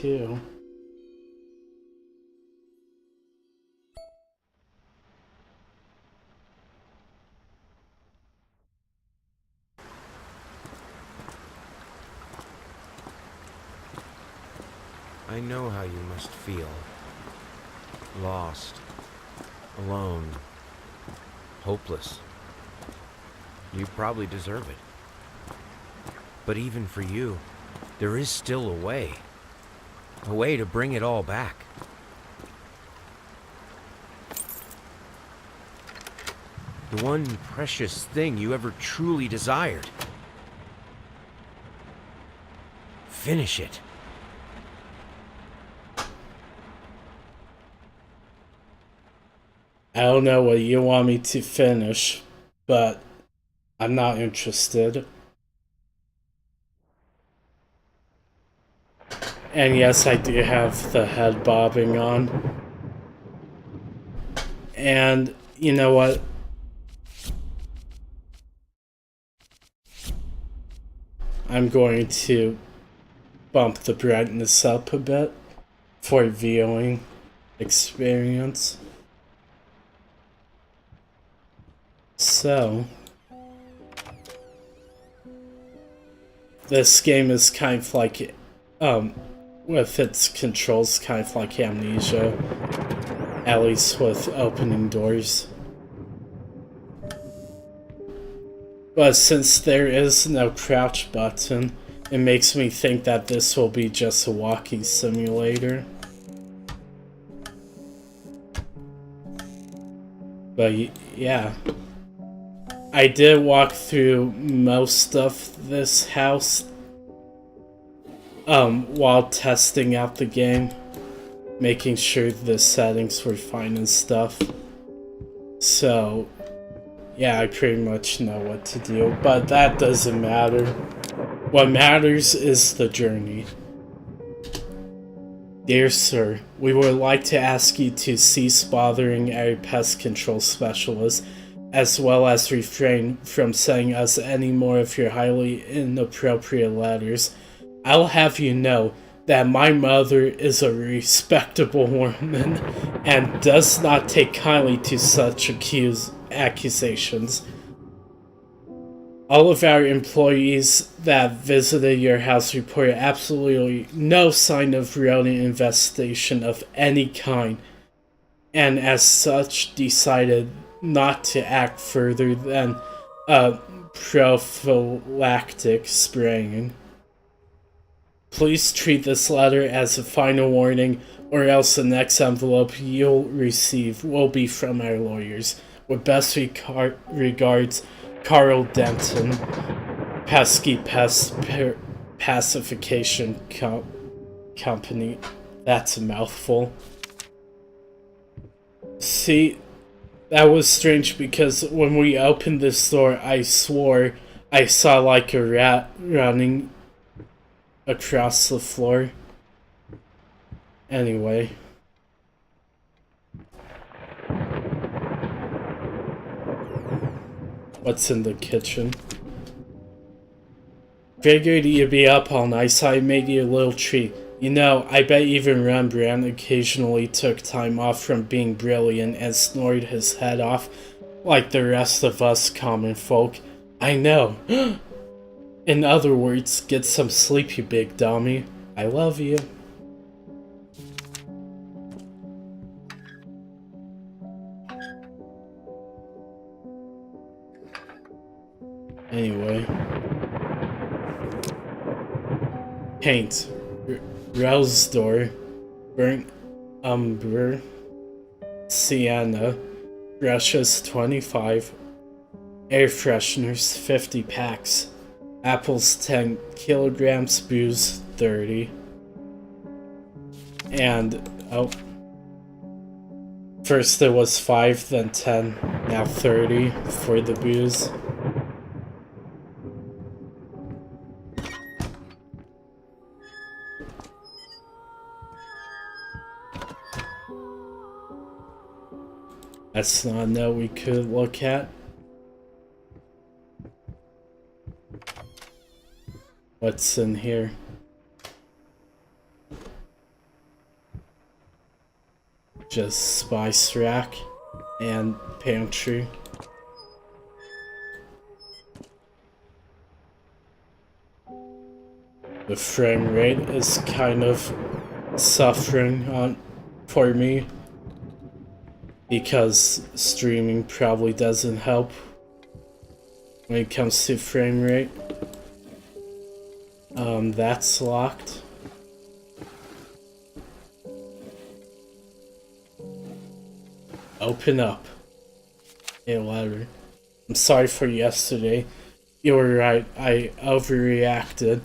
too. I know how you must feel. Lost. Alone. Hopeless. You probably deserve it. But even for you, there is still a way. A way to bring it all back. The one precious thing you ever truly desired. Finish it. I don't know what you want me to finish, but I'm not interested. And yes, I do have the head bobbing on. And you know what? I'm going to bump the brightness up a bit for viewing experience. So, this game is kind of like, with its controls, kind of like Amnesia, at least with opening doors. But since there is no crouch button, it makes me think that this will be just a walking simulator. But yeah. I did walk through most of this house while testing out the game, making sure the settings were fine and stuff. So yeah, I pretty much know what to do, but that doesn't matter. What matters is the journey. Dear sir, we would like to ask you to cease bothering our pest control specialist, as well as refrain from sending us any more of your highly inappropriate letters. I'll have you know that my mother is a respectable woman and does not take kindly to such accusations. All of our employees that visited your house reported absolutely no sign of rodent infestation of any kind, and as such decided not to act further than prophylactic spraying. Please treat this letter as a final warning, or else the next envelope you'll receive will be from our lawyers. With best regards, Carl Denton, Pesky Pest Pacification Company. That's a mouthful. See, that was strange because when we opened this door, I swore I saw like a rat running across the floor. Anyway. What's in the kitchen? Figured you'd be up all night, so I made you a little treat. You know, I bet even Rembrandt occasionally took time off from being brilliant and snored his head off like the rest of us common folk. I know. In other words, get some sleep, you big dummy. I love you. Anyway. Paint. Rose door. Burnt umber. Sienna. Brushes 25. Air fresheners 50 packs. Apples 10 kilograms. Booze 30. And, oh. First it was 5, then 10, now 30 for the booze. That's not a note we could look at. What's in here? just spice rack and pantry. The frame rate is kind of suffering for me because streaming probably doesn't help when it comes to frame rate. That's locked. Open up. A letter. I'm sorry for yesterday. You were right, I overreacted.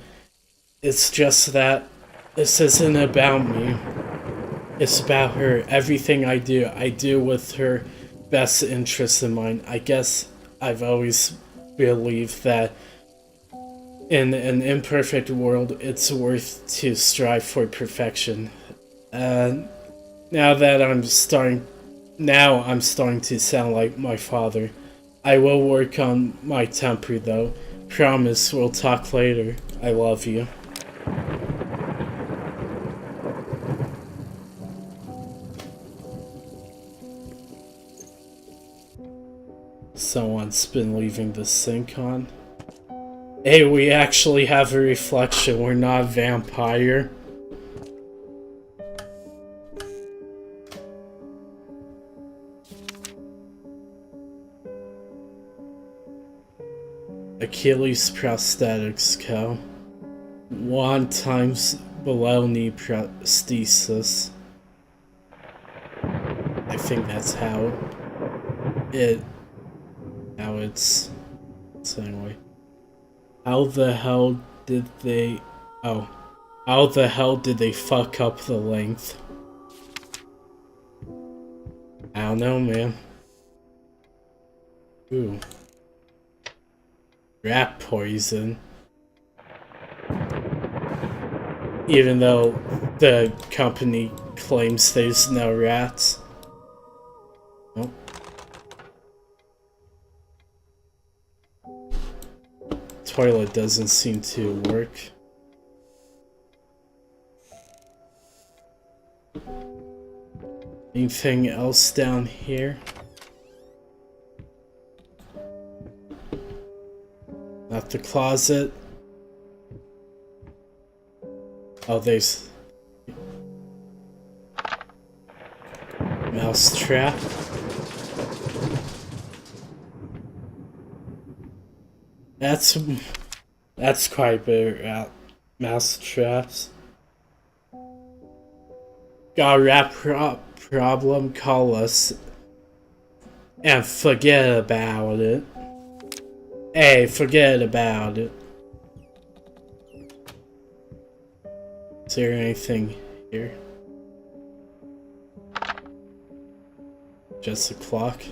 It's just that this isn't about me. It's about her. Everything I do with her best interest in mind. I guess I've always believed that in an imperfect world, it's worth to strive for perfection. Now I'm starting to sound like my father. I will work on my temper though. Promise we'll talk later. I love you. Someone's been leaving the sink on. Hey, we actually have a reflection. We're not a vampire. Achilles Prosthetics Co. 1 times below knee prosthesis. I think that's how it's anyway. How the hell did they fuck up the length? I don't know, man. Ooh. Rat poison. Even though the company claims there's no rats. Oh. Toilet doesn't seem to work. Anything else down here? Not the closet. Oh, there's mouse trap. That's quite a bit of mouse traps. Got a rat problem? Call us and forget about it. Hey, forget about it. Is there anything here? Just a clock.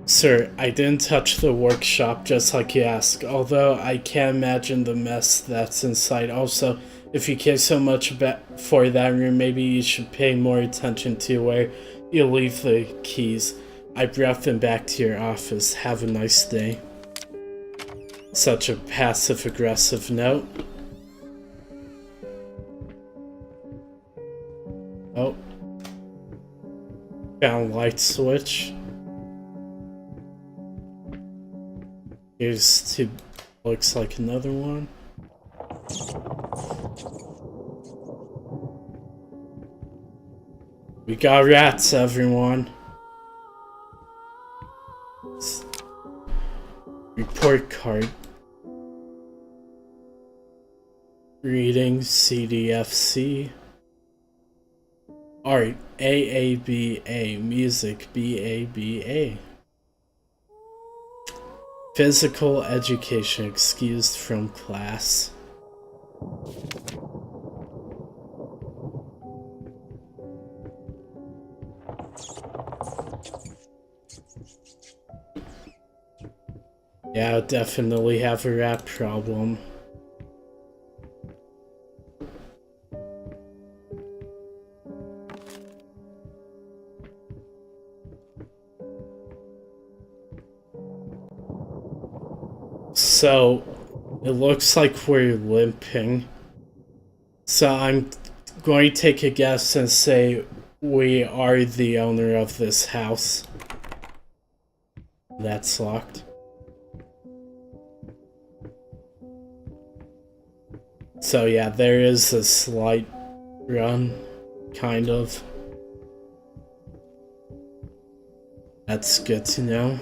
Sir, I didn't touch the workshop just like you asked, although I can't imagine the mess that's inside. Also, if you care so much for that room, maybe you should pay more attention to where you leave the keys. I brought them back to your office. Have a nice day. Such a passive-aggressive note. Oh. Found light switch. Here's two. Looks like another one. We got rats, everyone. Report card. Reading CDFC. Art AABA. Music BABA. Physical education excused from class. Yeah, I definitely have a rat problem. So, it looks like we're limping. So I'm going to take a guess and say we are the owner of this house. That's locked. So yeah, there is a slight run, kind of. That's good to know.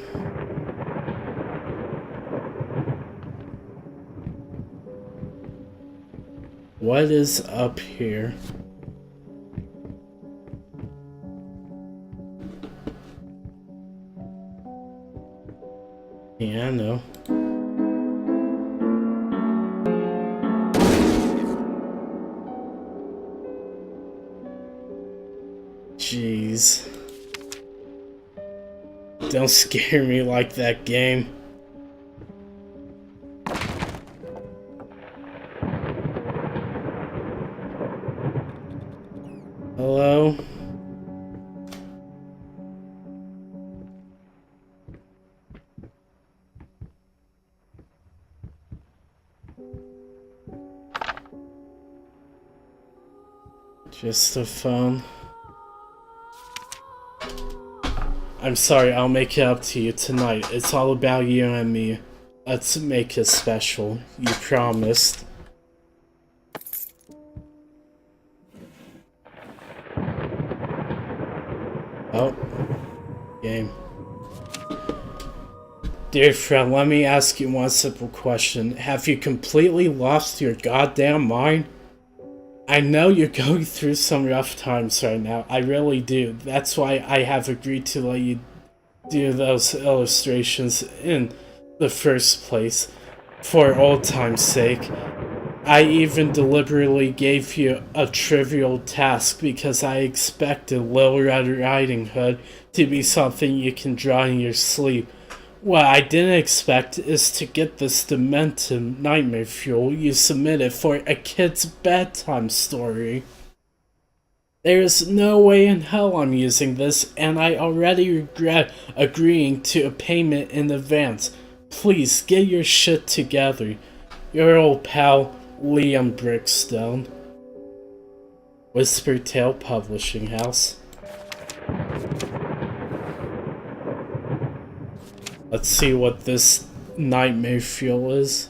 What is up here? Piano. Jeez. Don't scare me like that game. Hello? Just a phone. I'm sorry, I'll make it up to you tonight. It's all about you and me. Let's make it special. You promised. Oh. Game. Dear friend, let me ask you one simple question. Have you completely lost your goddamn mind? I know you're going through some rough times right now. I really do. That's why I have agreed to let you do those illustrations in the first place. For old time's sake. I even deliberately gave you a trivial task because I expected Little Red Riding Hood to be something you can draw in your sleep. What I didn't expect is to get this demented nightmare fuel you submitted for a kid's bedtime story. There is no way in hell I'm using this, and I already regret agreeing to a payment in advance. Please get your shit together. Your old pal, Liam Brickstone. Whisper Tale Publishing House. Let's see what this nightmare fuel is.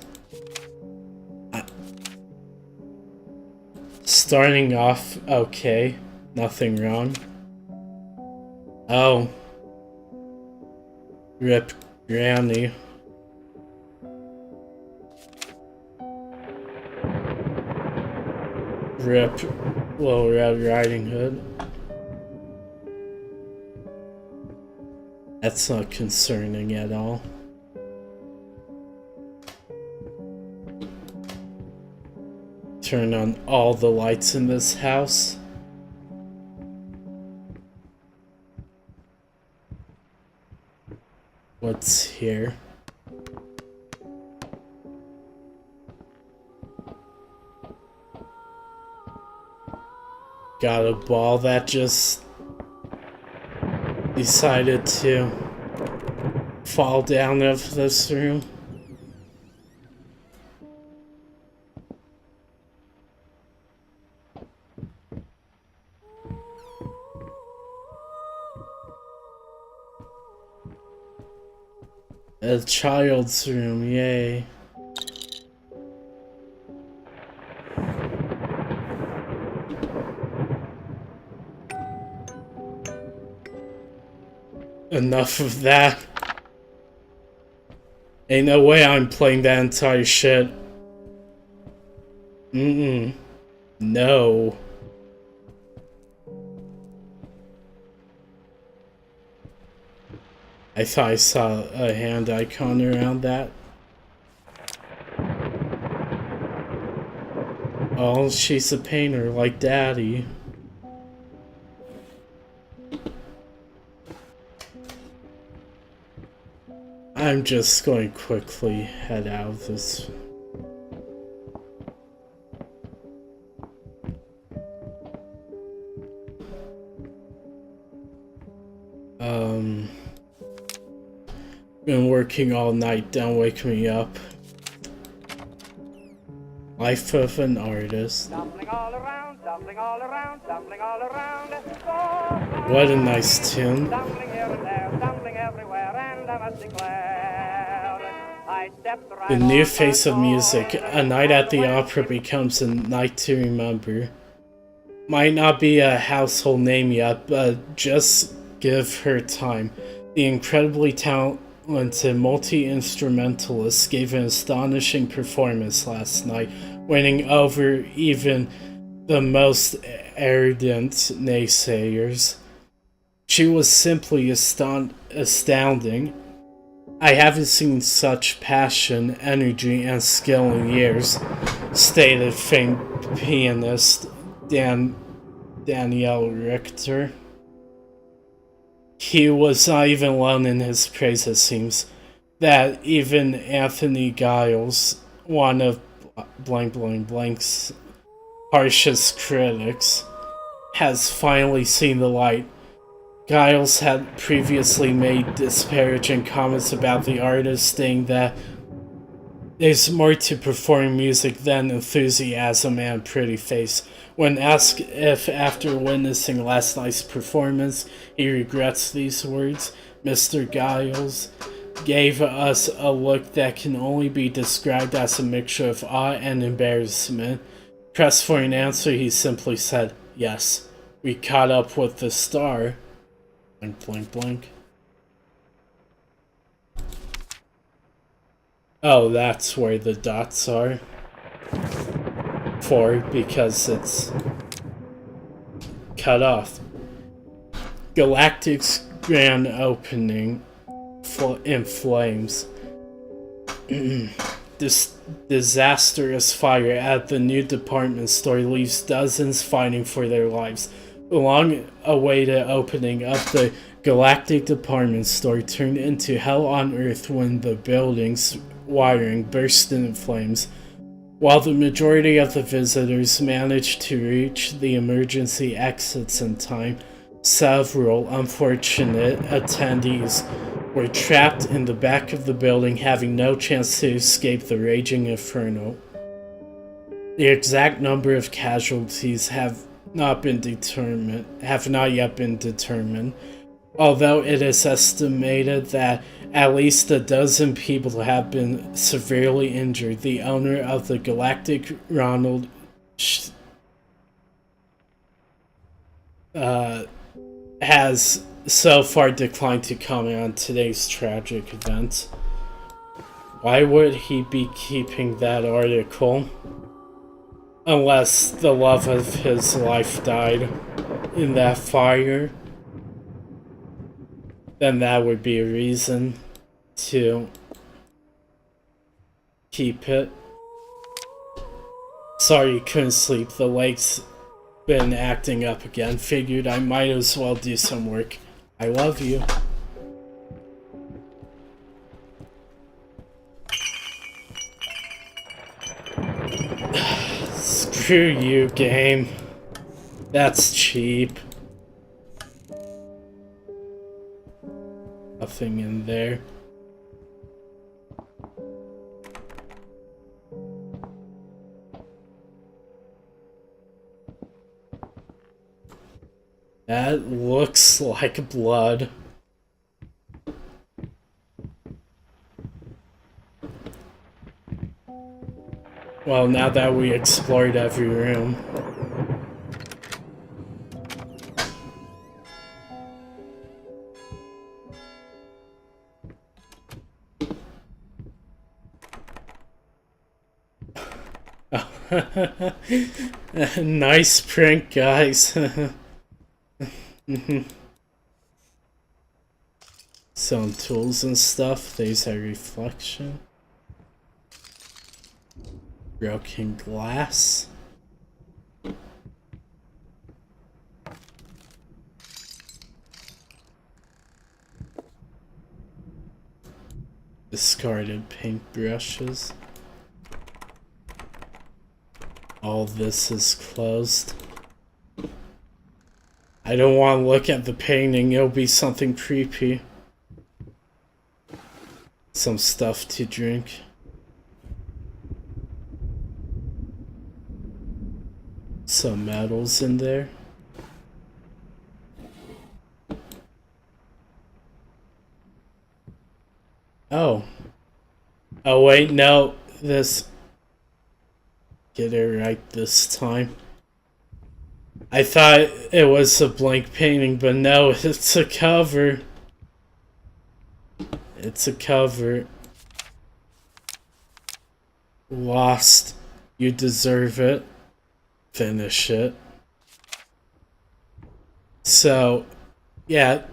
Starting off, okay. Nothing wrong. Oh. Rip Granny. Rip Little Red Riding Hood. That's not concerning at all. Turn on all the lights in this house. What's here? Got a ball that just decided to fall down of this room. A child's room, yay. Enough of that. Ain't no way I'm playing that entire shit. No. I thought I saw a hand icon around that. Oh, she's a painter like Daddy. I'm just going to quickly head out of this. Been working all night, don't wake me up. Life of an artist. Tumbling all around, tumbling all around, tumbling all around. What a nice tune. Tumbling here and there, tumbling everywhere, and I must declare, I stepped right The new on face that of music. ball. A night at the opera becomes a night to remember. Might not be a household name yet, but just give her time. The incredibly talented multi-instrumentalist gave an astonishing performance last night, winning over even the most arrogant naysayers. She was simply astounding. I haven't seen such passion, energy, and skill in years, stated famed pianist Danielle Richter. He was not even alone in his praise, it seems, that even Anthony Giles, one of blank blank blank's harshest critics, has finally seen the light. Giles had previously made disparaging comments about the artist, stating that there's more to performing music than enthusiasm and pretty face. When asked if after witnessing last night's performance he regrets these words, Mr. Giles gave us a look that can only be described as a mixture of awe and embarrassment. Pressed for an answer, he simply said, "Yes, we caught up with the star." Blank, blank, blank. Oh, that's where the dots are. Because it's cut off. Galactic's grand opening in flames. This disastrous fire at the new department store leaves dozens fighting for their lives. The long-awaited opening of the Galactic department store turned into hell on earth when the building's wiring burst into flames. While the majority of the visitors managed to reach the emergency exits in time, several unfortunate attendees were trapped in the back of the building, having no chance to escape the raging inferno. The exact number of casualties have not yet been determined, although it is estimated that at least a dozen people have been severely injured. The owner of the Galactic, Ronald has so far declined to comment on today's tragic event. Why would he be keeping that article? Unless the love of his life died in that fire, then that would be a reason to keep it. Sorry you couldn't sleep, the leg's been acting up again. Figured I might as well do some work. I love you. Screw you, game. That's cheap. Nothing in there. That looks like blood. Well, now that we explored every room. Nice prank, guys. Some tools and stuff. There's a reflection. Broken glass. Discarded paintbrushes. All this is closed. I don't want to look at the painting, it'll be something creepy. Some stuff to drink. some medals in there. Oh. Oh wait, no. This... Get it right this time. I thought it was a blank painting, but no, it's a cover. It's a cover. Lost. You deserve it. Finish it. So, yeah,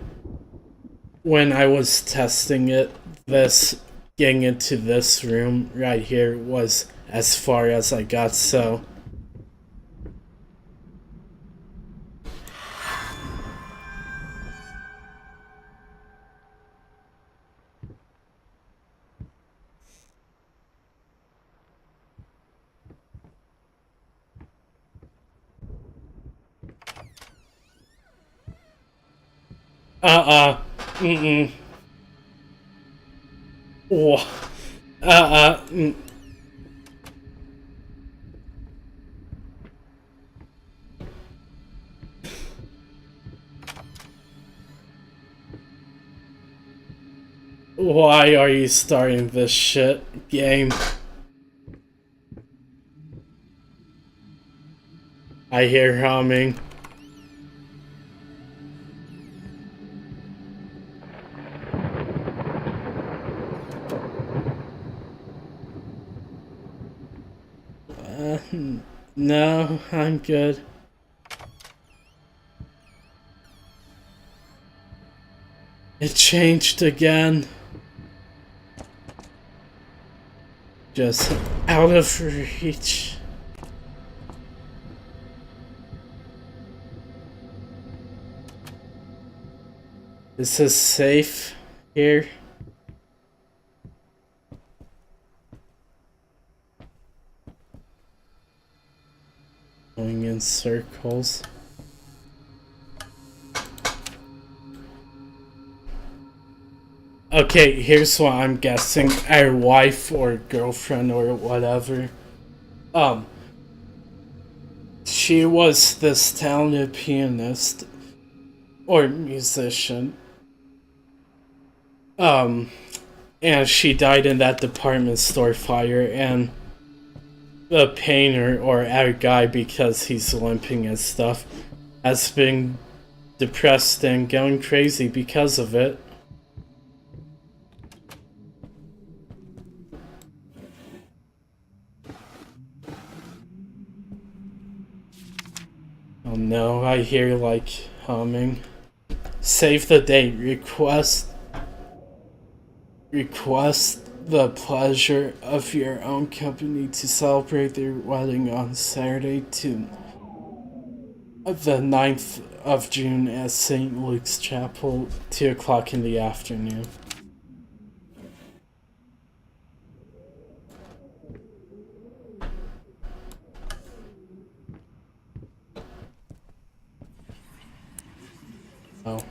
when I was testing it, this getting into this room right here was as far as I got, so mm-mm. Wha- mm. Why are you starting this shit game? I hear humming. No, I'm good. It changed again. Just out of reach. Is this safe here? Going in circles. Okay, here's what I'm guessing. Our wife or girlfriend or whatever. She was this talented pianist or musician. And she died in that department store fire, and the painter or our guy, because he's limping and stuff, has been depressed and going crazy because of it. Oh no, I hear like humming. Save the date. Request the pleasure of your own company to celebrate their wedding on Saturday to the 9th of June at St. Luke's Chapel, 2 o'clock in the afternoon. Oh.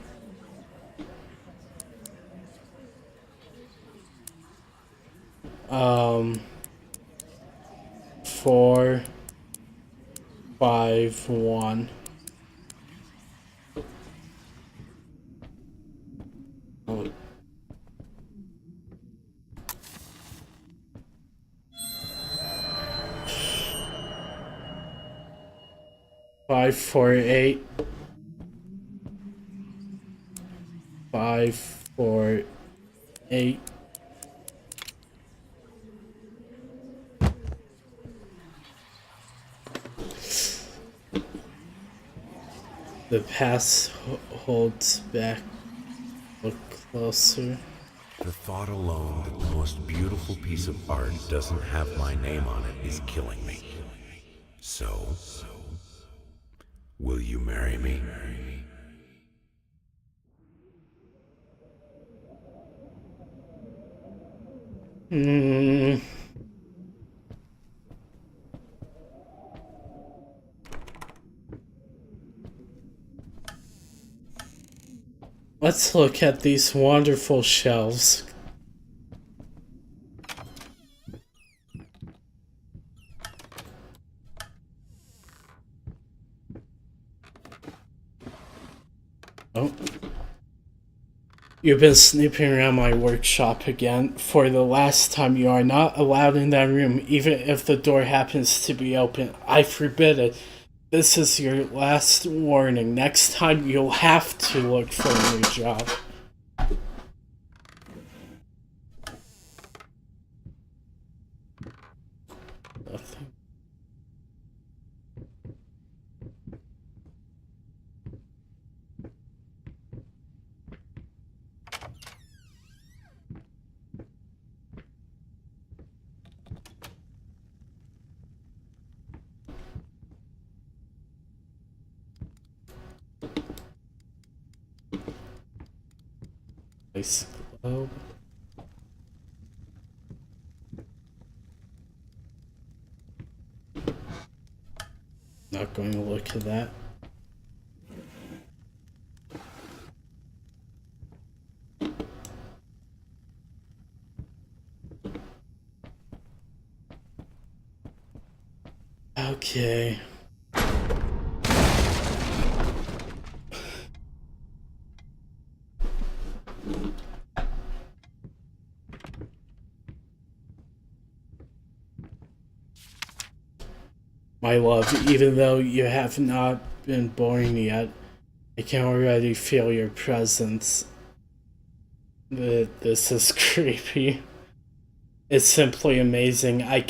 4, 5, 1. Oh. 5, 4, 8. 5, 4, 8. The pass holds back. Look closer. The thought alone that the most beautiful piece of art doesn't have my name on it is killing me. So, will you marry me? Let's look at these wonderful shelves. Oh. You've been snooping around my workshop again. For the last time, you are not allowed in that room, even if the door happens to be open. I forbid it. This is your last warning. Next time, you'll have to look for a new job. Nothing. Ice globe. Not going to look at that. Okay. My love, even though you have not been born yet, I can already feel your presence. This is creepy. It's simply amazing. I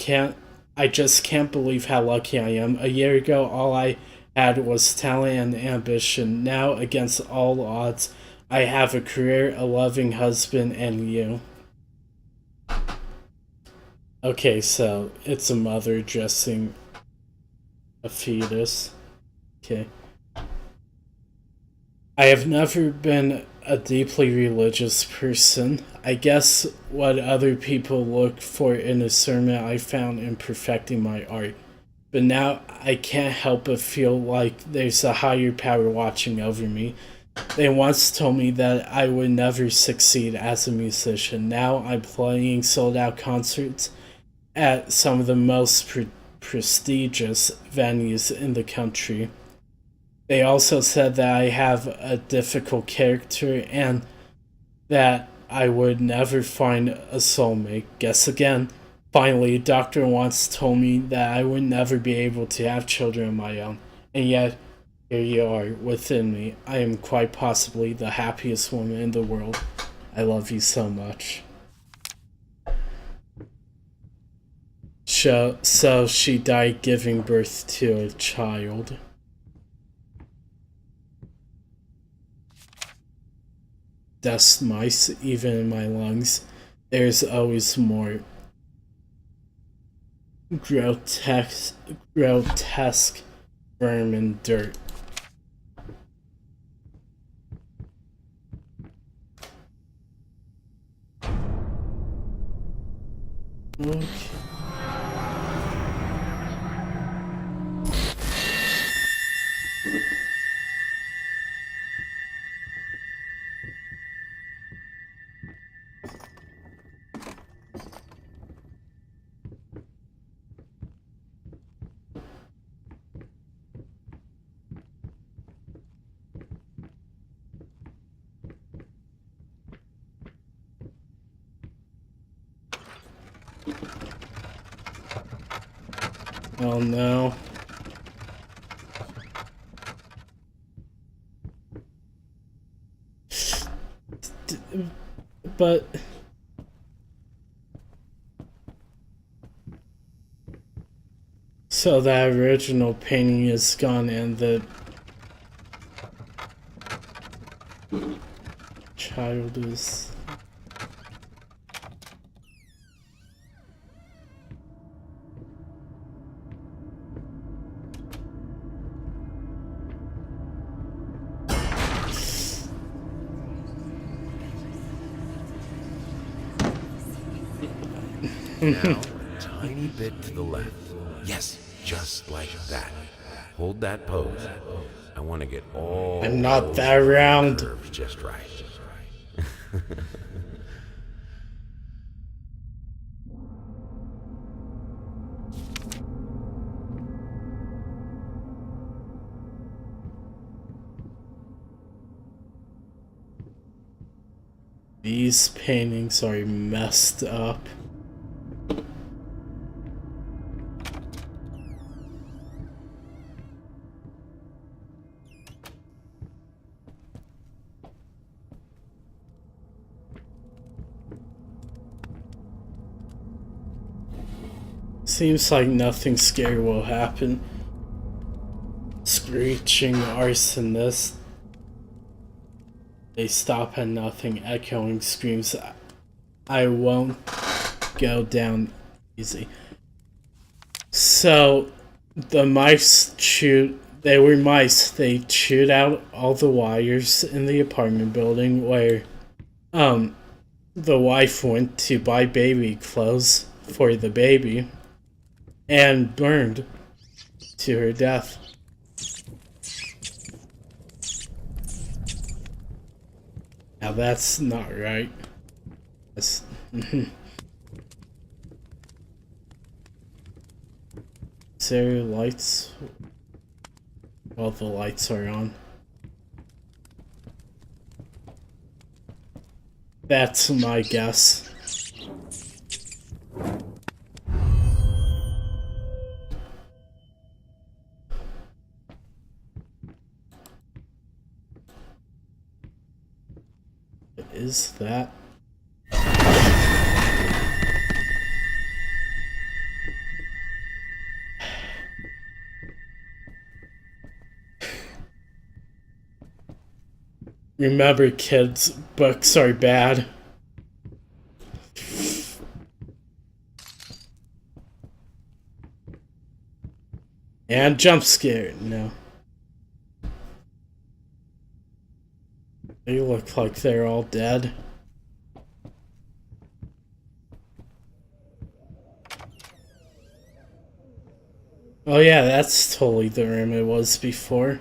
just can't believe how lucky I am. A year ago, all I had was talent and ambition. Now, against all odds, I have a career, a loving husband, and you. Okay, so it's a mother dressing a fetus. Okay. I have never been a deeply religious person. I guess what other people look for in a sermon I found in perfecting my art. But now I can't help but feel like there's a higher power watching over me. They once told me that I would never succeed as a musician. Now I'm playing sold out concerts at some of the most prestigious venues in the country. They also said that I have a difficult character and that I would never find a soulmate. Guess again. Finally, a doctor once told me that I would never be able to have children of my own. And yet, here you are, within me. I am quite possibly the happiest woman in the world. I love you so much. So she died giving birth to a child. Dust mice, even in my lungs. There's always more. Grotesque vermin dirt. Okay. Oh no. But so that original painting is gone and the child is Now, tiny bit to the left. Yes, just like that. Hold that pose. I want to get all I'm not those that round. curves just right. These paintings are messed up. Seems like nothing scary will happen. Screeching arsonist. They stop at nothing, echoing screams. I won't go down easy. So, the mice they were mice. They chewed out all the wires in the apartment building where, the wife went to buy baby clothes for the baby and burned to her death. Now that's not right. That's, Is there lights? Well, the lights are on. That's my guess. Is that? Remember, kids, books are bad. And jump scare, no. They look like they're all dead. Oh yeah, that's totally the room it was before.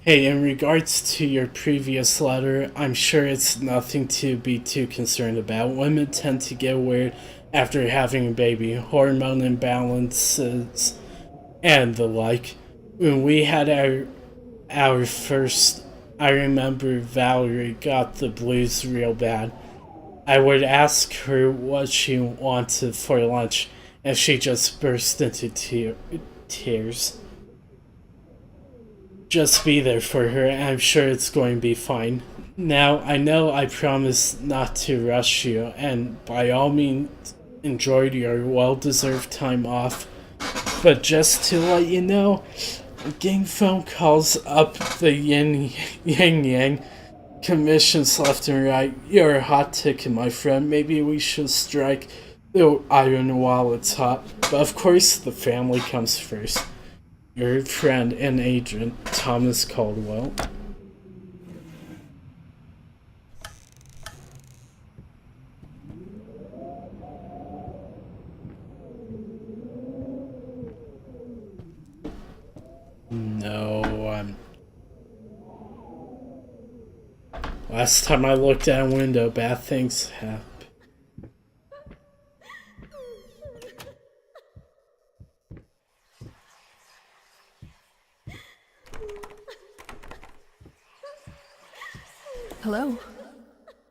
Hey, in regards to your previous letter, I'm sure it's nothing to be too concerned about. Women tend to get weird after having a baby, hormone imbalances, and the like. When we had our first, I remember Valerie got the blues real bad. I would ask her what she wanted for lunch, and she just burst into tears. Just be there for her, and I'm sure it's going to be fine. Now, I know I promised not to rush you, and by all means, enjoy your well-deserved time off. But just to let you know, getting phone calls up the yin yang commissions left and right. You're a hot ticket, my friend. Maybe we should strike the iron while it's hot. But of course, the family comes first. Your friend and agent, Thomas Caldwell. No, last time I looked out a window, bad things happened. Hello.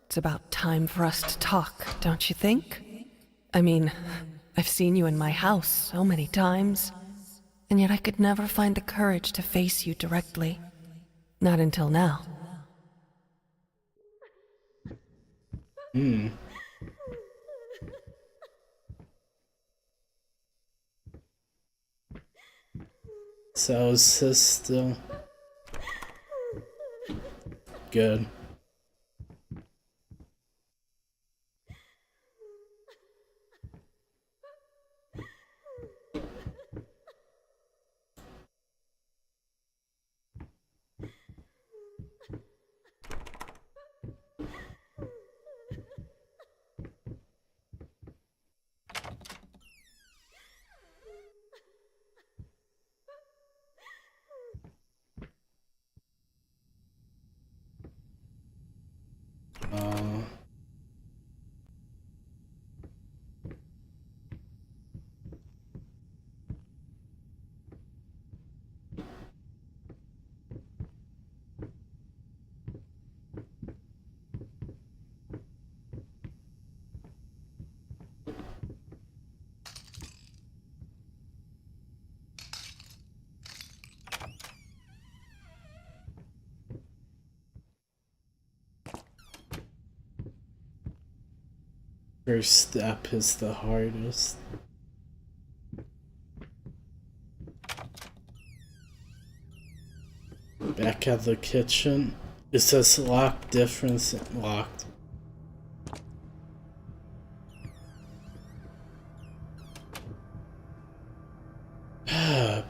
It's about time for us to talk, don't you think? I mean, I've seen you in my house so many times, and yet I could never find the courage to face you directly. Not until now. So is this still good? first step is the hardest. Back at the kitchen. It says locked, difference, locked.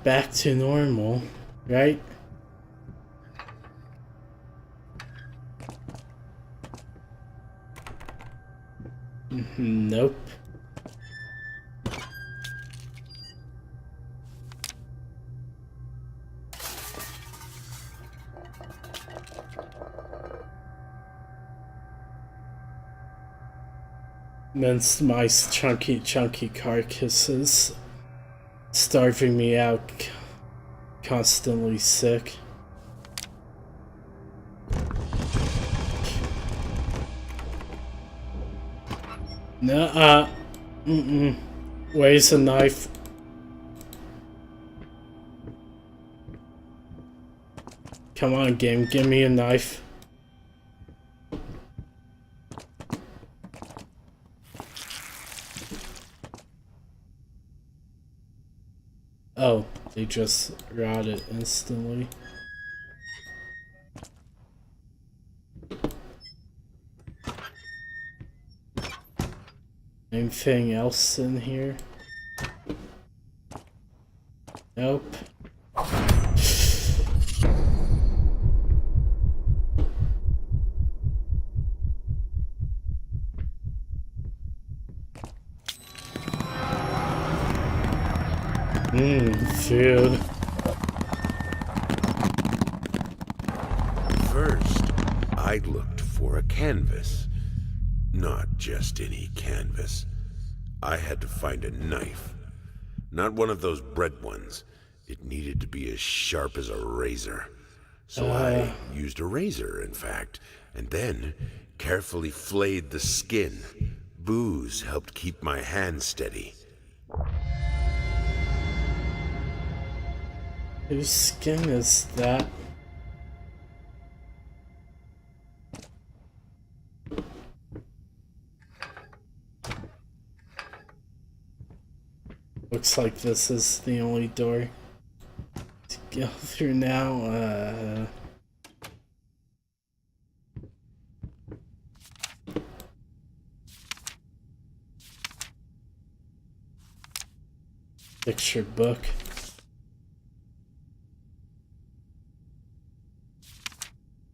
Back to normal, right? Nope. Minced mice, chunky carcasses, starving me out, constantly sick. Nuh-uh. Where's a knife? Come on, game, give me a knife. Oh, they just rotted instantly. Anything else in here? Nope. Food. First, I looked for a canvas. Not just any canvas. I had to find a knife. Not one of those bread ones. It needed to be as sharp as a razor. So I used a razor, in fact, and then carefully flayed the skin. Booze helped keep my hand steady. Whose skin is that? Looks like this is the only door to go through now. Picture book.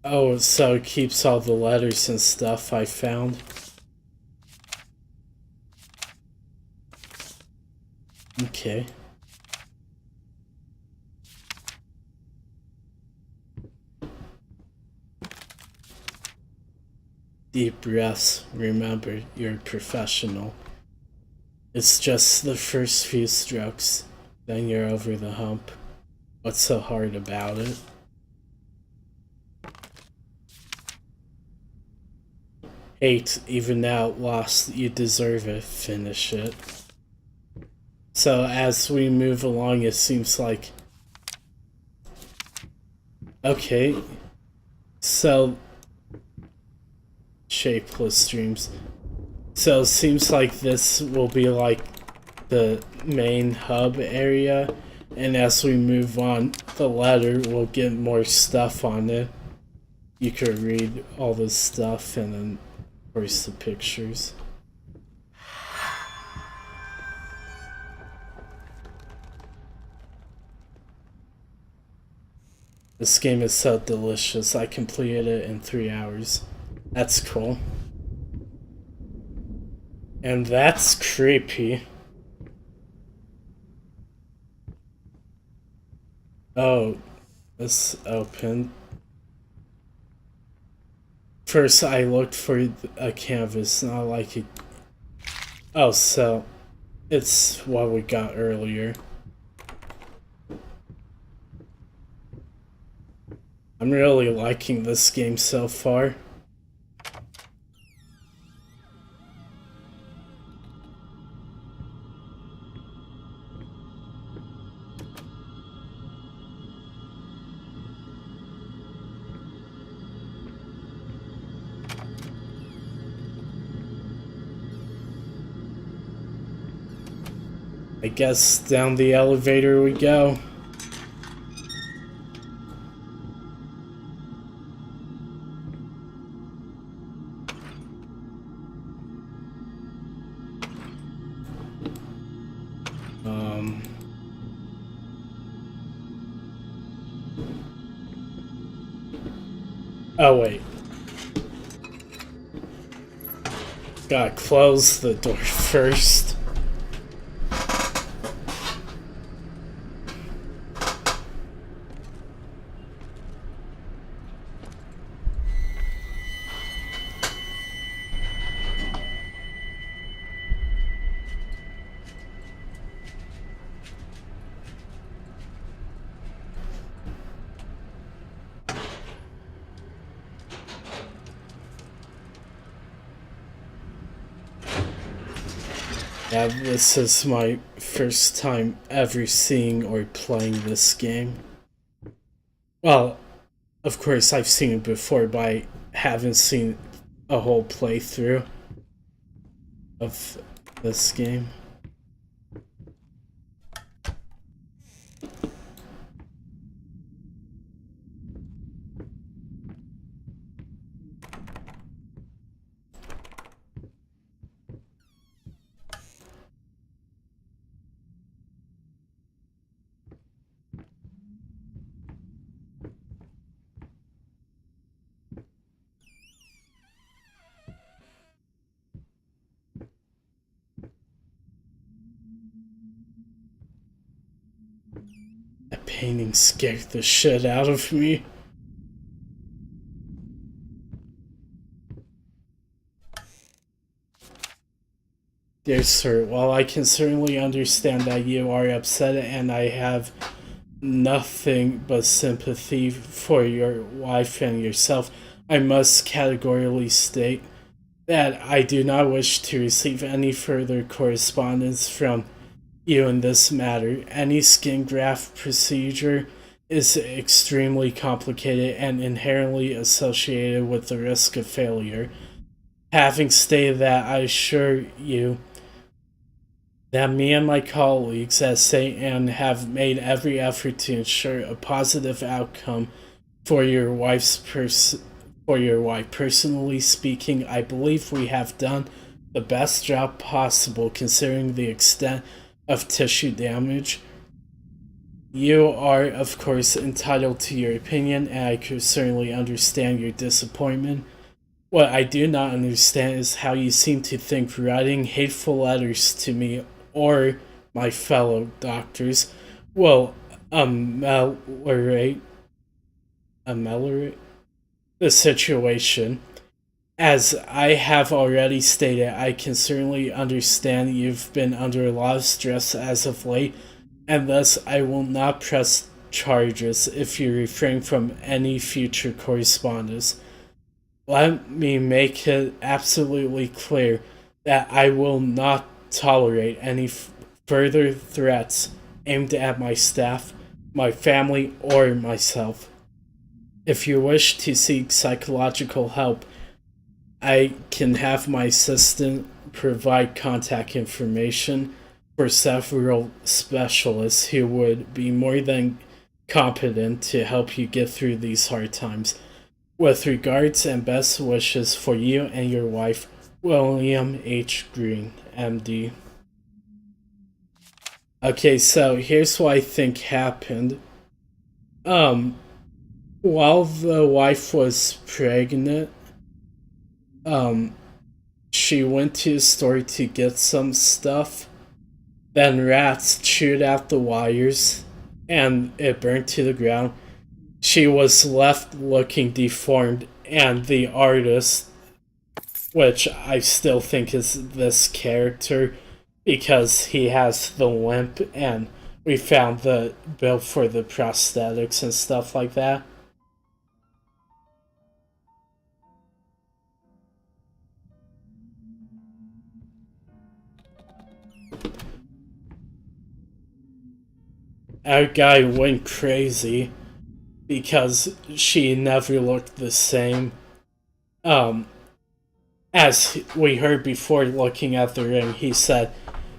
Oh, so it keeps all the letters and stuff I found. Okay. Deep breaths. Remember, you're a professional. It's just the first few strokes, then you're over the hump. What's so hard about it? Hate, even now lost, you deserve it. Finish it. So as we move along, it seems like... Okay. So... Shapeless dreams. So it seems like this will be like the main hub area. And as we move on, the ladder will get more stuff on it. You could read all this stuff and then, of course, the pictures. This game is so delicious. I completed it in 3 hours. That's cool. And that's creepy. Oh, this opened. First, I looked for a canvas, not like it. Oh, so it's what we got earlier. I'm really liking this game so far. I guess down the elevator we go. Oh wait. Gotta close the door first. Yeah, this is my first time ever seeing or playing this game. Well, of course I've seen it before, but I haven't seen a whole playthrough of this game. That painting scared the shit out of me. Dear sir, while I can certainly understand that you are upset and I have nothing but sympathy for your wife and yourself, I must categorically state that I do not wish to receive any further correspondence from you in this matter. Any skin graft procedure is extremely complicated and inherently associated with the risk of failure. Having stated that, I assure you that me and my colleagues at St. Anne have made every effort to ensure a positive outcome for your wife. Personally speaking, I believe we have done the best job possible considering the extent of tissue damage. You are, of course, entitled to your opinion, and I could certainly understand your disappointment. What I do not understand is how you seem to think writing hateful letters to me or my fellow doctors will ameliorate the situation. As I have already stated, I can certainly understand you've been under a lot of stress as of late, and thus I will not press charges if you refrain from any future correspondence. Let me make it absolutely clear that I will not tolerate any further threats aimed at my staff, my family, or myself. If you wish to seek psychological help, I can have my assistant provide contact information for several specialists who would be more than competent to help you get through these hard times. With regards and best wishes for you and your wife, William H. Green, MD. Okay, so here's what I think happened. While the wife was pregnant, she went to the store to get some stuff. Then rats chewed out the wires, and it burned to the ground. She was left looking deformed, and the artist, which I still think is this character because he has the limp, and we found the bill for the prosthetics and stuff like that. Our guy went crazy because she never looked the same. As we heard before looking at the ring, he said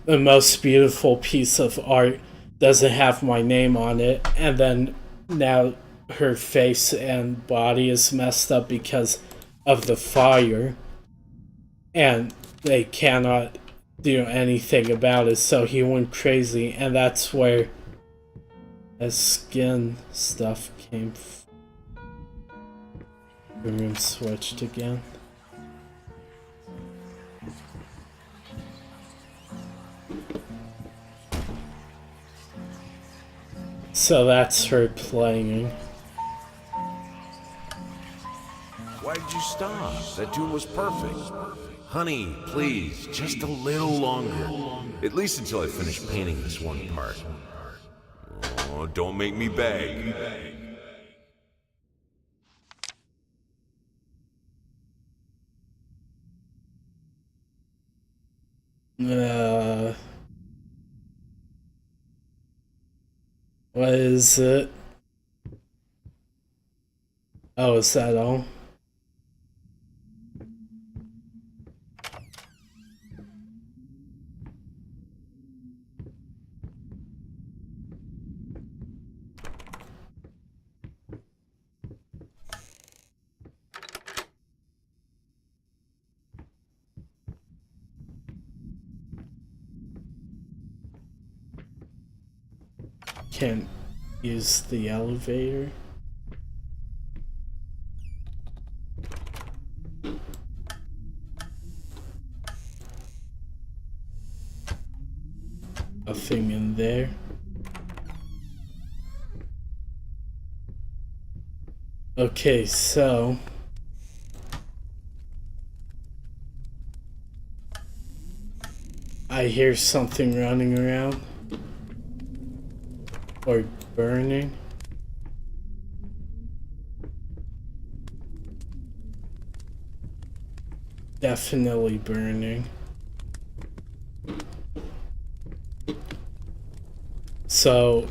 the most beautiful piece of art doesn't have my name on it, and then now her face and body is messed up because of the fire, and they cannot do anything about it, so he went crazy, and that's where the skin stuff came from. The room switched again. So that's her playing. Why did you stop? That tune was perfect. Honey, please, just a little longer. At least until I finish painting this one part. Oh, don't make me beg. What is it? Oh, is that all? Can't use the elevator. Nothing in there. Okay, so I hear something running around. Or burning. Definitely burning. So,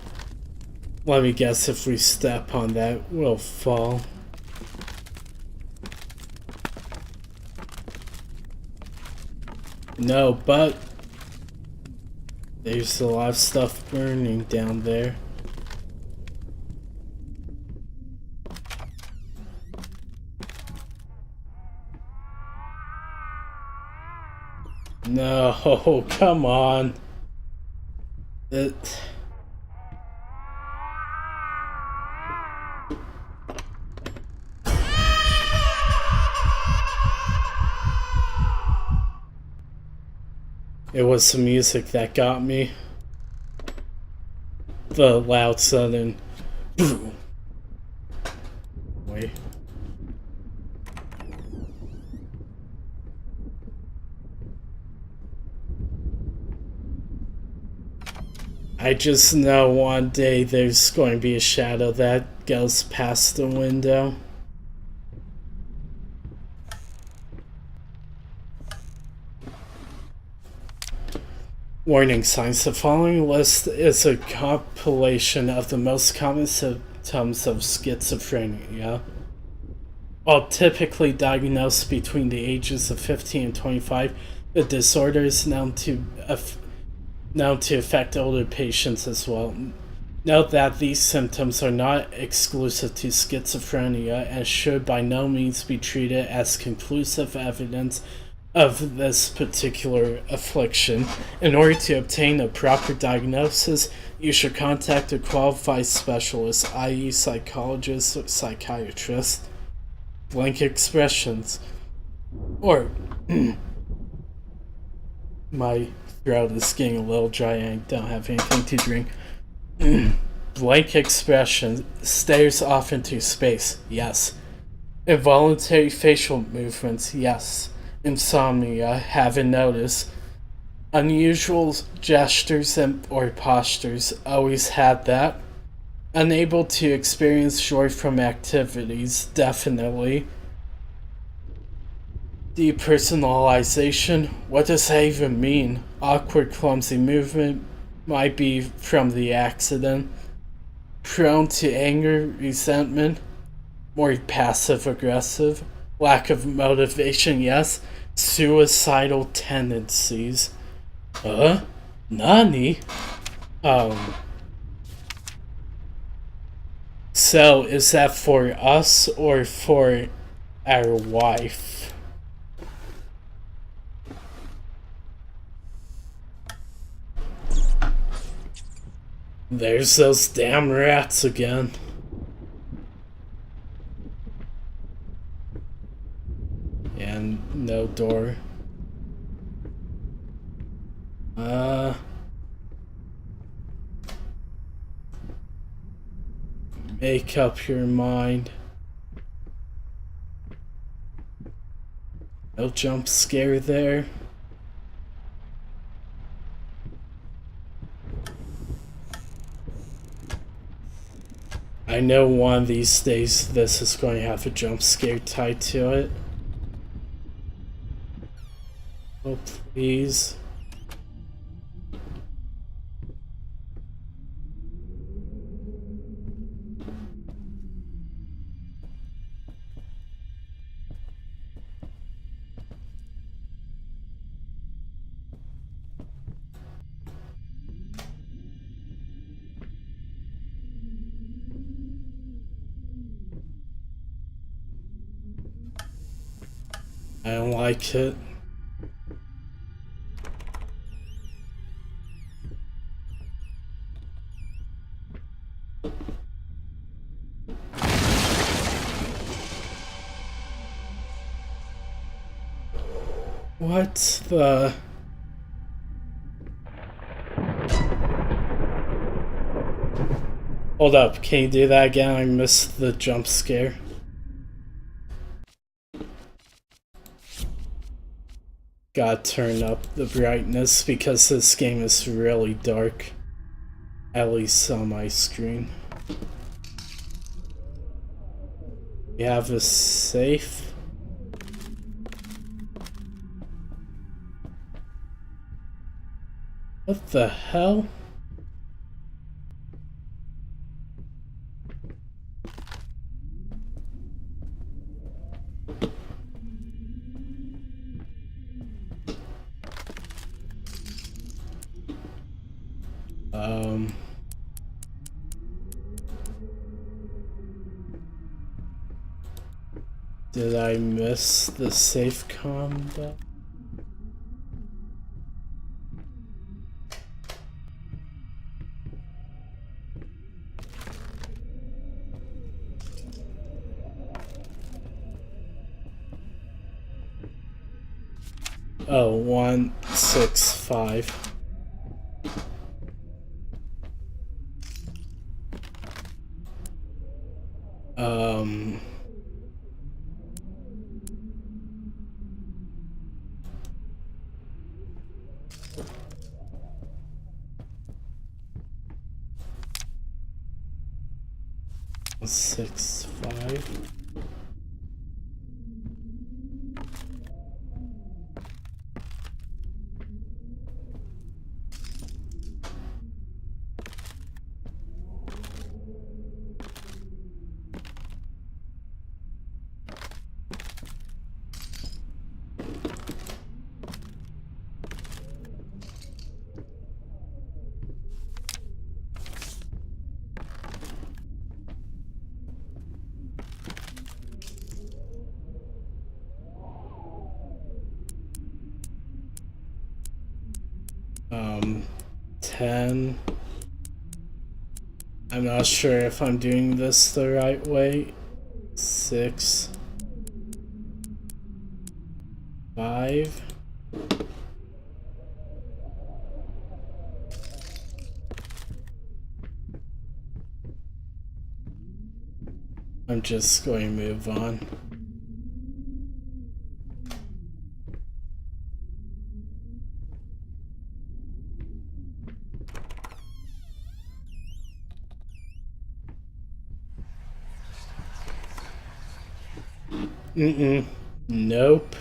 let me guess, if we step on that, we'll fall. No, but there's a lot of stuff burning down there. No, come on. It was the music that got me. The loud sudden boom. Wait. I just know one day there's going to be a shadow that goes past the window. Warning signs. The following list is a compilation of the most common symptoms of schizophrenia. While typically diagnosed between the ages of 15 and 25, the disorder is known to affect older patients as well. Note that these symptoms are not exclusive to schizophrenia and should by no means be treated as conclusive evidence of this particular affliction. In order to obtain a proper diagnosis, you should contact a qualified specialist, i.e. psychologist or psychiatrist. Blank expressions. Or my throat is getting a little dry and I don't have anything to drink. Blank expression stares off into space, yes. Involuntary facial movements, yes. Insomnia, haven't noticed. Unusual gestures or postures, always had that. Unable to experience joy from activities, definitely. Depersonalization, what does that even mean? Awkward, clumsy movement might be from the accident. Prone to anger, resentment, more passive aggressive. Lack of motivation, yes. Suicidal tendencies. Nani? So is that for us or for our wife? There's those damn rats again. And no door. Make up your mind. No jump scare there. I know one of these days this is going to have a jump scare tied to it. Oh, please. I don't like it. What the... Hold up, can you do that again? I missed the jump scare. Gotta turn up the brightness because this game is really dark. At least on my screen. We have a safe. What the hell? Did I miss the safe combat? Oh, 165. Six, five. Um, 10. I'm not sure if I'm doing this the right way. 6. 5. I'm just going to move on. Nope.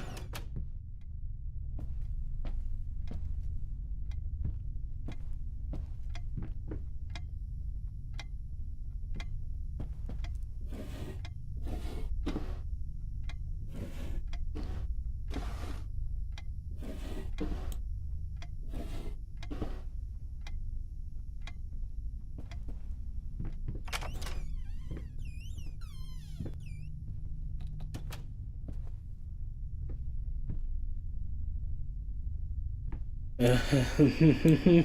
I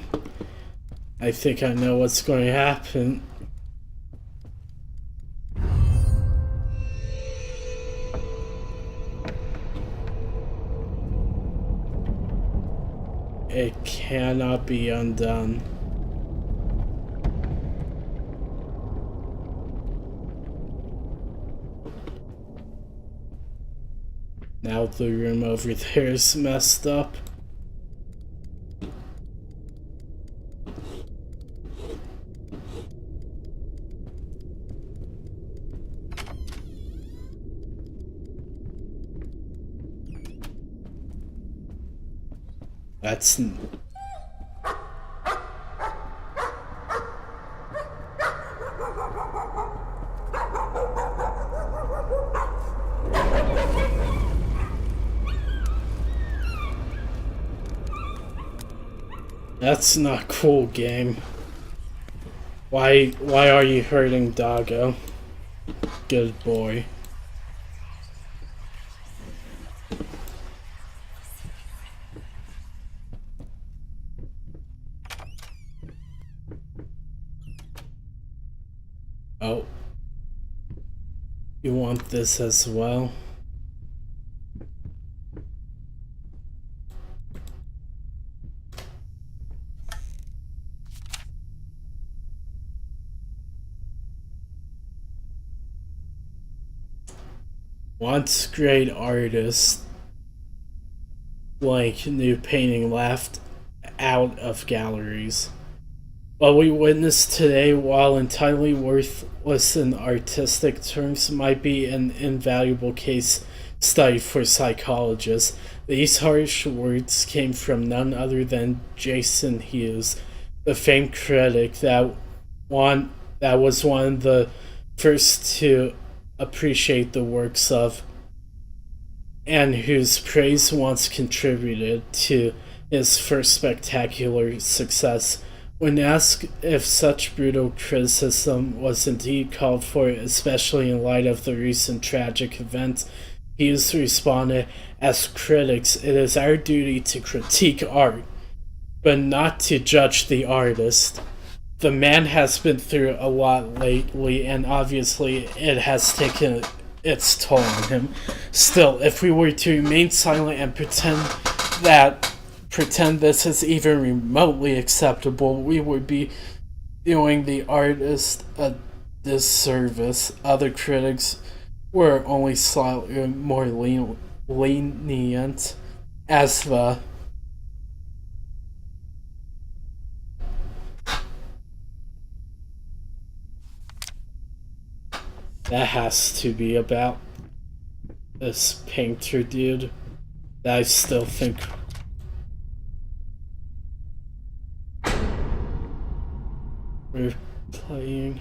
think I know what's going to happen. It cannot be undone. Now the room over there is messed up. That's... That's not cool, game. Why are you hurting Doggo? Good boy. Oh. You want this as well? Once great artist, like new painting, left out of galleries. What we witnessed today, while entirely worthless in artistic terms, might be an invaluable case study for psychologists. These harsh words came from none other than Jason Hughes, the famed critic that was one of the first to appreciate the works of, and whose praise once contributed to his first spectacular success. When asked if such brutal criticism was indeed called for, especially in light of the recent tragic events, Hughes responded, "As critics, it is our duty to critique art, but not to judge the artist. The man has been through a lot lately, and obviously it has taken its toll on him. Still, if we were to remain silent and pretend this is even remotely acceptable, we would be doing the artist a disservice." Other critics were only slightly more lenient, as the that has to be about this painter dude that I still think we're playing.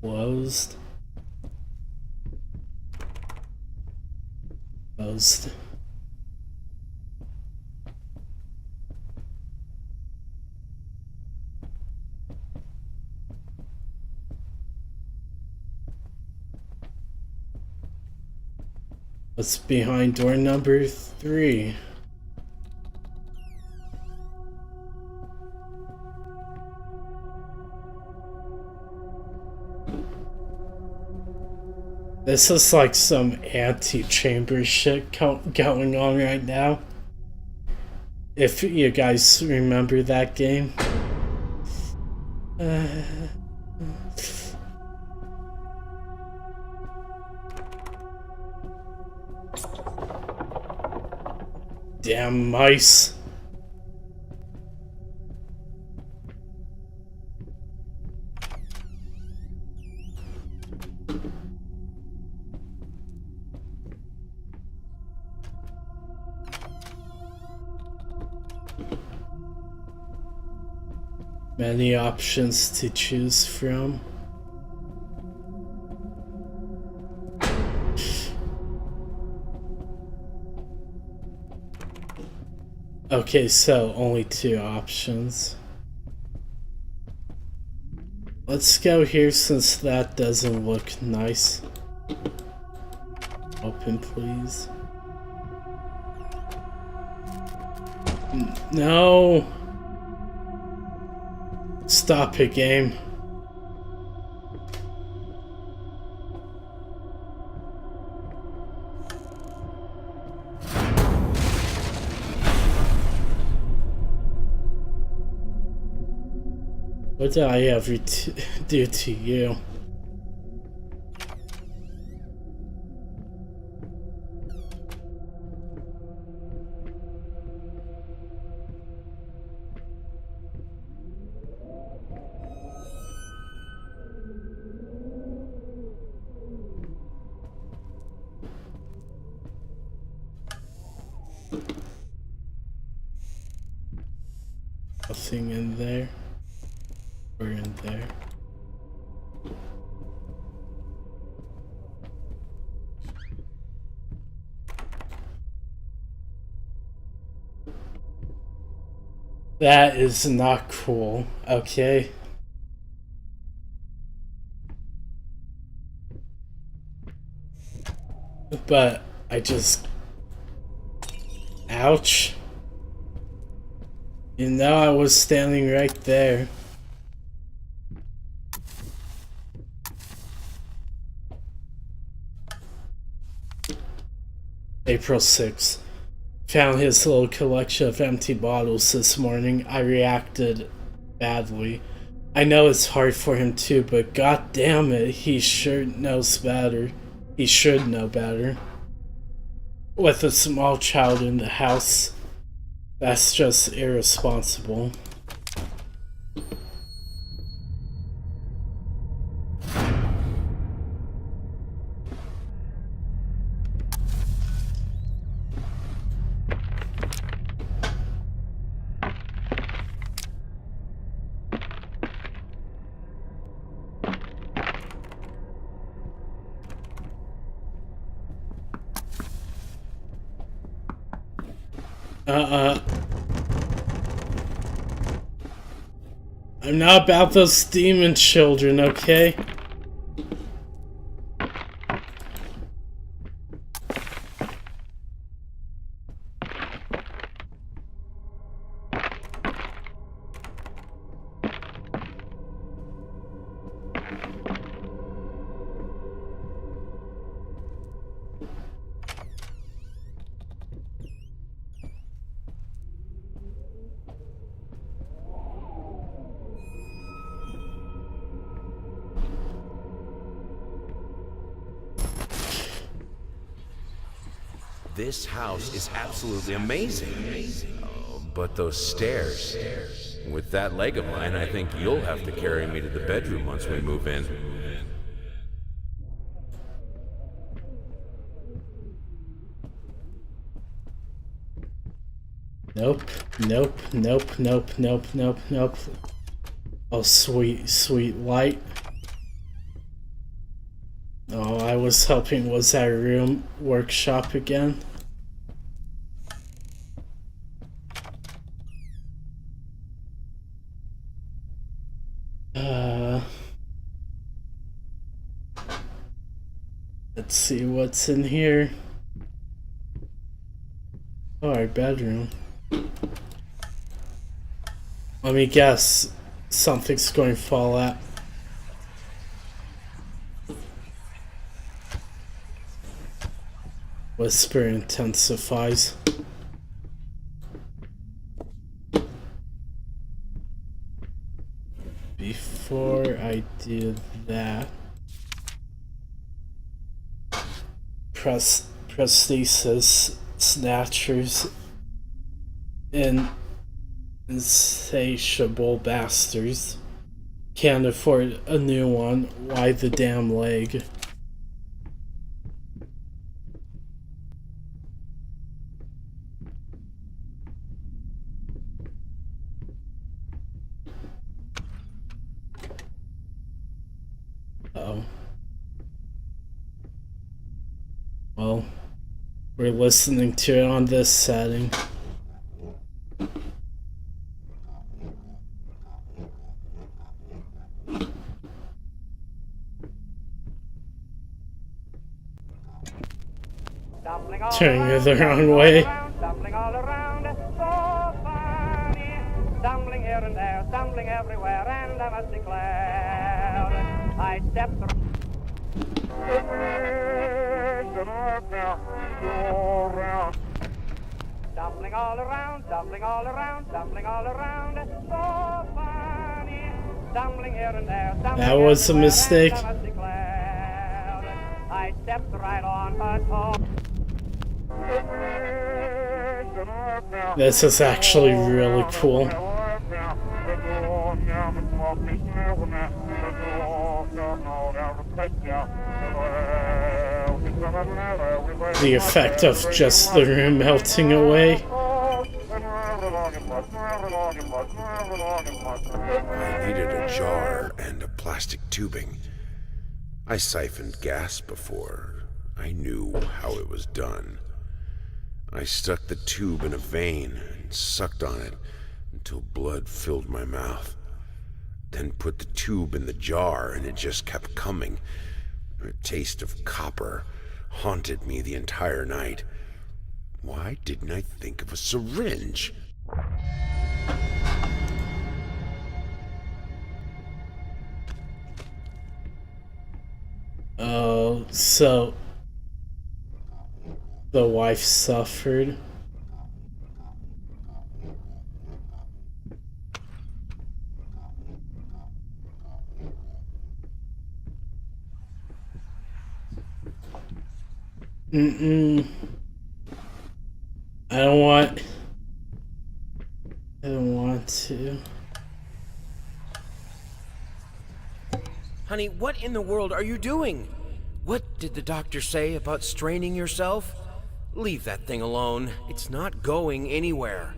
Closed. Closed. What's behind door number 3? This is like some anti-chamber shit going on right now. If you guys remember that game. Damn mice. Many options to choose from. Okay, so only 2 options. Let's go here since that doesn't look nice. Open, please. No! Stop it, game. What did I ever do to you? Nothing in there. Or in there. That is not cool, okay? But I just... Ouch. You know I was standing right there. April 6th. Found his little collection of empty bottles this morning. I reacted badly. I know it's hard for him too, but god damn it, he sure knows better. He should know better. With a small child in the house, that's just irresponsible. I'm not about those demon children, okay? This house is absolutely amazing. Oh, but those stairs. With that leg of mine, I think you'll have to carry me to the bedroom once we move in. Nope, nope, nope, nope, nope, nope, nope. Oh, sweet, sweet light. Oh, I was hoping was that room workshop again. Let's see what's in here. Oh, our bedroom. Let me guess. Something's going to fall out. Whisper intensifies. Before I do that, prosthesis snatchers and insatiable bastards can't afford a new one. Why the damn leg? Well, we're listening to it on this setting. Turning it the wrong way. Stumbling all around, so funny. Stumbling here and there, stumbling everywhere, and I must declare, I stepped through. Stumbling all around, stumbling all around, stumbling all around, so funny. Stumbling here and there, stumbling That was a everywhere, mistake. and I must declare, I stepped right on her toe. This is actually really cool. The effect of just the room melting away. I needed a jar and a plastic tubing. I siphoned gas before. I knew how it was done. I stuck the tube in a vein and sucked on it until blood filled my mouth. Then put the tube in the jar and it just kept coming. A taste of copper haunted me the entire night. Why didn't I think of a syringe? Oh, so the wife suffered. I don't want to. Honey, what in the world are you doing? What did the doctor say about straining yourself? Leave that thing alone. It's not going anywhere.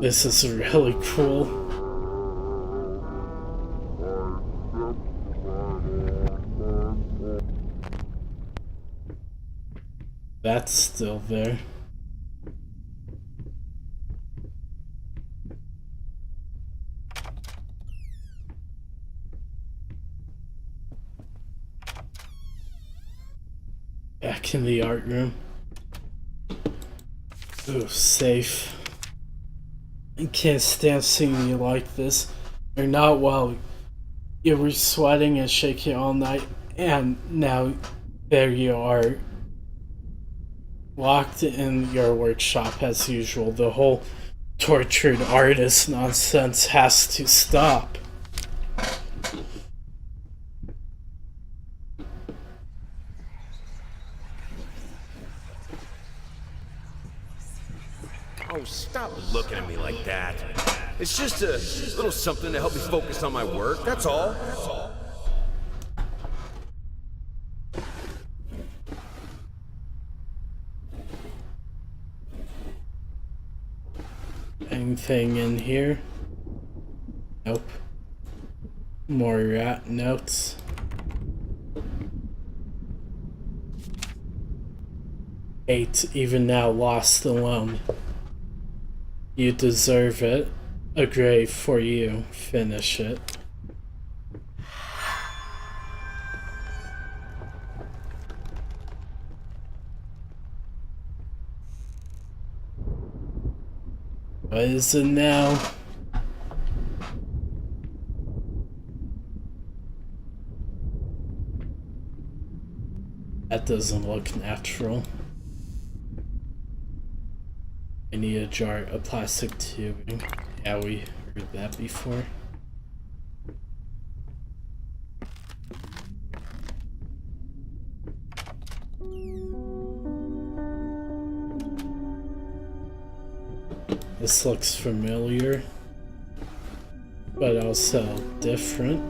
This is really cool. That's still there. Back in the art room. Ooh, safe. I can't stand seeing you like this. You're not well. You were sweating and shaking all night, and now there you are. Locked in your workshop as usual. The whole tortured artist nonsense has to stop. Oh, stop looking at me like that. It's just a little something to help me focus on my work, that's all. Anything in here? Nope. More rat notes. Eight, even now lost alone. You deserve it. A grave for you. Finish it. What is it now? That doesn't look natural. I need a jar of plastic tubing. Yeah, we heard that before. This looks familiar, but also different.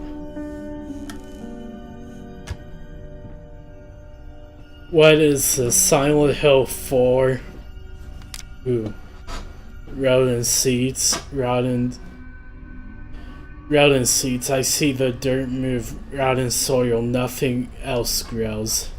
What is the Silent Hill 4? Ooh. Rodent seeds. Rodent seeds. I see the dirt move. Rodent soil. Nothing else grows.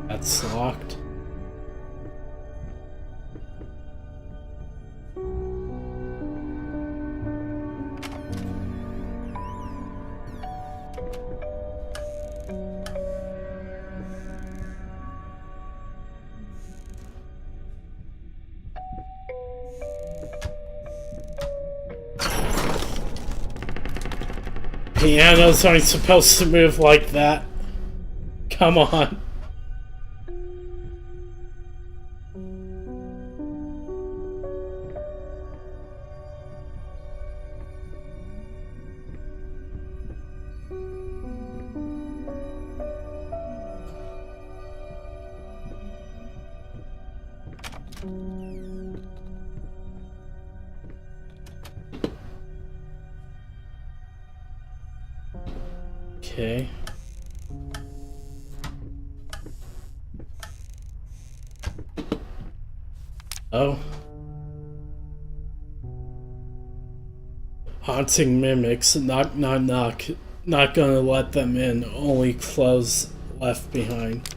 That's locked. Pianos aren't supposed to move like that. Come on. Okay. Oh. Haunting mimics. Knock, knock, knock. Not gonna let them in. Only clothes left behind.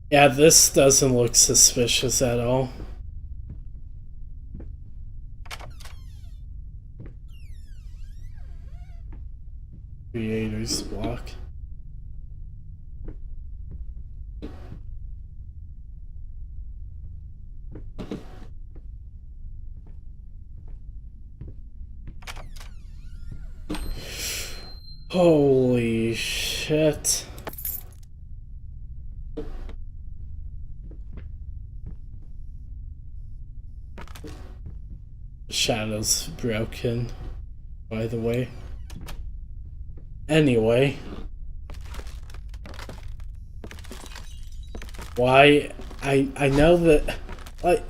Yeah, this doesn't look suspicious at all. Creator's block. Holy shit. Shadow's broken, by the way. Anyway. Why? I know that... Like...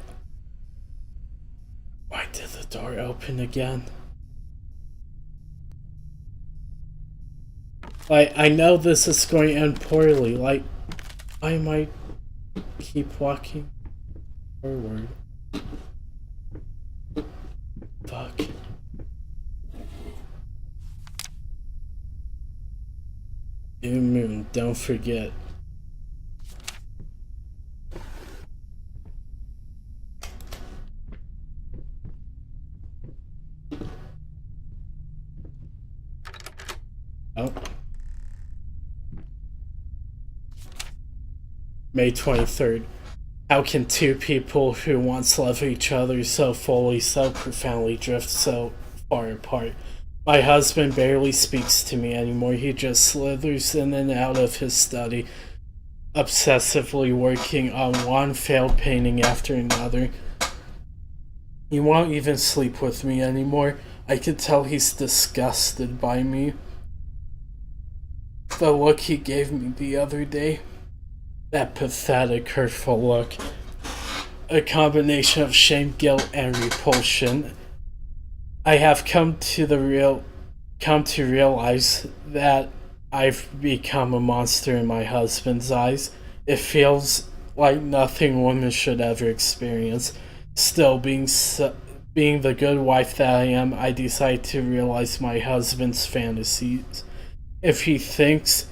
Why did the door open again? Like, I know this is going to end poorly. Like, I might keep walking forward. Fuck. New moon, don't forget. Oh. May 23rd. How can two people who once loved each other so fully, so profoundly drift so far apart? My husband barely speaks to me anymore. He just slithers in and out of his study, obsessively working on one failed painting after another. He won't even sleep with me anymore. I could tell he's disgusted by me. The look he gave me the other day. That pathetic, hurtful look. A combination of shame, guilt, and repulsion. I have come to realize that I've become a monster in my husband's eyes. It feels like nothing women should ever experience. Still, being the good wife that I am, I decide to realize my husband's fantasies. If he thinks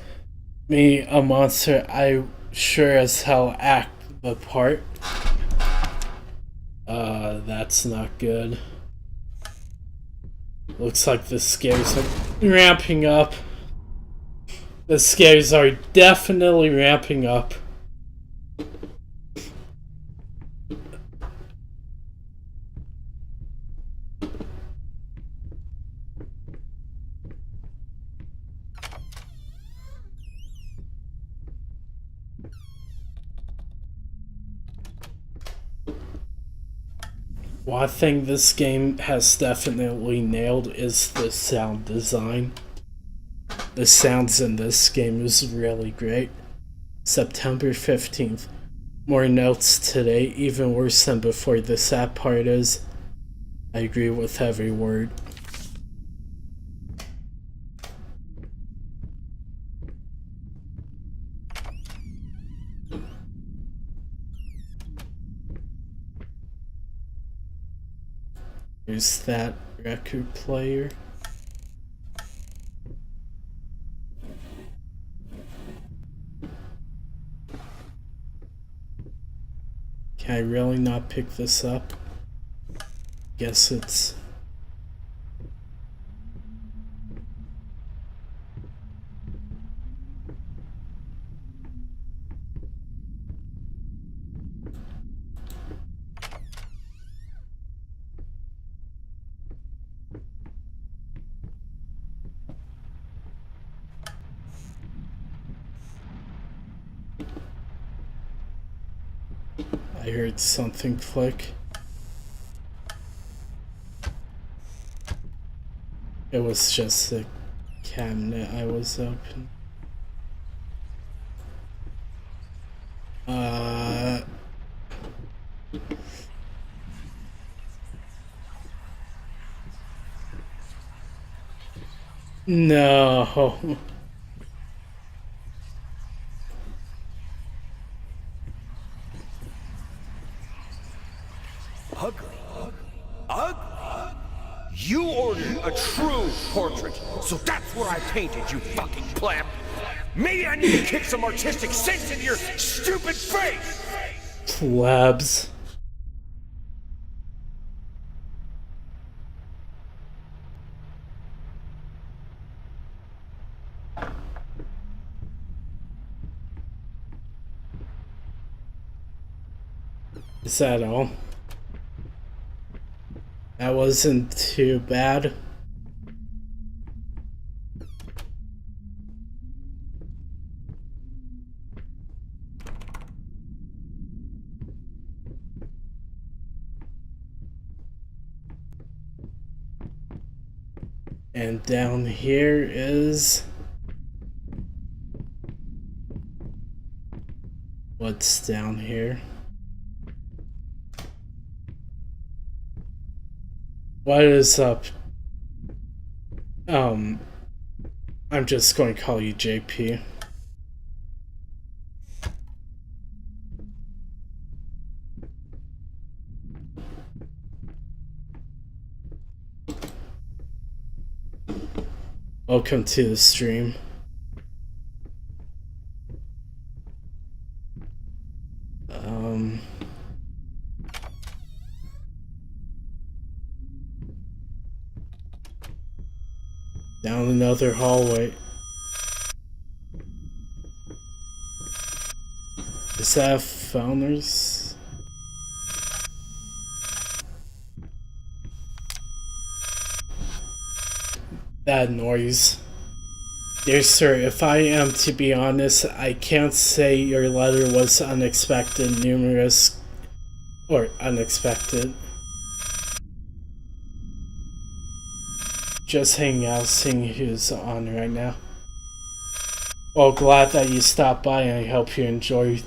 me a monster, I sure as hell act the part. That's not good. Looks like the scares are ramping up. The scares are definitely ramping up. One thing this game has definitely nailed is the sound design. The sounds in this game is really great. September 15th. More notes today, even worse than before. The sad part is, I agree with every word. There's that record player. Can I really not pick this up? Guess it's... I heard something click. It was just the cabinet I was open. No. Ugly? Ugly? You ordered a true portrait, so that's what I painted, you fucking pleb! Maybe I need to kick some artistic sense into your stupid face! Plebs. Is that all? That wasn't too bad. And down here is... what's down here? What is up? I'm just going to call you JP. Welcome to the stream. Down another hallway. Is that Founders? That noise. Dear sir, if I am to be honest, I can't say your letter was unexpected, unexpected. Just hanging out, seeing who's on right now. Well, glad that you stopped by, and I hope you enjoy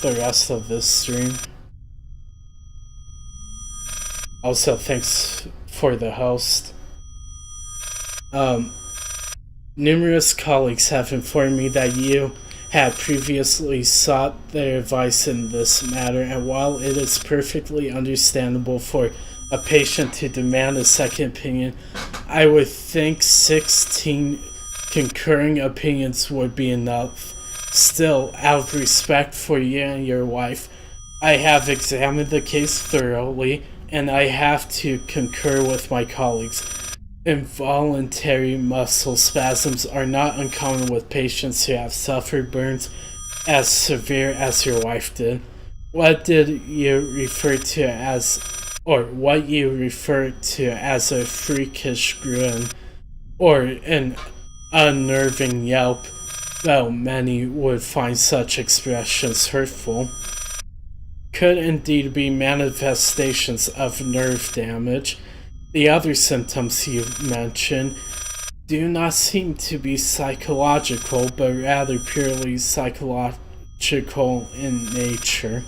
the rest of this stream. Also, thanks for the host. Numerous colleagues have informed me that you had previously sought their advice in this matter, and while it is perfectly understandable for a patient to demand a second opinion, I would think 16 concurring opinions would be enough. Still, out of respect for you and your wife, I have examined the case thoroughly, and I have to concur with my colleagues. Involuntary muscle spasms are not uncommon with patients who have suffered burns as severe as your wife did. What you refer to as a freakish grin or an unnerving yelp, though many would find such expressions hurtful, could indeed be manifestations of nerve damage. The other symptoms you mentioned do not seem to be psychological, but rather purely psychological in nature.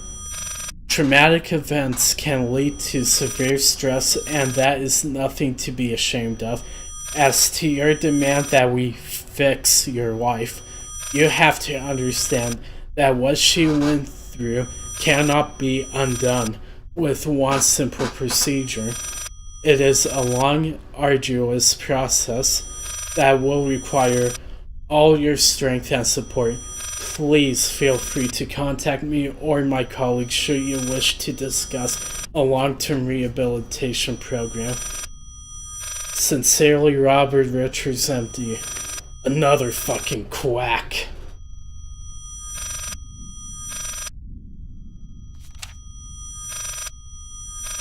Traumatic events can lead to severe stress, and that is nothing to be ashamed of. As to your demand that we fix your wife, you have to understand that what she went through cannot be undone with one simple procedure. It is a long, arduous process that will require all your strength and support. Please feel free to contact me or my colleagues should you wish to discuss a long-term rehabilitation program. Sincerely, Robert Richards, MD. Another fucking quack.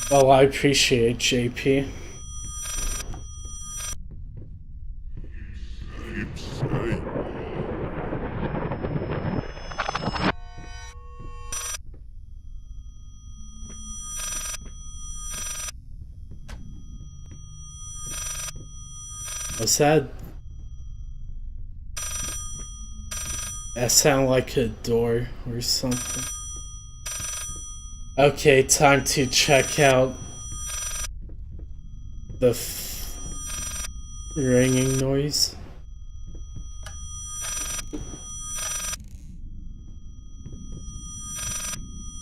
Well, I appreciate JP. Was that sound like a door or something? Okay, time to check out the ringing noise.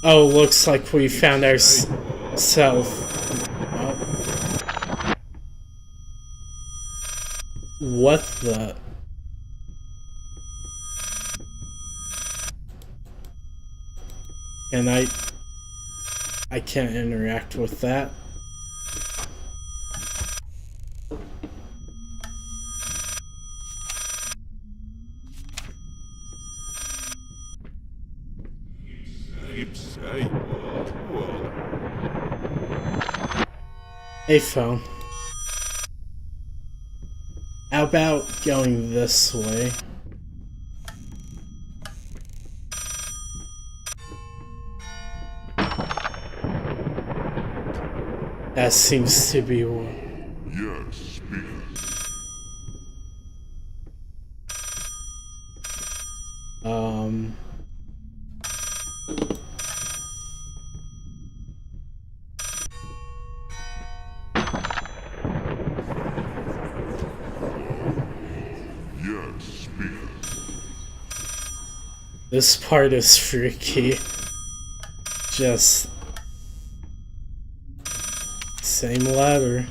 Oh, looks like we found ourselves. What the? And I can't interact with that. Hey phone. How about going this way? That seems to be one. Yes, speak. Yes, speak. This part is freaky. Just same ladder.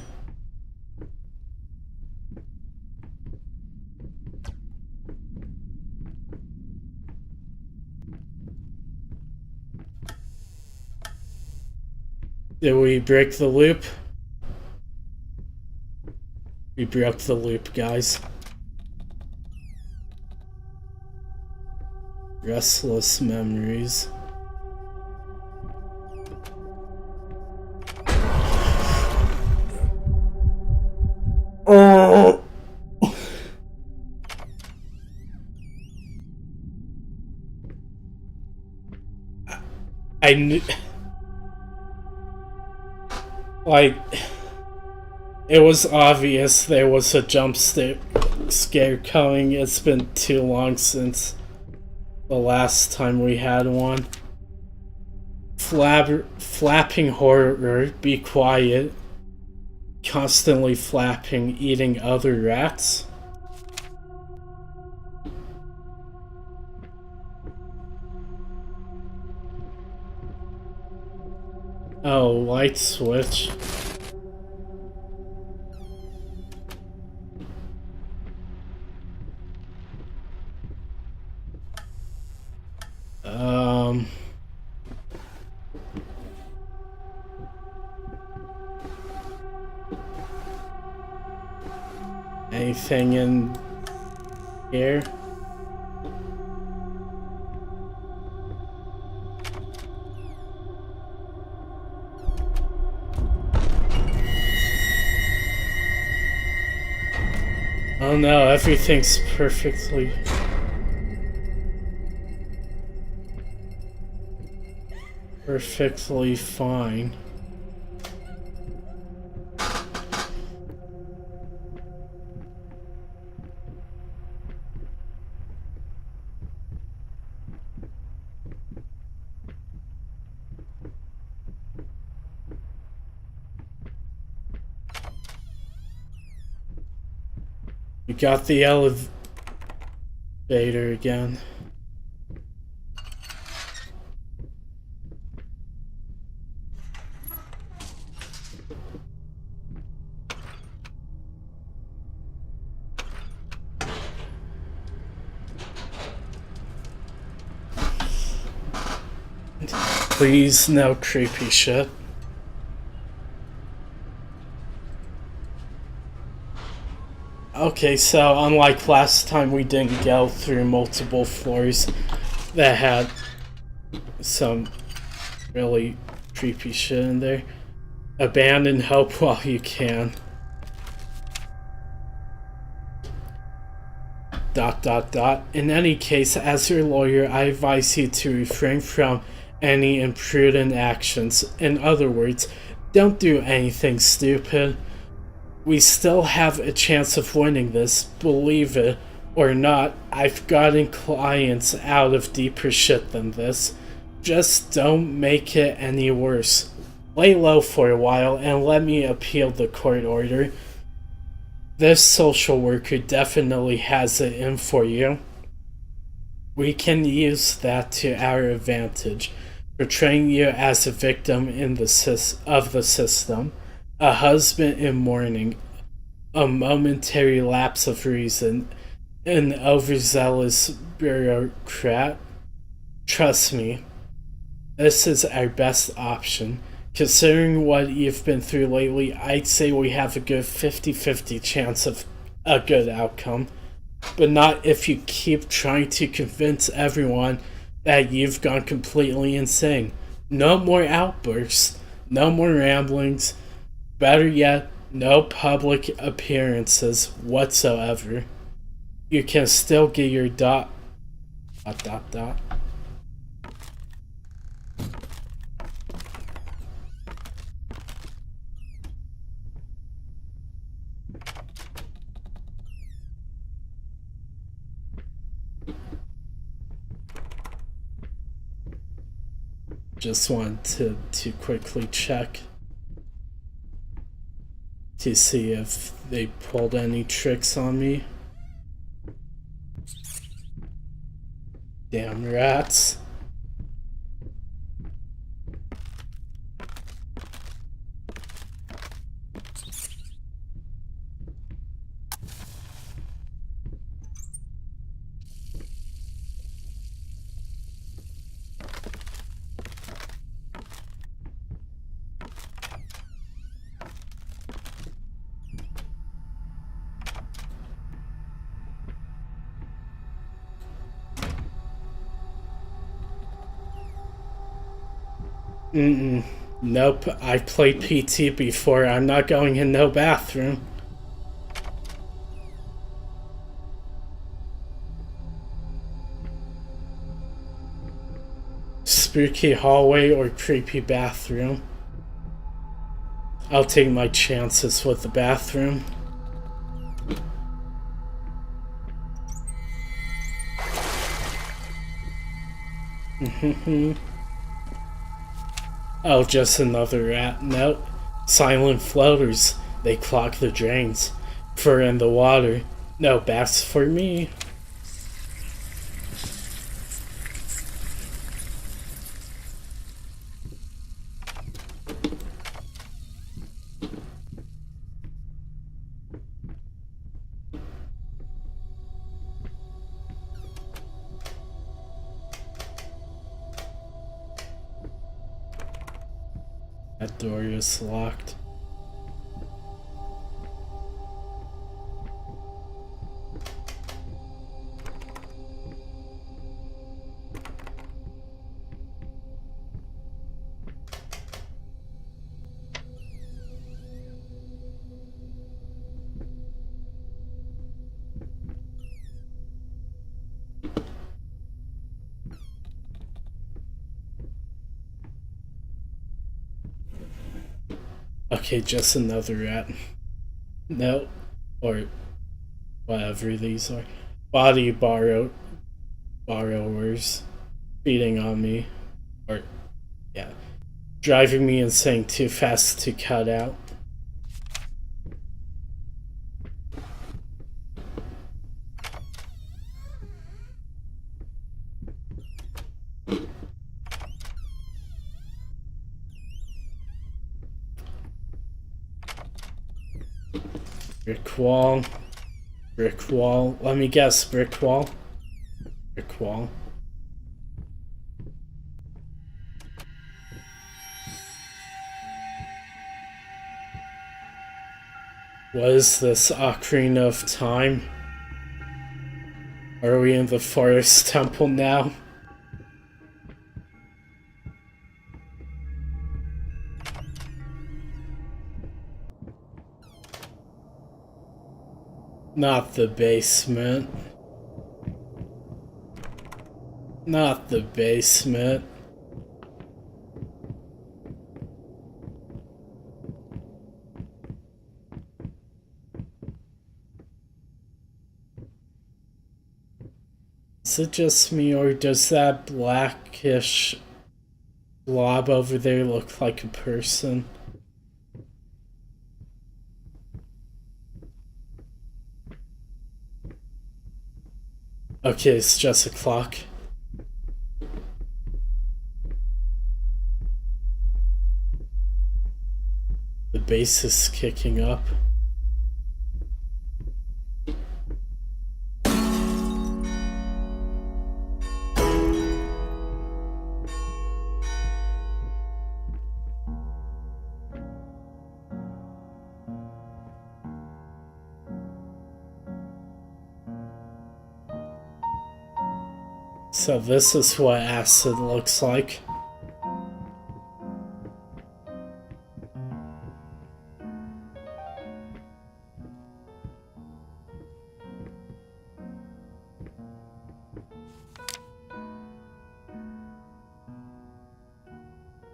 Did we break the loop? We broke the loop, guys. Restless memories. Oh! I knew... Like... It was obvious there was a jump scare coming. It's been too long since the last time we had one. Flapping horror, be quiet. Constantly flapping, eating other rats. Oh, light switch. Anything in here? Oh no, everything's perfectly... perfectly fine. We got the elevator again. Please, no creepy shit. Okay, so unlike last time, we didn't go through multiple floors that had some really creepy shit in there. Abandon hope while you can. ... In any case, as your lawyer, I advise you to refrain from any imprudent actions. In other words, don't do anything stupid. We still have a chance of winning this, believe it or not. I've gotten clients out of deeper shit than this. Just don't make it any worse. Lay low for a while and let me appeal the court order. This social worker definitely has it in for you. We can use that to our advantage, portraying you as a victim in of the system, a husband in mourning, a momentary lapse of reason, an overzealous bureaucrat. Trust me, this is our best option. Considering what you've been through lately, I'd say we have a good 50-50 chance of a good outcome. But not if you keep trying to convince everyone that you've gone completely insane. No more outbursts, no more ramblings, better yet, no public appearances whatsoever. You can still get your ... Just wanted to quickly check to see if they pulled any tricks on me. Damn rats. Nope, I've played PT before. I'm not going in no bathroom. Spooky hallway or creepy bathroom? I'll take my chances with the bathroom. Oh, just another rat. Nope. Silent floaters. They clog the drains. Fur in the water. No baths for me. That door is locked. Okay, just another rat. No, or whatever these are. Body borrowers feeding on me. Or, yeah. Driving me insane, too fast to cut out. Brick wall. Brick wall. Let me guess, brick wall. Brick wall. What is this Ocarina of Time? Are we in the Forest Temple now? Not the basement. Not the basement. Is it just me, or does that blackish blob over there look like a person? Okay, it's just a clock. The bass is kicking up. So this is what acid looks like.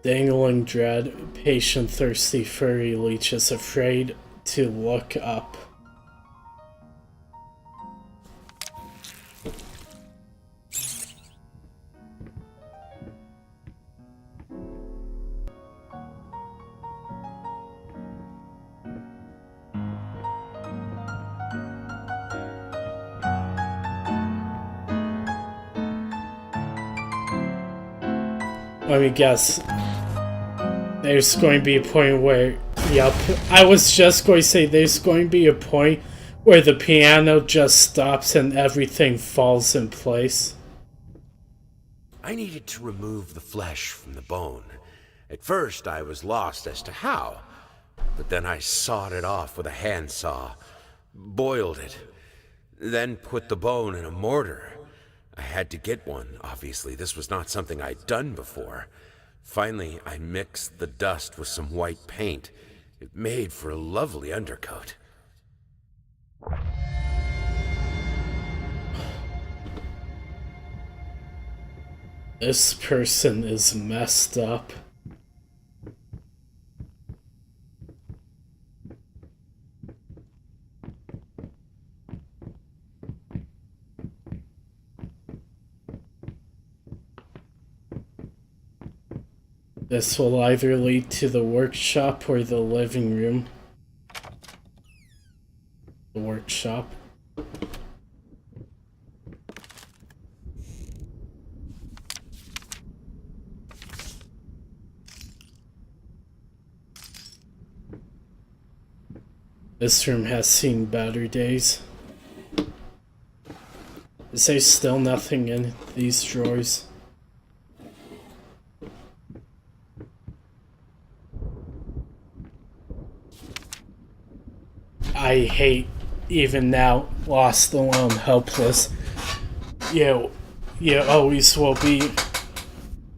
Dangling dread, patient thirsty furry leech is afraid to look up. Let me guess. There's going to be a point where... Yup. I was just going to say there's going to be a point where the piano just stops and everything falls in place. I needed to remove the flesh from the bone. At first, I was lost as to how, but then I sawed it off with a handsaw, boiled it, then put the bone in a mortar. I had to get one, obviously. This was not something I'd done before. Finally, I mixed the dust with some white paint. It made for a lovely undercoat. This person is messed up. This will either lead to the workshop or the living room. The workshop. This room has seen better days. Is there still nothing in these drawers? I hate, even now, lost, alone, helpless. You always will be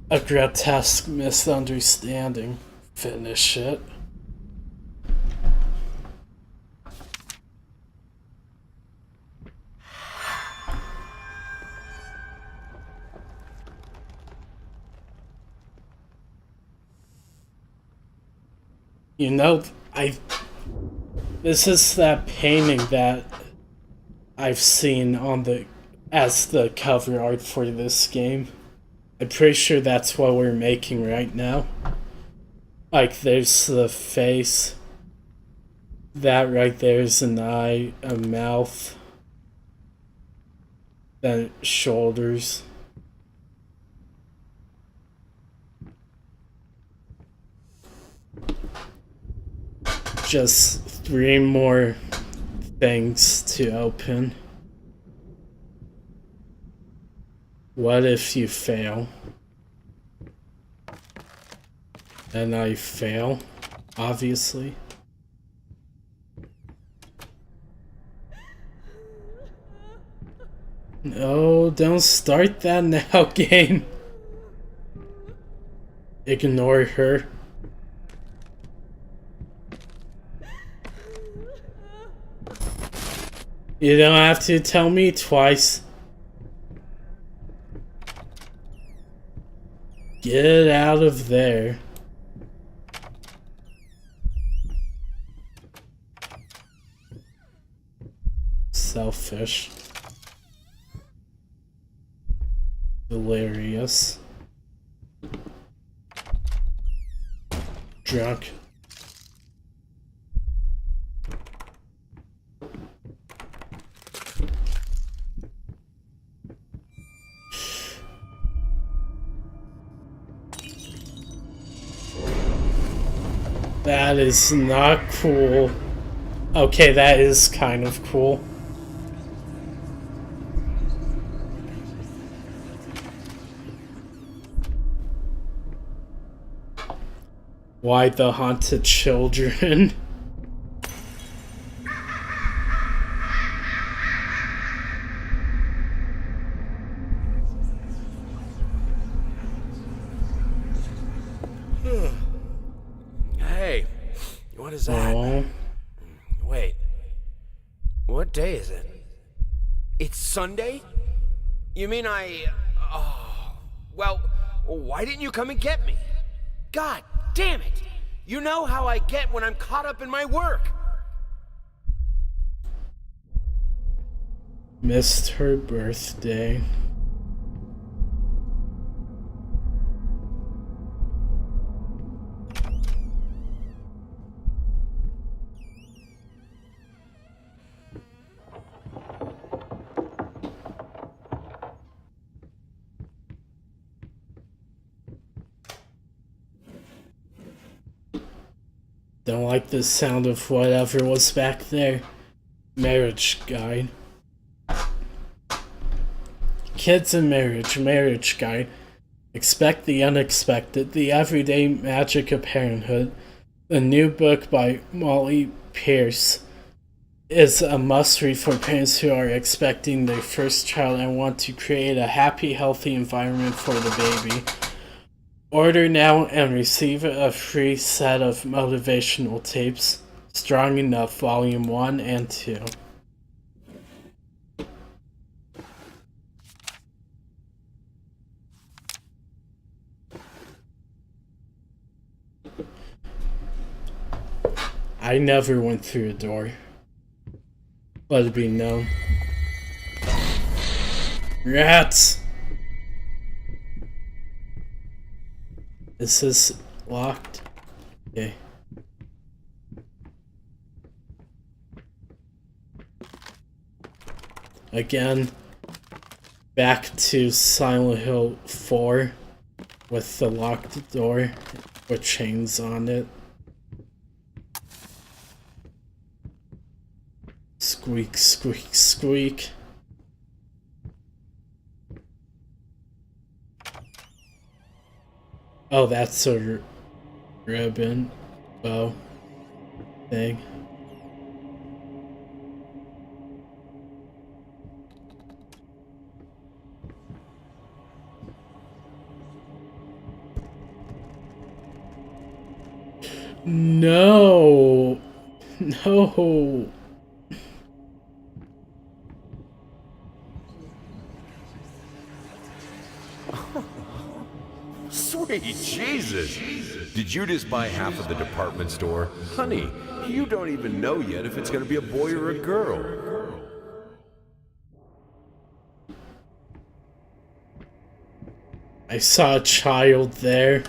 a grotesque misunderstanding. Finish it. You know, this is that painting that I've seen on as the cover art for this game. I'm pretty sure that's what we're making right now. Like, there's the face. That right there's an eye, a mouth. Then shoulders. Just 3 more things to open. What if you fail? And I fail, obviously. No, don't start that now, game. Ignore her. You don't have to tell me twice. Get out of there. Selfish. Hilarious. Drunk. That is not cool. Okay, that is kind of cool. Why the haunted children? Hey, what is that? Oh, Wait, what day is it? It's Sunday? You mean oh, well, why didn't you come and get me? God damn it! You know how I get when I'm caught up in my work. missed her birthday. Don't like the sound of whatever was back there. Marriage guide. Kids and marriage guide. Expect the unexpected, the everyday magic of parenthood. The new book by Molly Pierce is a must-read for parents who are expecting their first child and want to create a happy, healthy environment for the baby. Order now and receive a free set of motivational tapes, Strong Enough Volume 1 and 2. I never went through a door. Let it be known. Rats! Is this locked? Okay. Again, back to Silent Hill 4 with the locked door with chains on it. Squeak, squeak, squeak. Oh, that's a ribbon bow thing. No. No. Sweet Hey, Jesus! Did you just buy half of the department store? Honey, you don't even know yet if it's gonna be a boy or a girl. I saw a child there.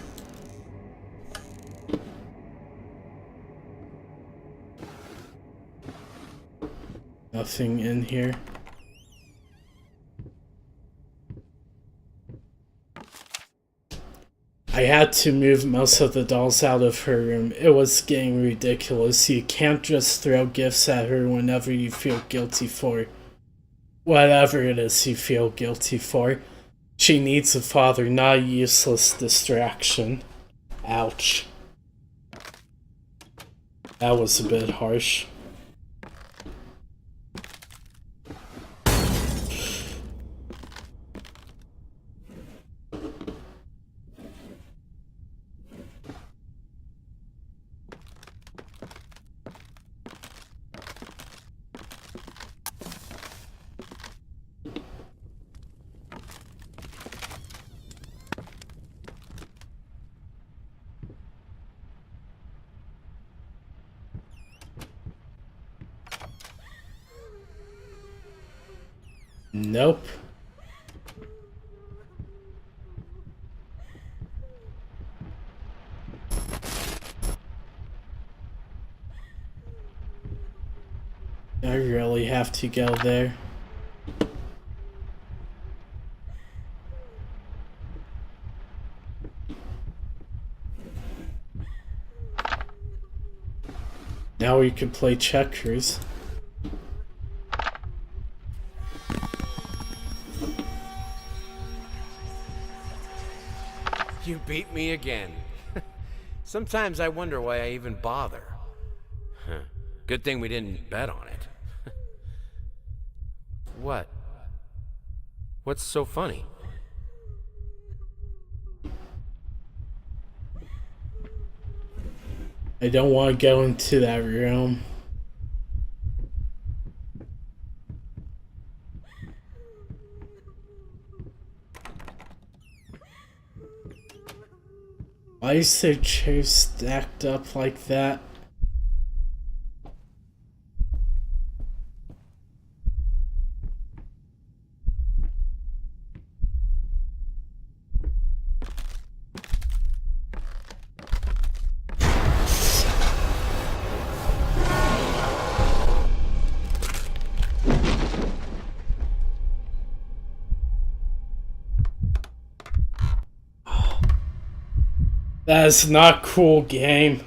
Nothing in here. I had to move most of the dolls out of her room. It was getting ridiculous. You can't just throw gifts at her whenever you feel guilty for whatever it is you feel guilty for. She needs a father, not a useless distraction. Ouch. That was a bit harsh. Nope. I really have to go there. Now we can play checkers. You beat me again. Sometimes I wonder why I even bother. Good thing we didn't bet on it. What? What's so funny? I don't want to go into that room. Why is their chair stacked up like that? That is not cool, game.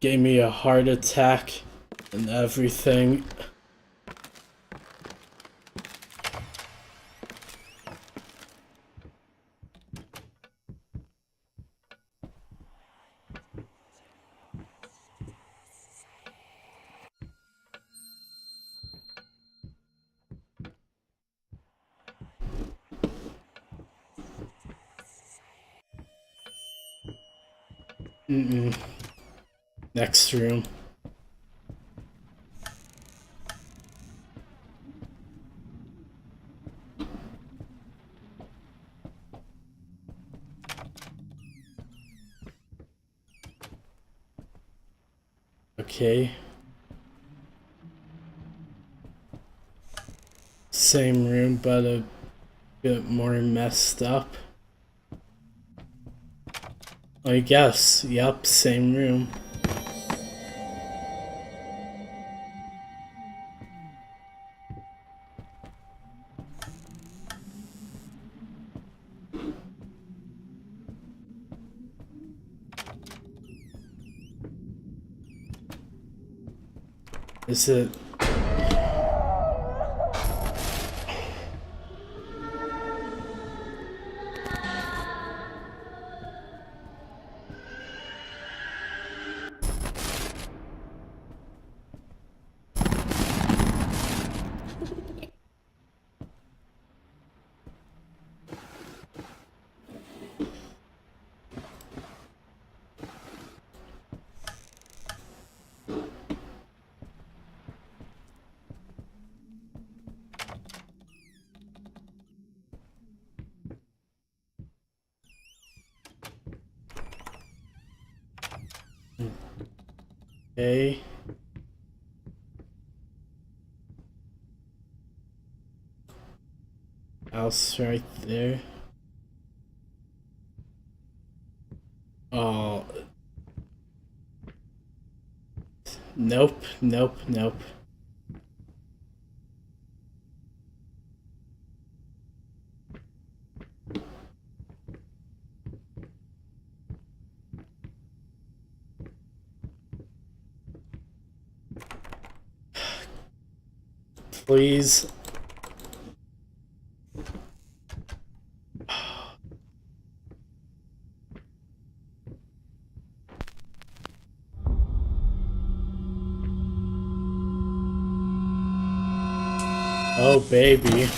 Gave me a heart attack and everything. Next room. Okay. Same room, but a bit more messed up. I guess, yep, same room. Is it... Okay. House right there. Oh. Nope, nope, nope. Please. Oh, baby.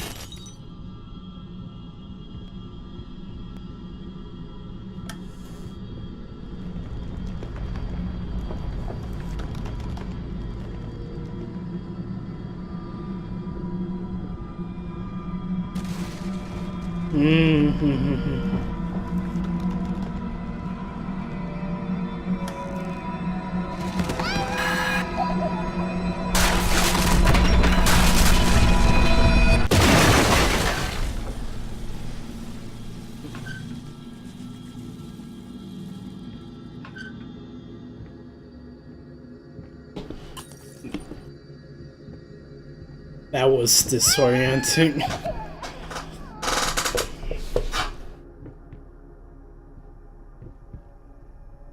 That was disorienting.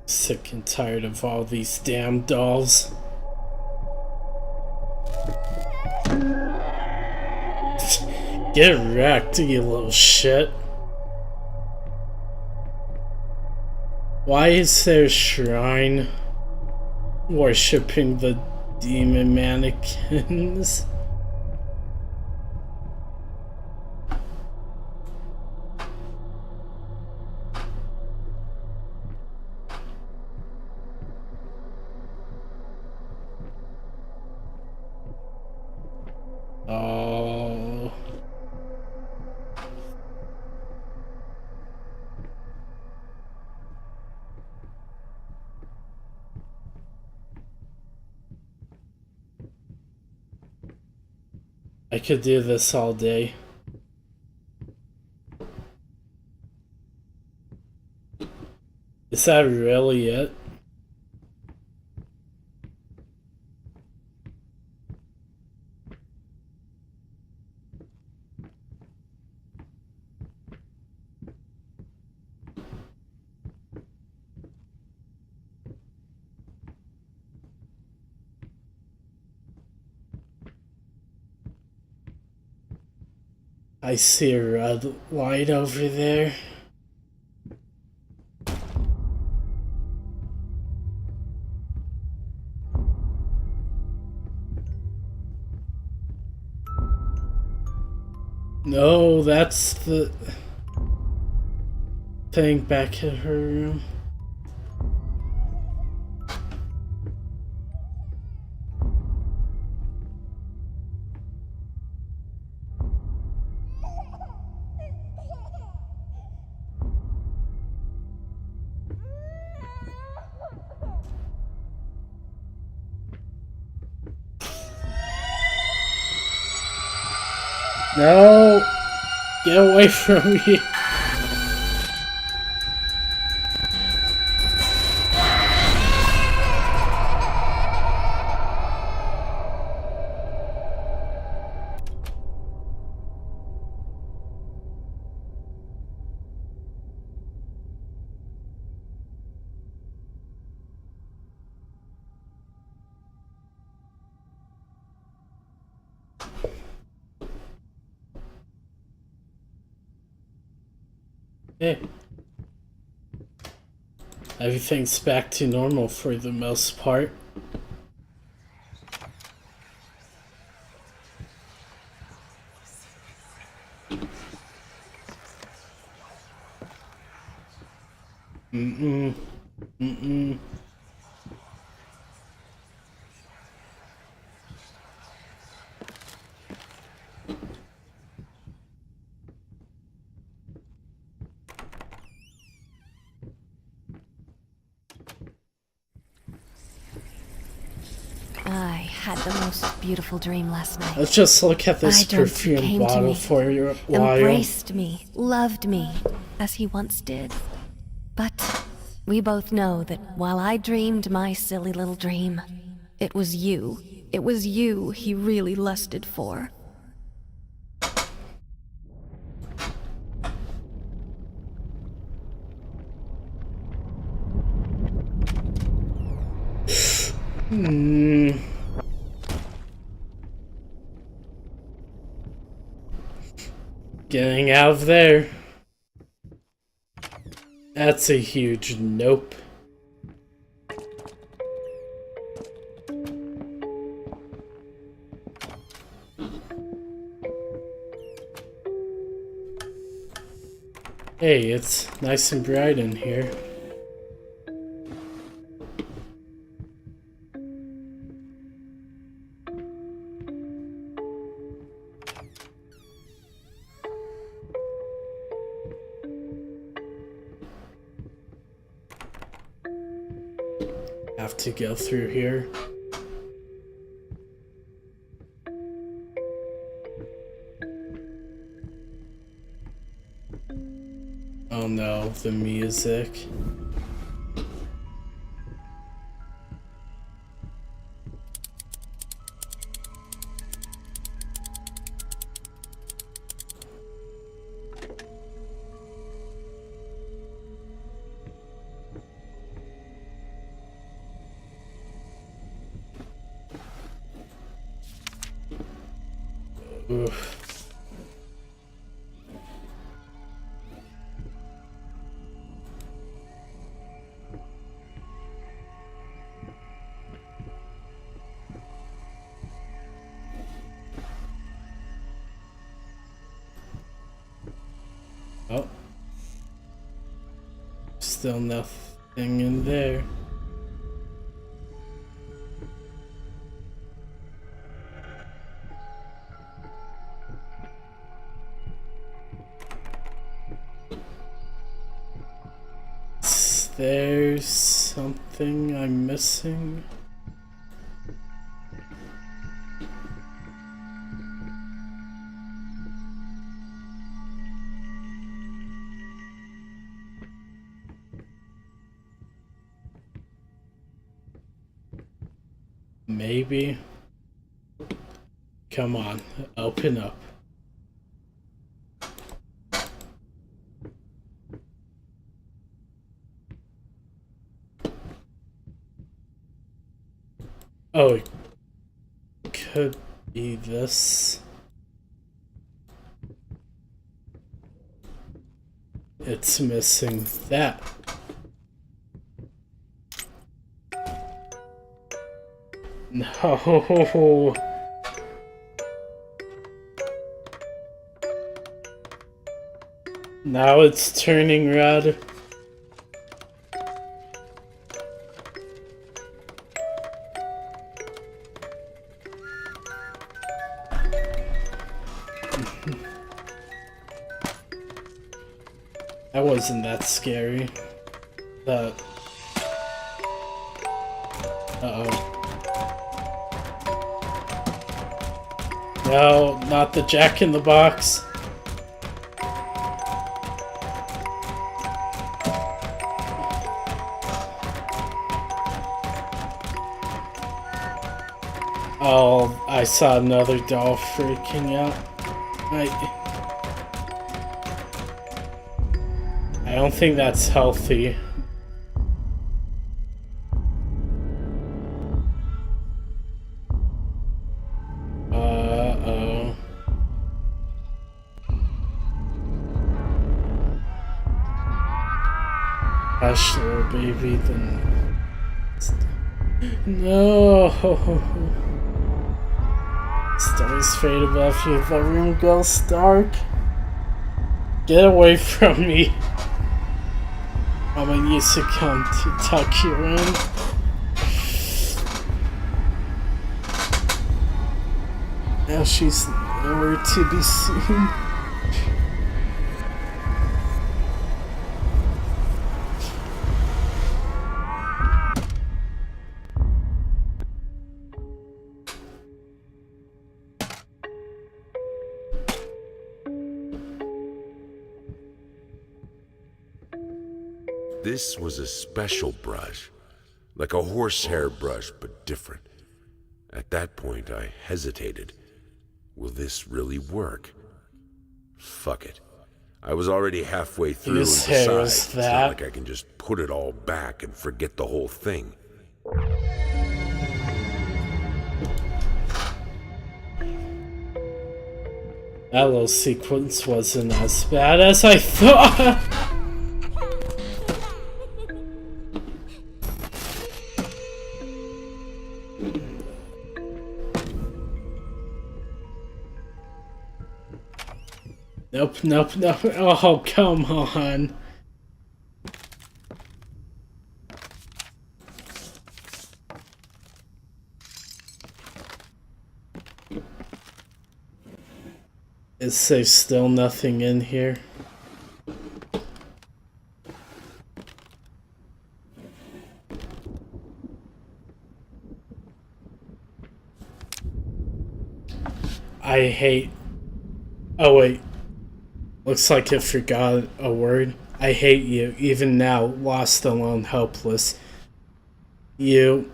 Sick and tired of all these damn dolls. Get wrecked, you little shit. Why is there a shrine worshipping the demon mannequins? Oh. I could do this all day. Is that really it? I see a red light over there. No, that's the thing back in her room. No! Get away from me! Hey. Everything's back to normal for the most part. the most beautiful dream last night. Let's just look at I this dreamt he perfume came to bottle me, for a while. embraced me, loved me, as he once did. But we both know that while I dreamed my silly little dream, it was you he really lusted for. Getting out of there. That's a huge nope. Hey, it's nice and bright in here. Have to go through here. Oh no, the music. Oof. Oh. Still nothing in there. There's something I'm missing. Maybe. Come on, open up. Oh, it could be this. It's missing that. No. Now it's turning red. That wasn't that scary. That. Uh-oh. No, not the Jack in the Box. Oh, I saw another doll freaking out. I don't think that's healthy. Uh-oh. Hush, little baby, then... No! Stars fade above you, the room goes dark. Get away from me. Mama used to come to tuck you in. Now she's nowhere to be seen. This was a special brush, like a horsehair brush, but different. At that point, I hesitated. Will this really work? Fuck it. I was already halfway through and Whose hair besides, is it's that? not like I can just put it all back and forget the whole thing. That little sequence wasn't as bad as I thought. Nope, nope, nope. Oh, come on. Is there still nothing in here? I hate... Oh wait. Looks like I forgot a word. I hate you, even now, lost, alone, helpless. You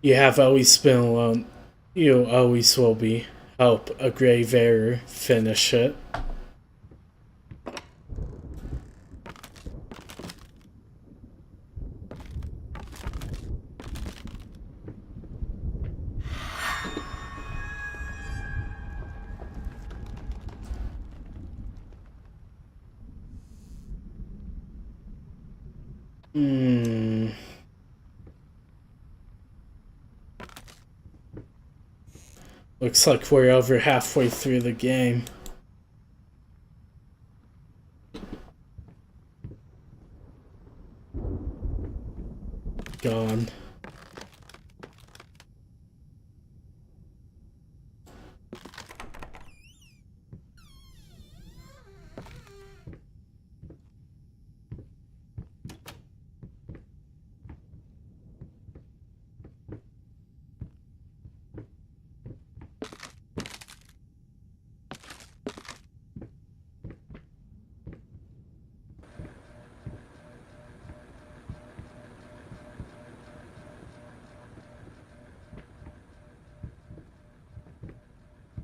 have always been alone. You always will be. Help, a grave error. Finish it. Looks like we're over halfway through the game. Gone.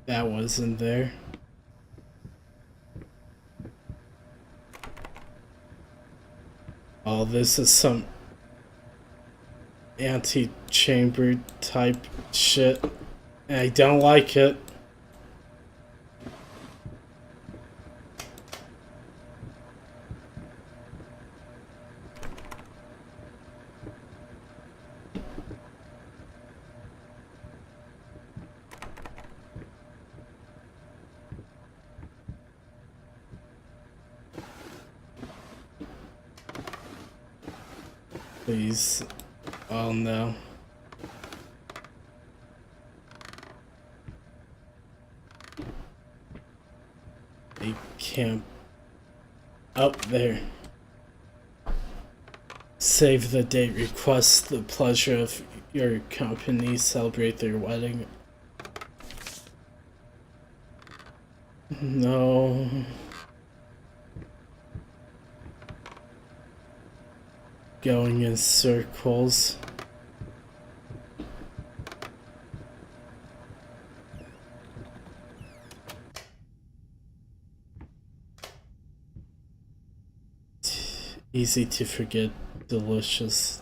That wasn't there. Oh, this is some anti-chamber type shit. I don't like it. Please. Oh no. I can't. Up there. Save the date. Request the pleasure of your company. Celebrate their wedding. No. Going in circles. Easy to forget, delicious.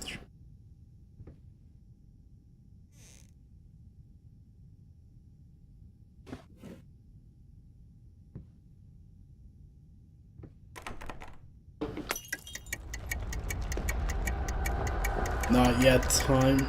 Not yet time.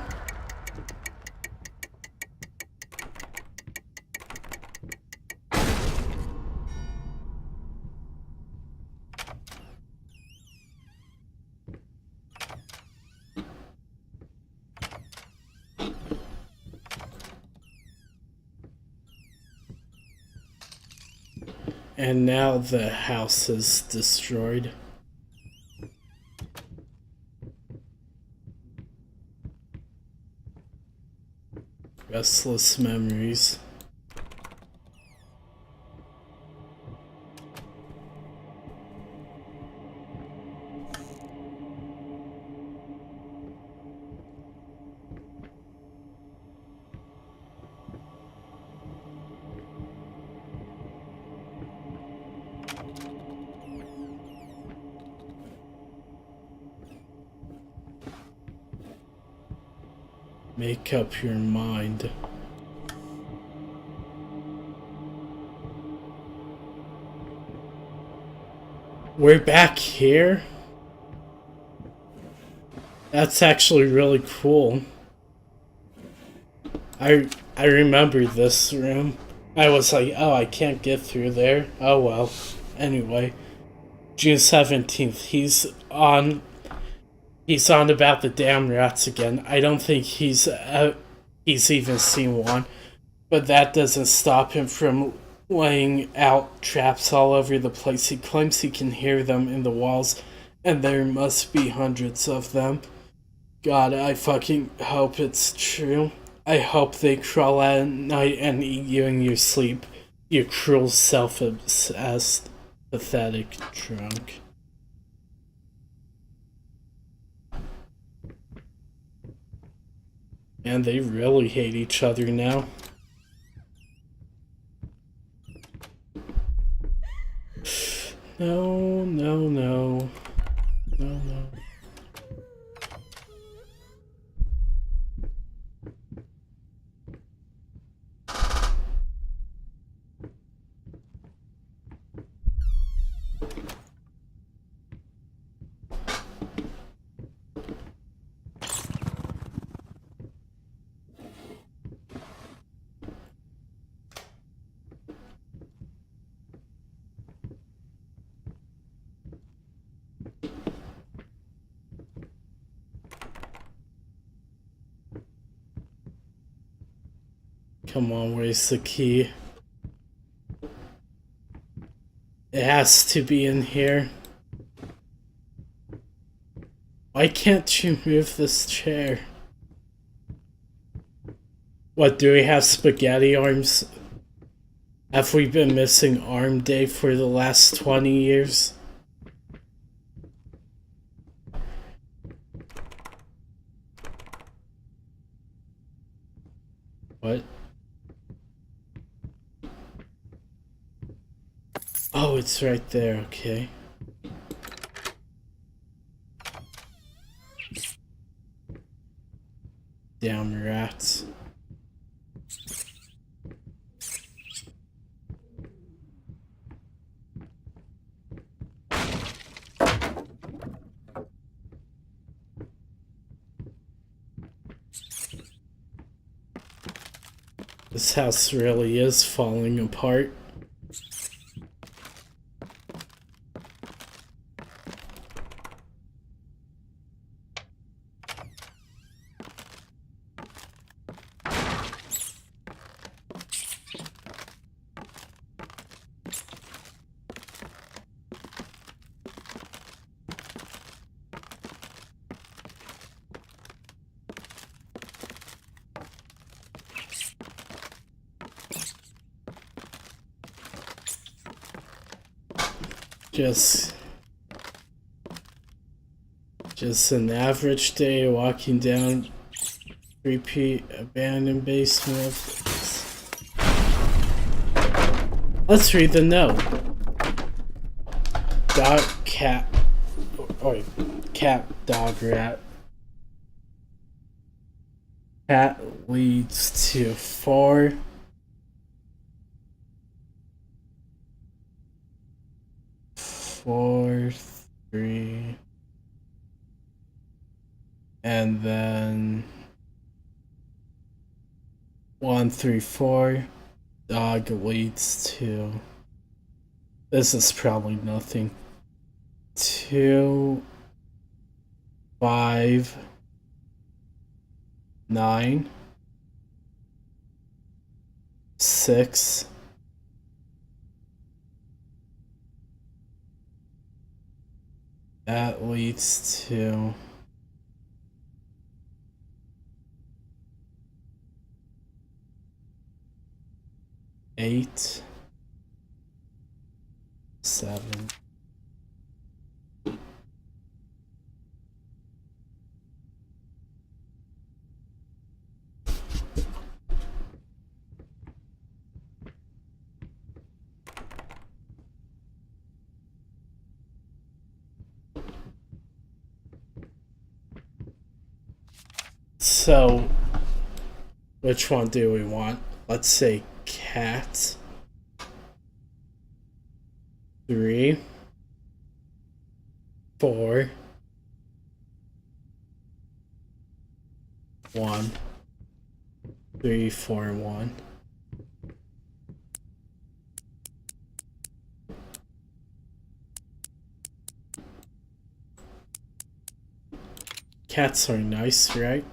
And now the house is destroyed. Restless memories. Make up your mind. We're back here? That's actually really cool. I remember this room. I was like, oh, I can't get through there. Oh well. Anyway, June 17th. He's on about the damn rats again. I don't think he's even seen one, but that doesn't stop him from laying out traps all over the place. He claims he can hear them in the walls, and there must be hundreds of them. God, I fucking hope it's true. I hope they crawl out at night and eat you in your sleep. You cruel, self-obsessed, pathetic drunk. And they really hate each other now. No, no, no. No, no. Come on, where's the key? It has to be in here. Why can't you move this chair? What, do we have spaghetti arms? Have we been missing arm day for the last 20 years? What? Oh, it's right there, okay. Damn rats. This house really is falling apart. Just an average day walking down repeat abandoned basement. Let's read the note. Dog, cat, or cat, dog, rat. Cat leads to 4. Four, 3, and then 1, 3, 4. Dog leads to. This is probably nothing. 2, 5, 9, 6. That leads to 8, 7. So, Which one do we want? Let's say cat. 3, 4, 1, 3, 4, 1. Cats are nice, right?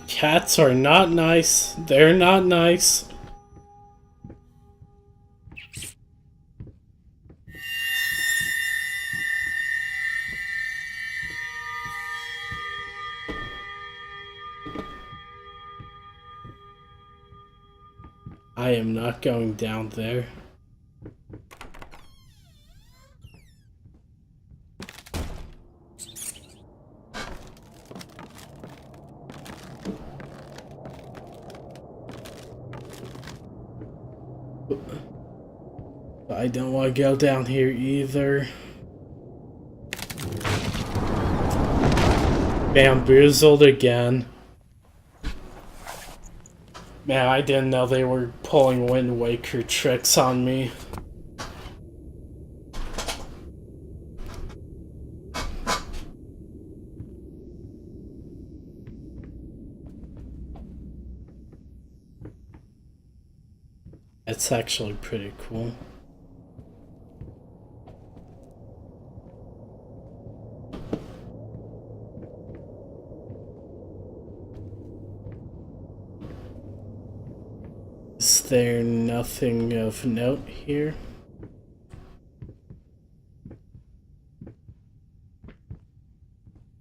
Cats are not nice. They're not nice. I am not going down there. I don't want to go down here either. Bamboozled again. Man, I didn't know they were pulling Wind Waker tricks on me. It's actually pretty cool. Is there nothing of note here?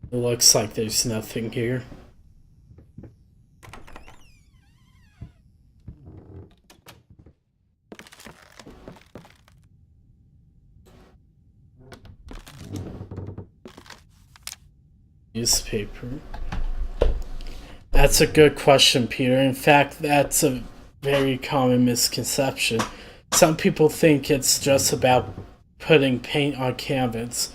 It looks like there's nothing here. Newspaper. That's a good question, Peter. In fact, that's a very common misconception. Some people think it's just about putting paint on canvas,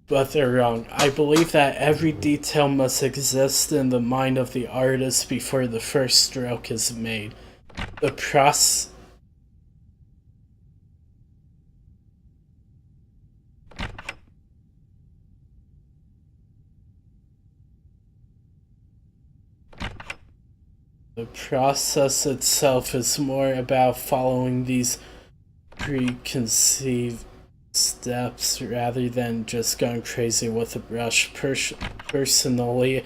but they're wrong. I believe that every detail must exist in the mind of the artist before the first stroke is made. The process itself is more about following these preconceived steps rather than just going crazy with a brush. Personally,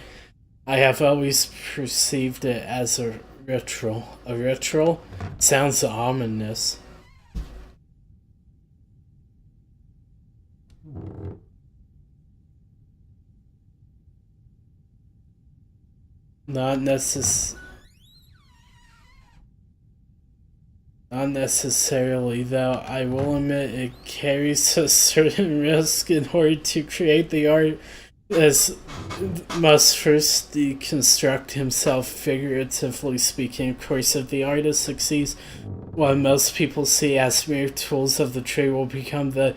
I have always perceived it as a ritual. A ritual? Sounds ominous. Not necessarily, though. I will admit it carries a certain risk. In order to create the art, as must first deconstruct himself, figuratively speaking. Of course, if the artist succeeds, what most people see as mere tools of the trade will become the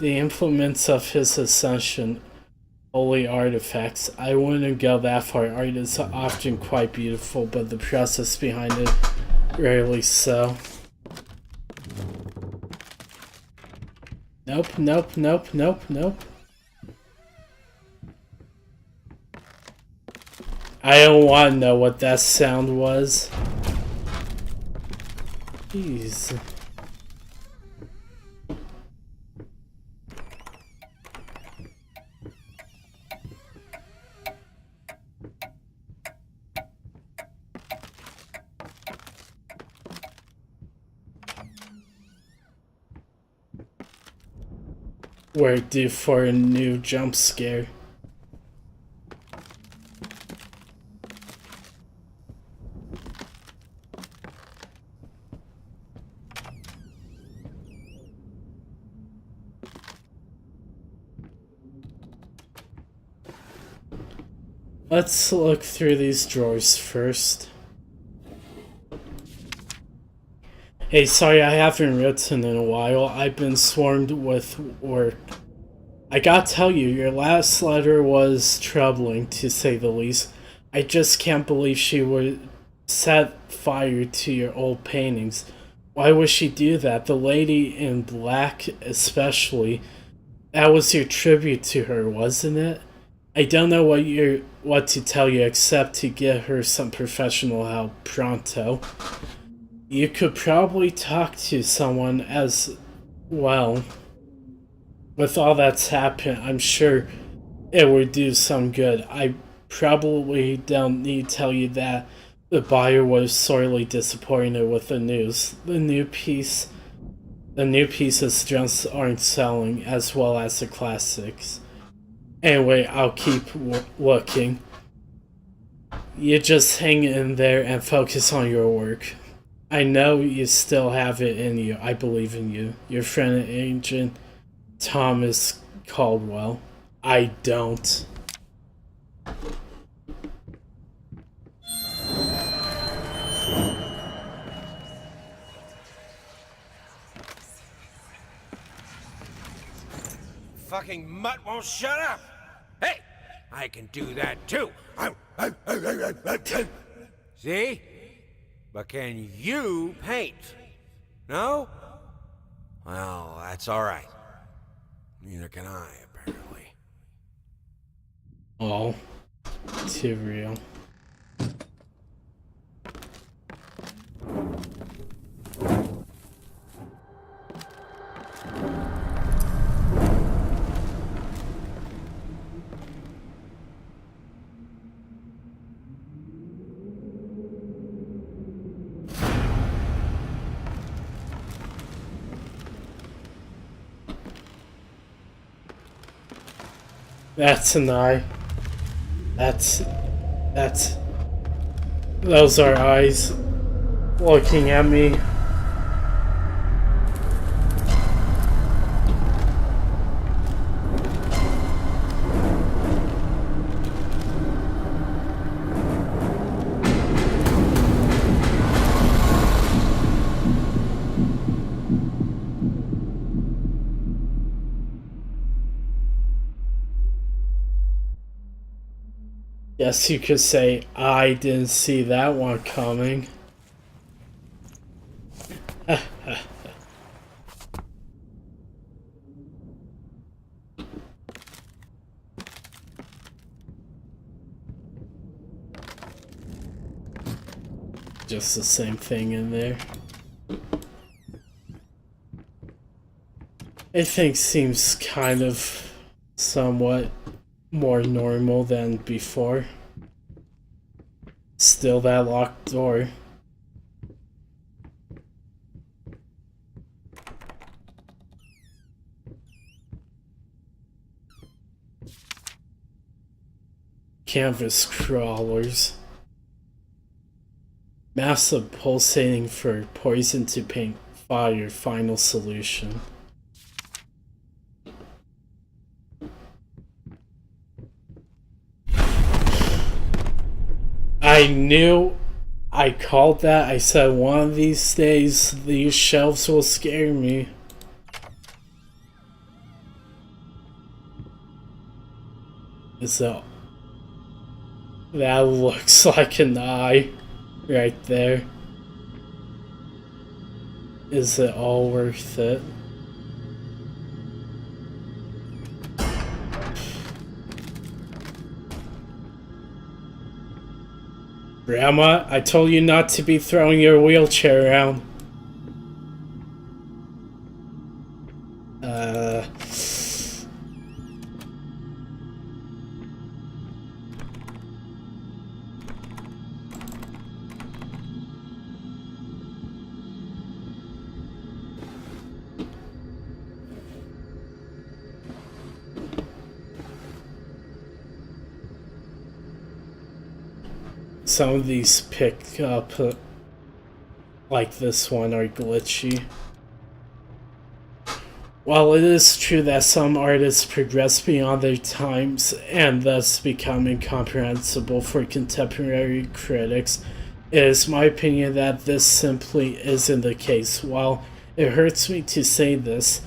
implements of his ascension. Holy artifacts. I wouldn't go that far. Art is often quite beautiful, but the process behind it rarely so. Nope, nope, nope, nope, nope. I don't want to know what that sound was. Jeez. We're due for a new jump scare. Let's look through these drawers first. Hey, sorry I haven't written in a while. I've been swarmed with work. I gotta tell you, your last letter was troubling, to say the least. I just can't believe she would set fire to your old paintings. Why would she do that? The lady in black, especially. That was your tribute to her, wasn't it? I don't know what to tell you except to get her some professional help pronto. You could probably talk to someone as well. With all that's happened, I'm sure it would do some good. I probably don't need to tell you that the buyer was sorely disappointed with the news. The new pieces just aren't selling as well as the classics. Anyway, I'll keep looking. You just hang in there and focus on your work. I know you still have it in you. I believe in you. Your friend and agent, Thomas Caldwell. I don't. Fucking mutt won't shut up! Hey! I can do that too! See? But can you paint? No? Well, that's alright. Neither can I, apparently. Oh, too real. That's an eye. Those are eyes looking at me. Guess you could say I didn't see that one coming. Just the same thing in there. I think seems kind of somewhat more normal than before. Still that locked door. Canvas crawlers. Massive pulsating for poison to paint fire final solution. I knew I called that. I said one of these days these shelves will scare me. So that looks like an eye right there. Is it all worth it? Grandma, I told you not to be throwing your wheelchair around. Some of these pick up, like this one, are glitchy. While it is true that some artists progress beyond their times and thus become incomprehensible for contemporary critics, it is my opinion that this simply isn't the case. While it hurts me to say this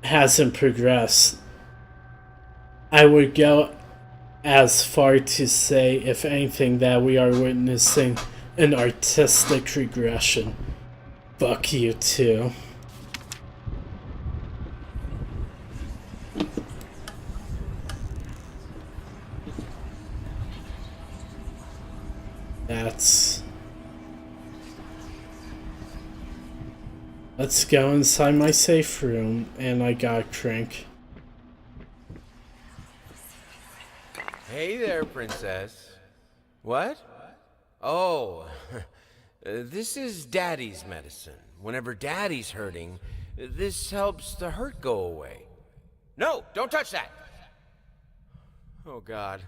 hasn't progressed, I would go as far to say, if anything, that we are witnessing an artistic regression. Fuck you too. Let's go inside my safe room, and I got Crank. Hey there, princess. What? Oh, this is Daddy's medicine. Whenever Daddy's hurting, this helps the hurt go away. No, don't touch that! Oh, God.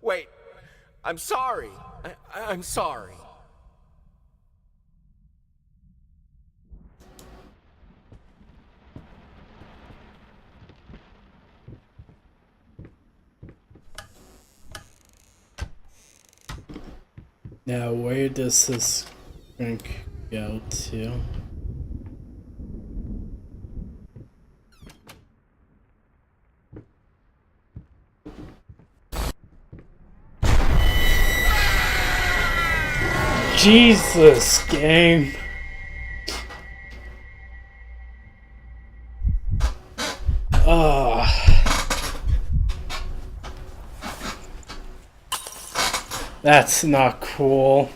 Wait. I'm sorry. I'm sorry. Now, where does this Crank go to? Jesus, game. That's not cool.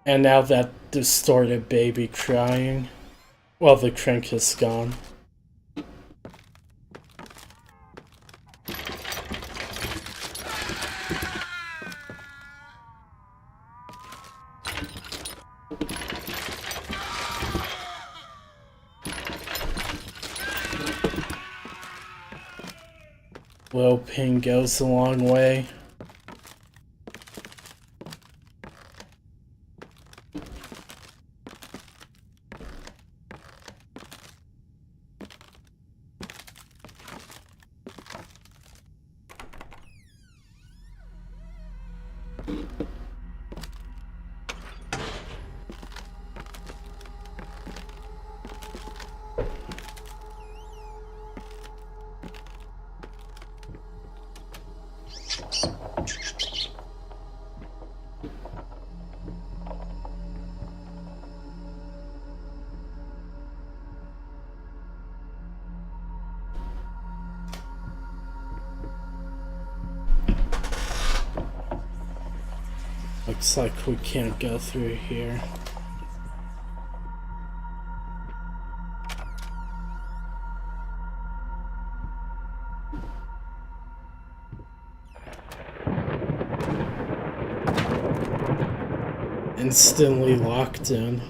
And now that distorted baby crying. Well, the Crank is gone. Little ping goes a long way. Looks like we can't go through here. Instantly locked in.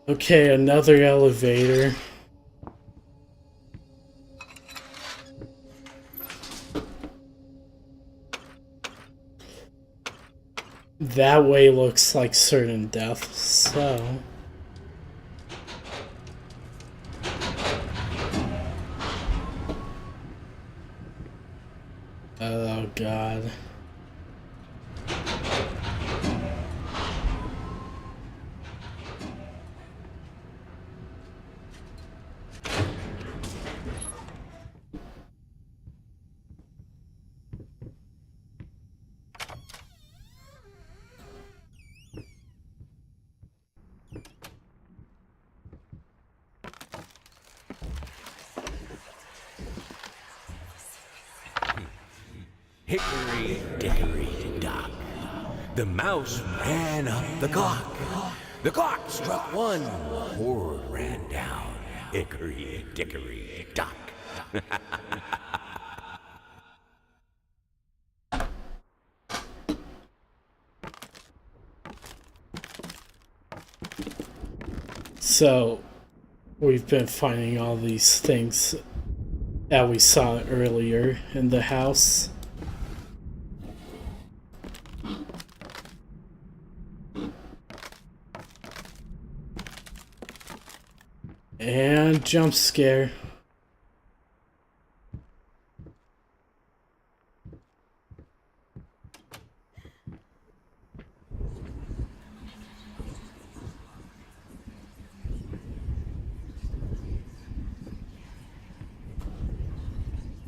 Okay, another elevator. That way looks like certain death, so... Oh God. Hickory dickory dock. The mouse ran up the clock. The clock struck 1. Horde ran down. Hickory dickory dock. So, we've been finding all these things that we saw earlier in the house. And jump scare.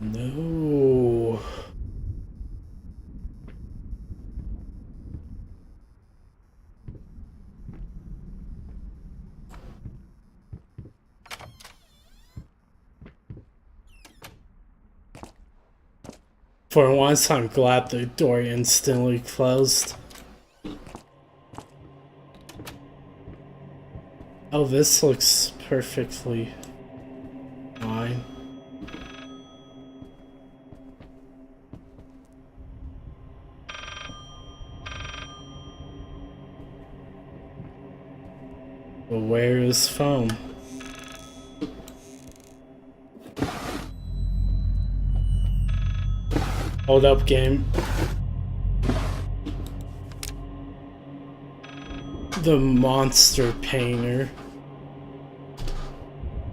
No. For once, I'm glad the door instantly closed. Oh, this looks perfectly fine. But where is foam? Hold up, game. The monster painter.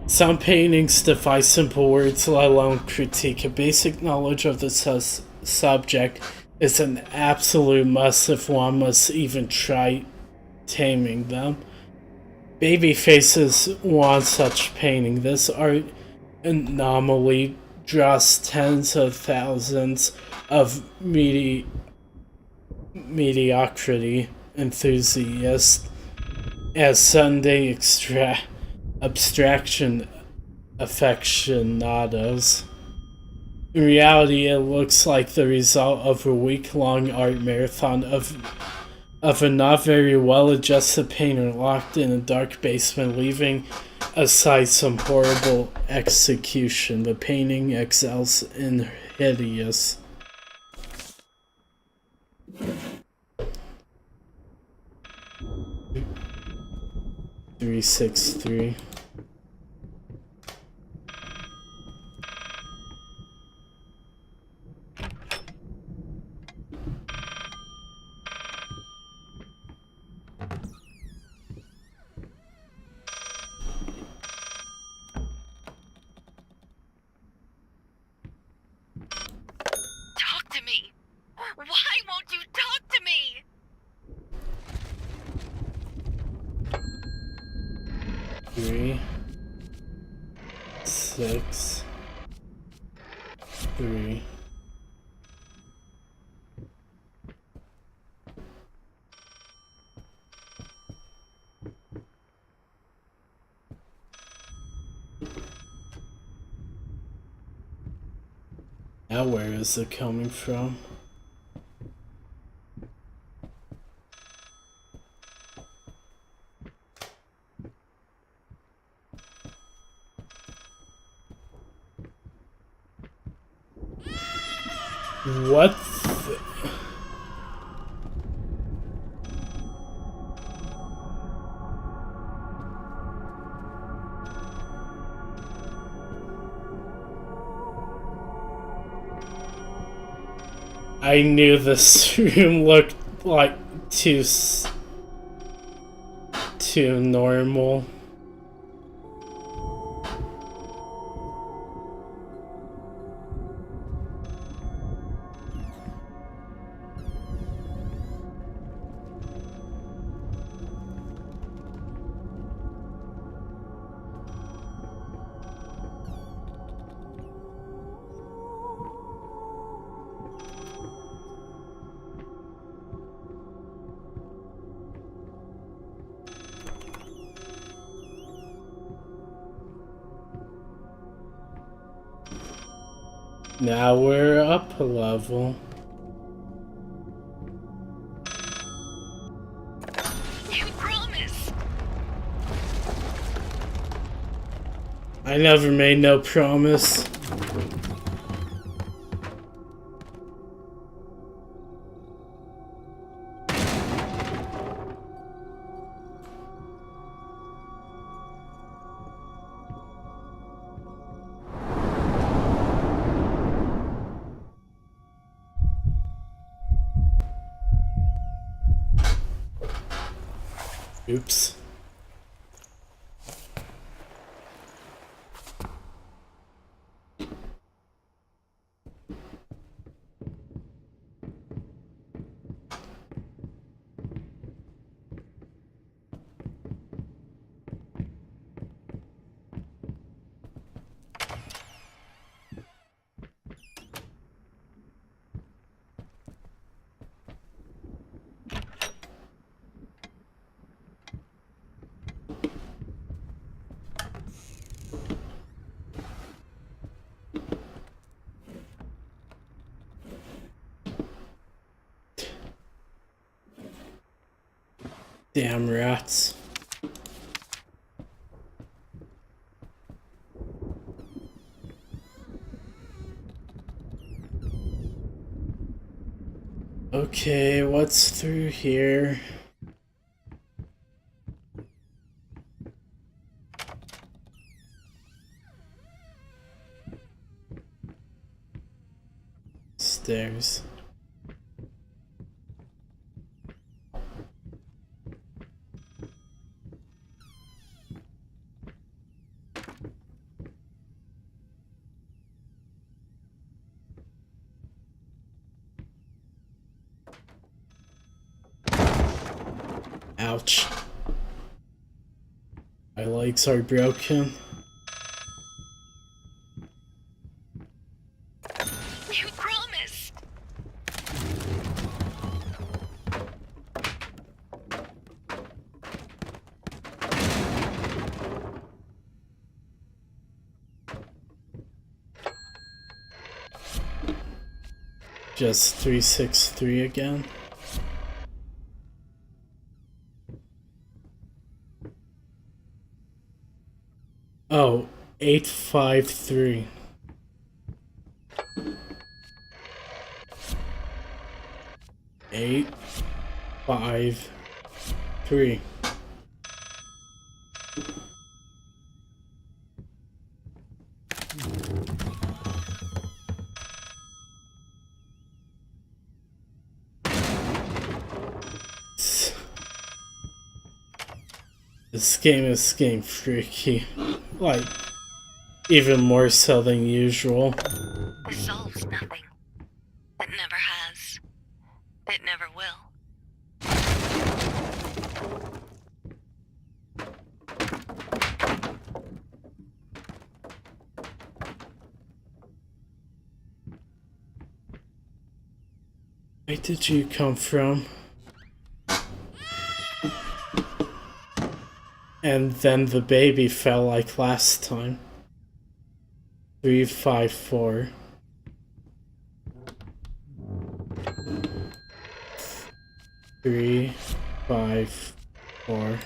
Some paintings defy simple words, let alone critique. A basic knowledge of the subject is an absolute must if one must even try taming them. Babyface is one such painting. This art anomaly draws tens of thousands of mediocrity enthusiasts as Sunday abstraction aficionados. In reality, it looks like the result of a week-long art marathon of a not very well-adjusted painter locked in a dark basement, leaving aside some horrible execution. The painting excels in hideous. 363. Talk to me! Why won't you talk to me? 3, 6, 3. Now where is it coming from? What the... I knew this room looked like too normal. Now we're up a level. You promise? I never made no promise. Oops. Damn rats. Okay, what's through here? Stairs. Ouch. My legs are broken. You promised. Just 363 again. Oh, 853. Eight, 5, 3. This game is getting freaky. Like, even more so than usual. This solves nothing. It never has. It never will. Where did you come from? And then the baby fell like last time. 354. 3, 5, 4.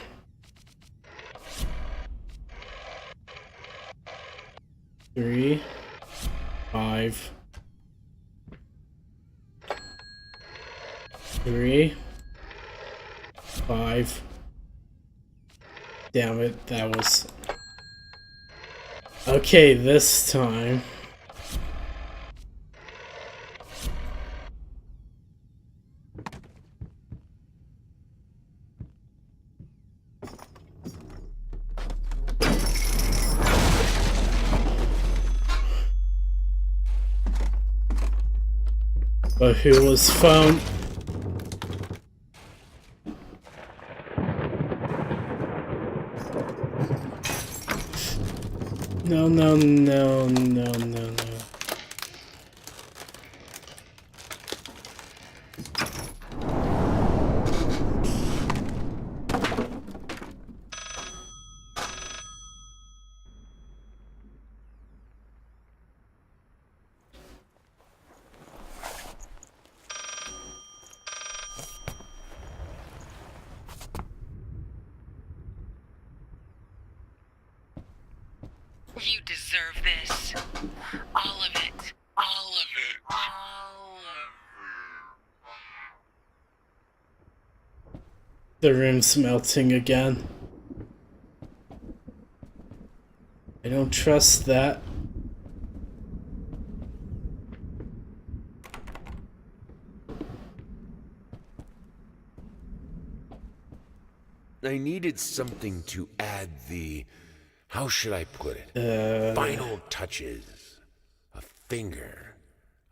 3, 5. 3, 5. Damn it, that was... Okay, this time. But who was found? No, no, no, no, no, no. You deserve this. All of it. All of it. All of it. The room's melting again. I don't trust that. I needed something to add the... how should I put it? Final touches. A finger.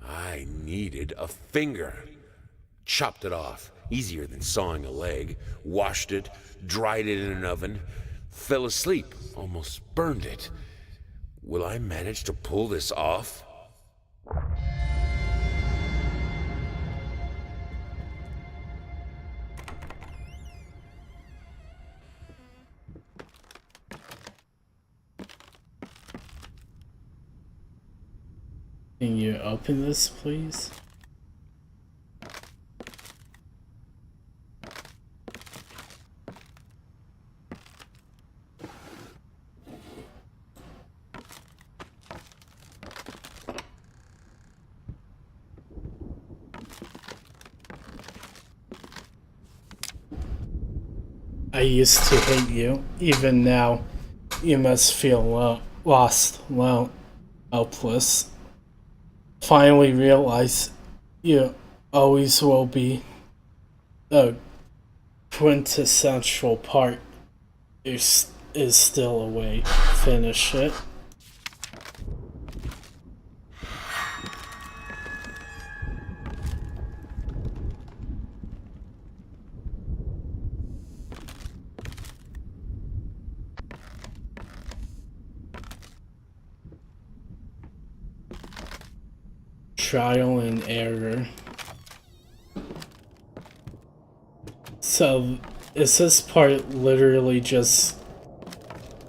I needed a finger. Chopped it off. Easier than sawing a leg. Washed it. Dried it in an oven. Fell asleep. Almost burned it. Will I manage to pull this off? Can you open this, please? I used to hate you. Even now, you must feel lost, alone, helpless. Finally realize you always will be a quintessential part is still away. Finish it. Trial and error. So, is this part literally just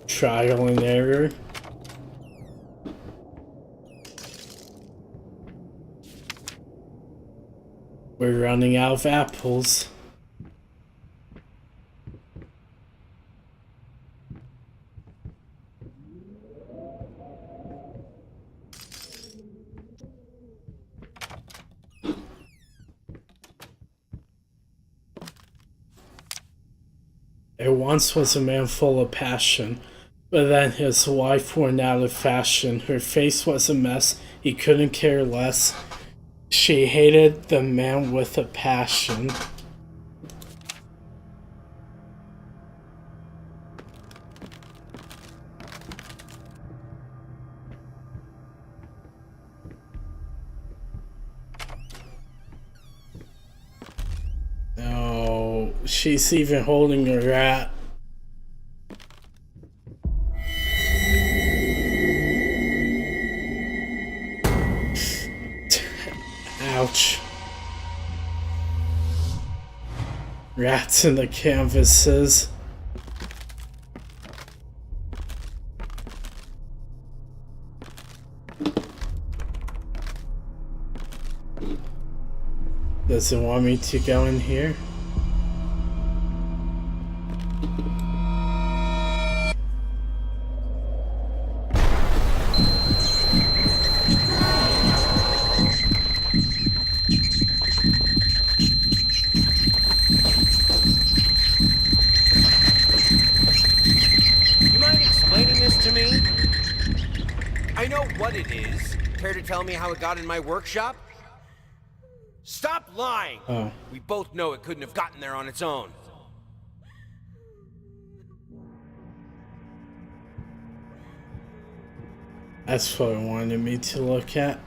trial and error? We're running out of apples. There once was a man full of passion, but then his wife went out of fashion. Her face was a mess, he couldn't care less. She hated the man with a passion. Oh, she's even holding a rat. Ouch. Rats in the canvases. Does it want me to go in here? You mind explaining this to me? I know what it is. Care to tell me how it got in my workshop? Stop lying! Oh. We both know it couldn't have gotten there on its own. That's what it wanted me to look at.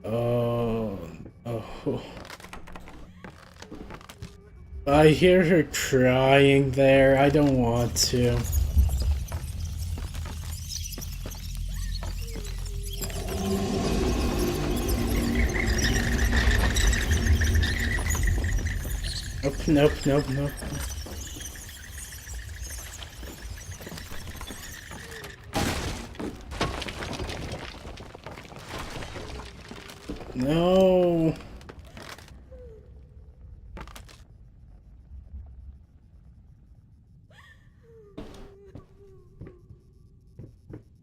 Oh. I hear her crying there. I don't want to. Nope. No.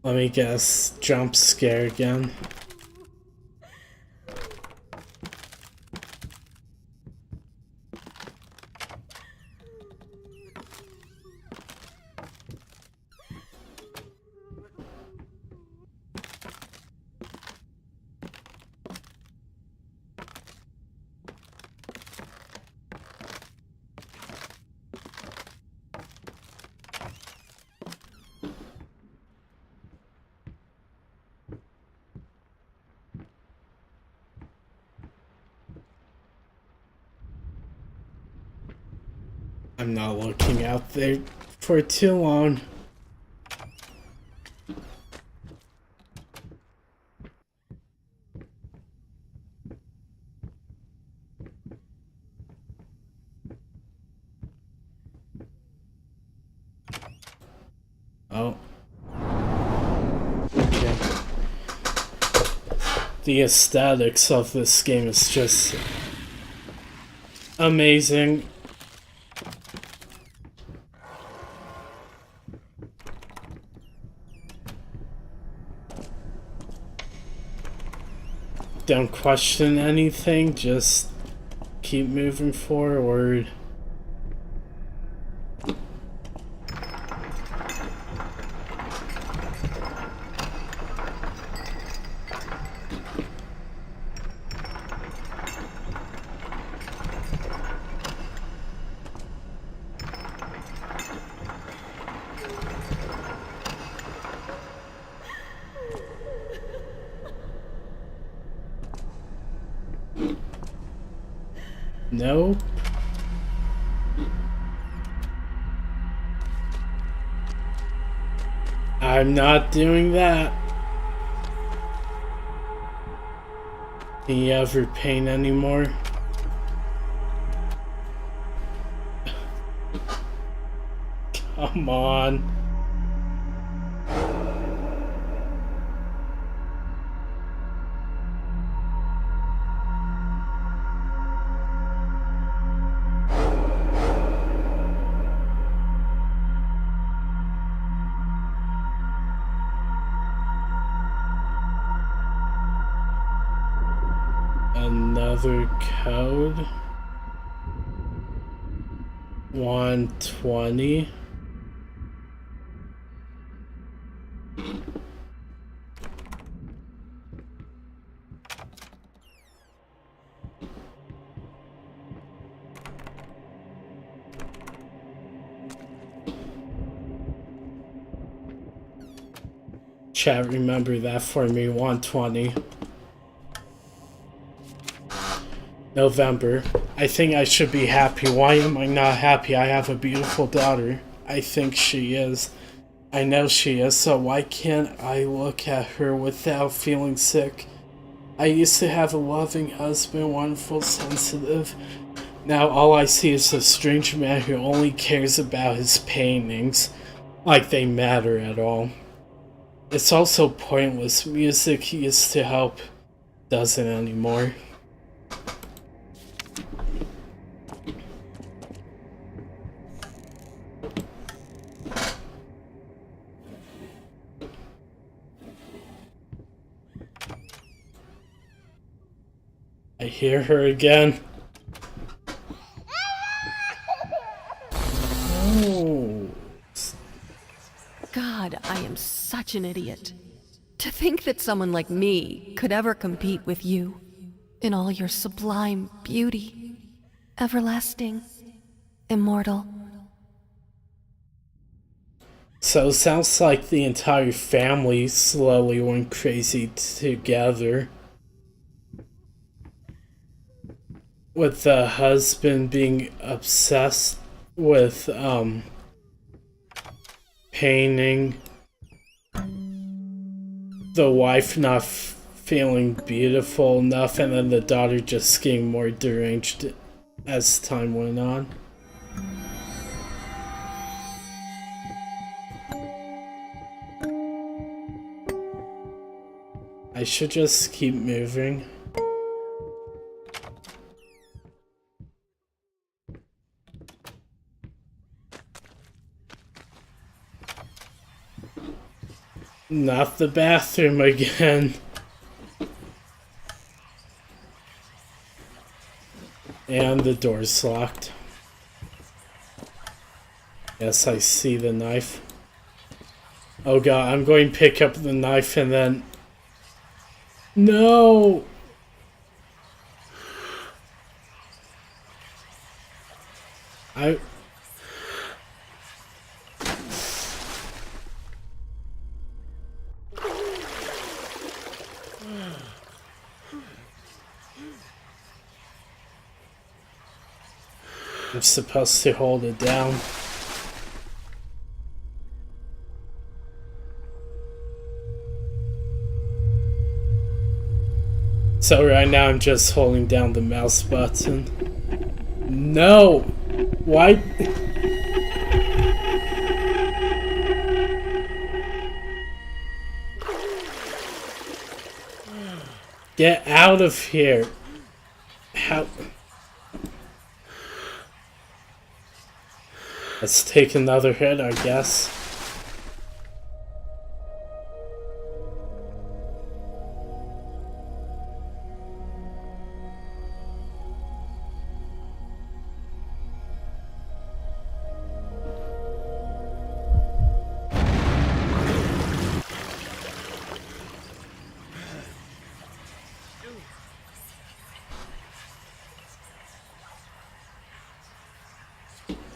Let me guess, jump scare again. I'm not looking out there for too long. Oh. Okay. The aesthetics of this game is just amazing. Don't question anything, just keep moving forward. No. I'm not doing that. Can you ever paint anymore? Come on. Another code. 120. Chat, remember that for me. 120. November. I think I should be happy. Why am I not happy? I have a beautiful daughter. I think she is. I know she is, so why can't I look at her without feeling sick? I used to have a loving husband, wonderful, sensitive. Now all I see is a strange man who only cares about his paintings, like they matter at all. It's also pointless. Music used to help, doesn't anymore. I hear her again. Oh. God, I am such an idiot. To think that someone like me could ever compete with you in all your sublime beauty. Everlasting. Immortal. So it sounds like the entire family slowly went crazy together. With the husband being obsessed with painting, the wife not feeling beautiful enough, and then the daughter just getting more deranged as time went on. I should just keep moving. Not the bathroom again. And the door's locked. Yes, I see the knife. Oh god, I'm going to pick up the knife and then... No! I'm supposed to hold it down. So right now I'm just holding down the mouse button. No! Why? Get out of here. How? Let's take another hit, I guess.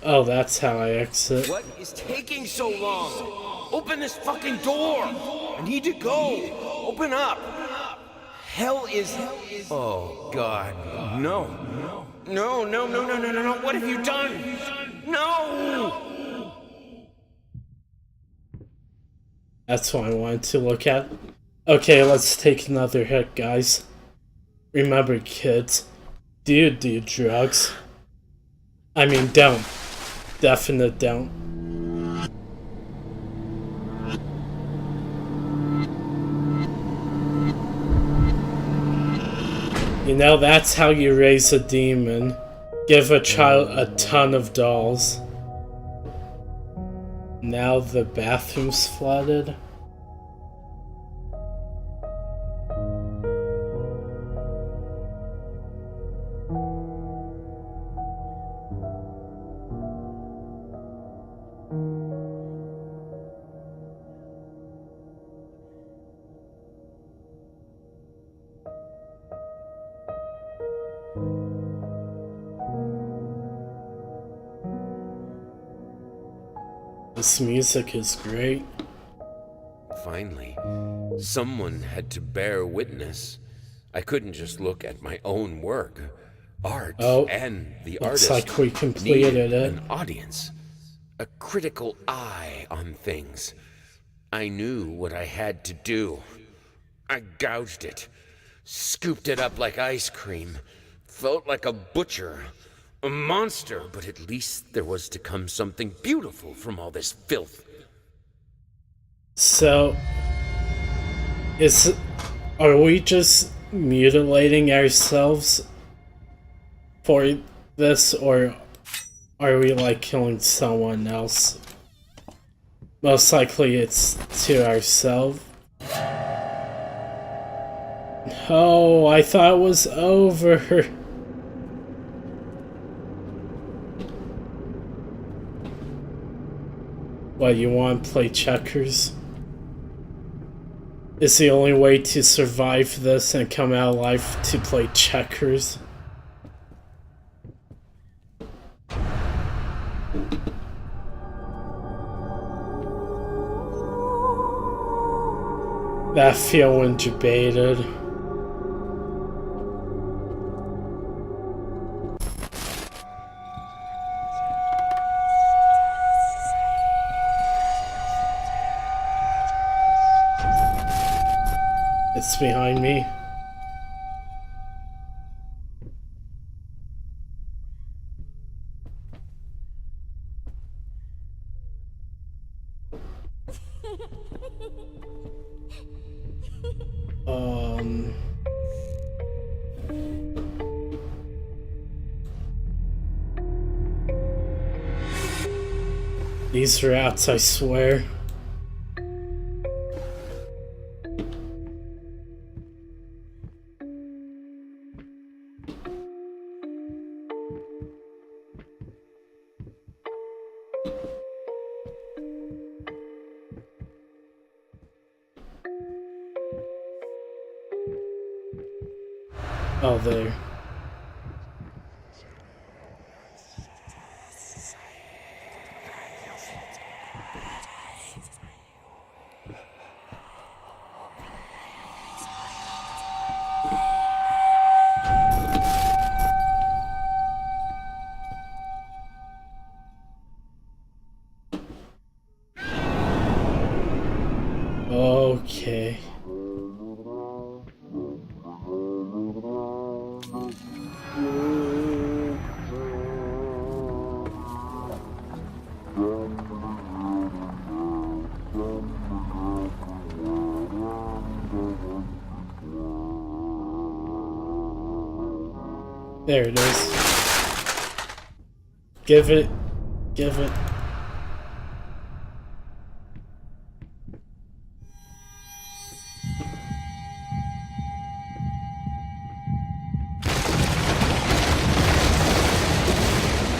Oh, that's how I exit. What is taking so long? Open this fucking door! I need to go! Open up! Hell is... Oh, God. No. No, no, no, no, no, no, no. What have you done? No! That's what I wanted to look at. Okay, let's take another hit, guys. Remember, kids, do drugs. I mean, don't. Definite don't. You know, that's how you raise a demon. Give a child a ton of dolls. Now the bathroom's flooded. This music is great. Finally, someone had to bear witness. I couldn't just look at my own work. Art and the looks artist like we completed needed it. an audience, a critical eye on things. I knew what I had to do. I gouged it, scooped it up like ice cream, felt like a butcher. A monster, but at least there was to come something beautiful from all this filth. So, are we just mutilating ourselves for this, or are we like killing someone else? Most likely it's to ourselves. Oh, I thought it was over. What, you want to play checkers? Is the only way to survive this and come out alive to play checkers? That feeling debated. It's behind me. These rats, I swear. Oh, there. Okay. There it is. Give it. Give it.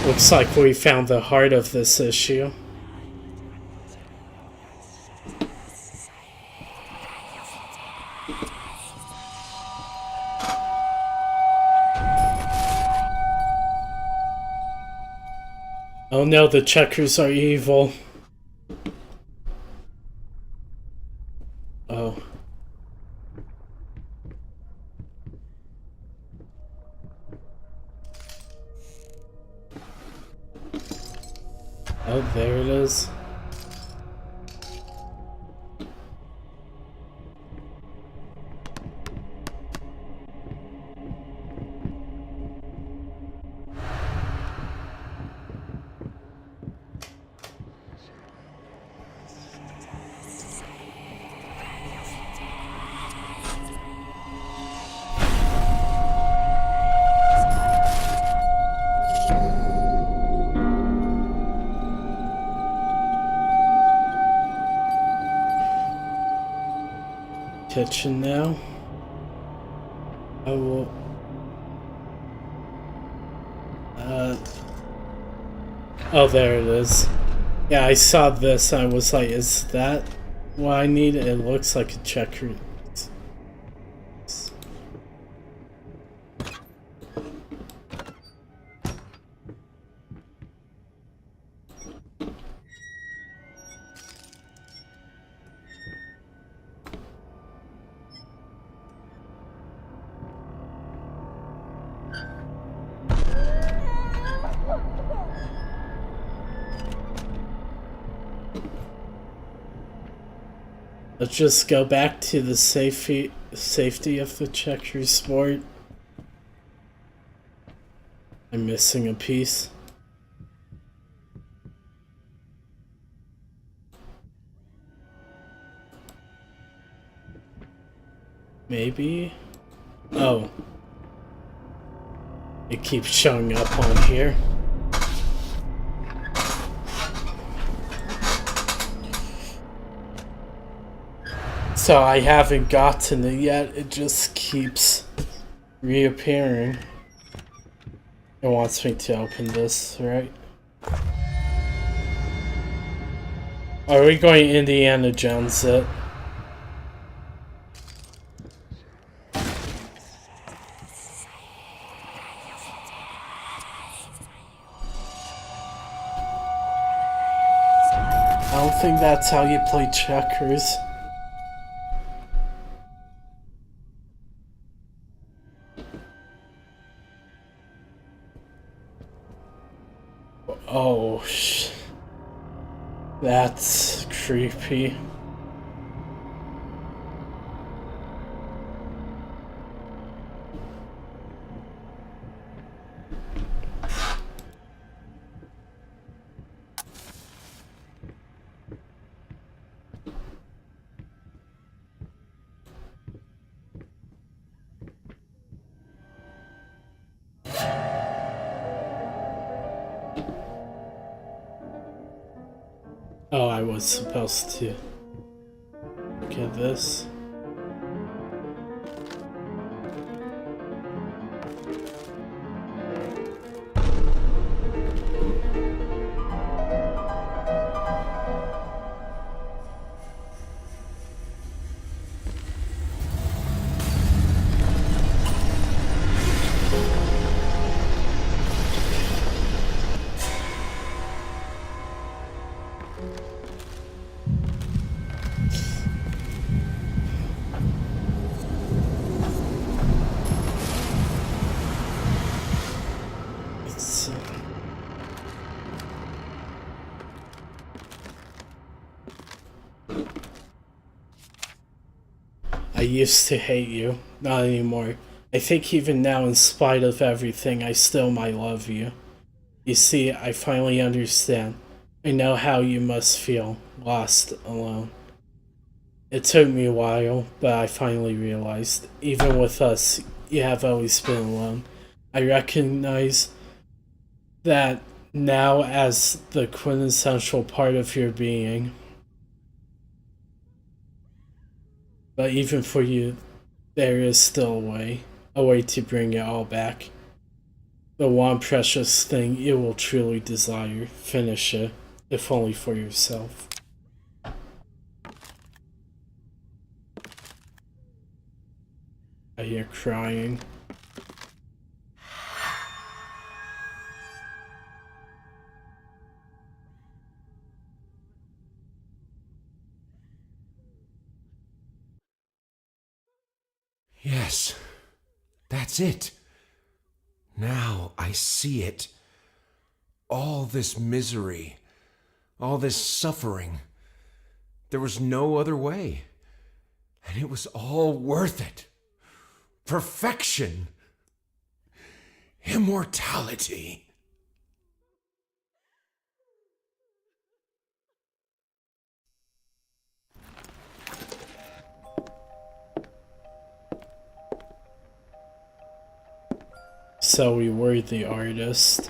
Looks like we found the heart of this issue. Oh no, the checkers are evil. Oh. Oh, there it is. Kitchen now. I will. Oh, there it is. Yeah, I saw this. I was like, is that what I need? It looks like a checker. Let's just go back to the safety of the checkers board. I'm missing a piece. Maybe? Oh. It keeps showing up on here. So I haven't gotten it yet, it just keeps reappearing. It wants me to open this, right? Are we going Indiana Jones it? I don't think that's how you play checkers. Oh, that's creepy. Oh, I was supposed to look at this. It's, I used to hate you, not anymore. I think even now, in spite of everything, I still might love you. You see, I finally understand. I know how you must feel, lost, alone. It took me a while, but I finally realized, even with us, you have always been alone. I recognize that now as the quintessential part of your being. But even for you, there is still a way to bring it all back. The one precious thing you will truly desire, finish it, if only for yourself. I hear crying. Yes, that's it. Now I see it. All this misery, all this suffering. There was no other way. And it was all worth it. Perfection. Immortality. So we were the artist.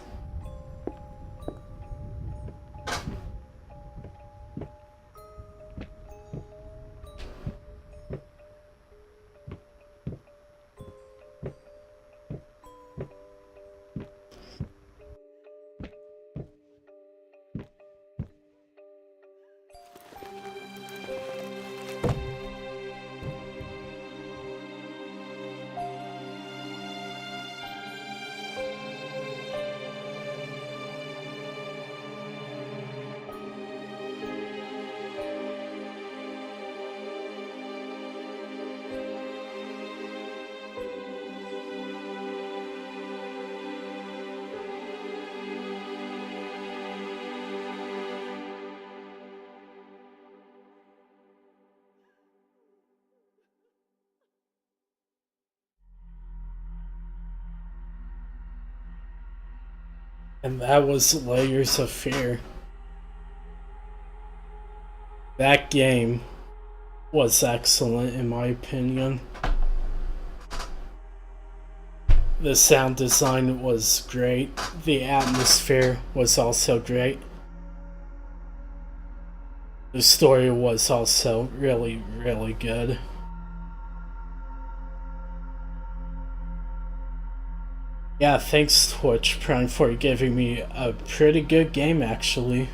And that was Layers of Fear. That game was excellent in my opinion. The sound design was great. The atmosphere was also great. The story was also really, really good. Yeah, thanks Twitch Prime for giving me a pretty good game actually.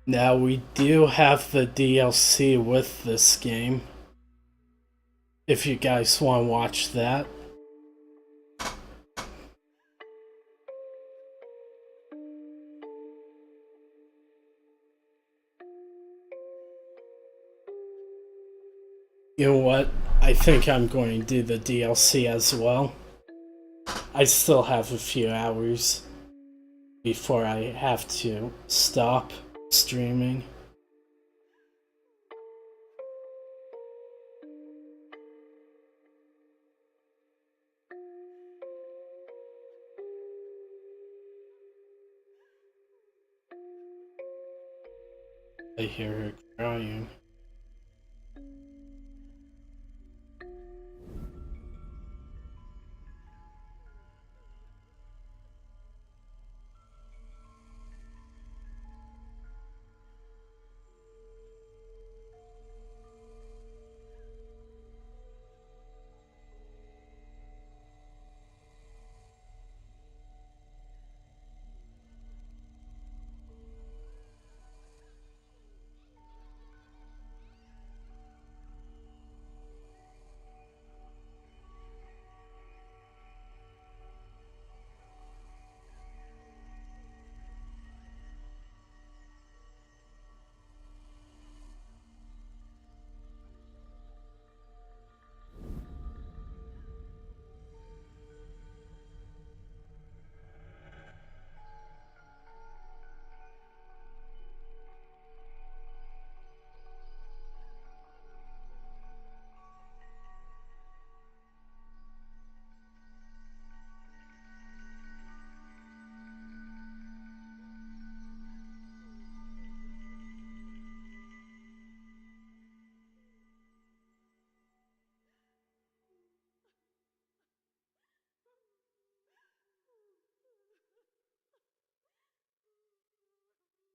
Now we do have the DLC with this game. If you guys want to watch that. You know what? I think I'm going to do the DLC as well. I still have a few hours before I have to stop streaming. I hear her crying.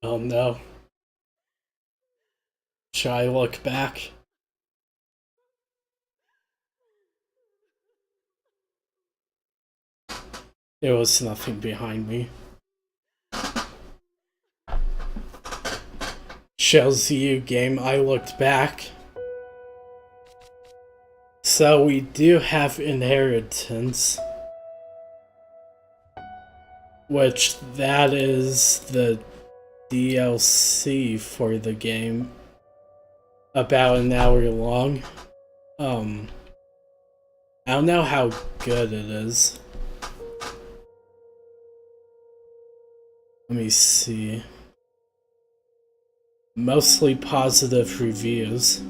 Oh no. Should I look back? There was nothing behind me. Shows you game, I looked back. So we do have inheritance. Which that is the DLC for the game. About an hour long. I don't know how good it is. Let me see. Mostly positive reviews.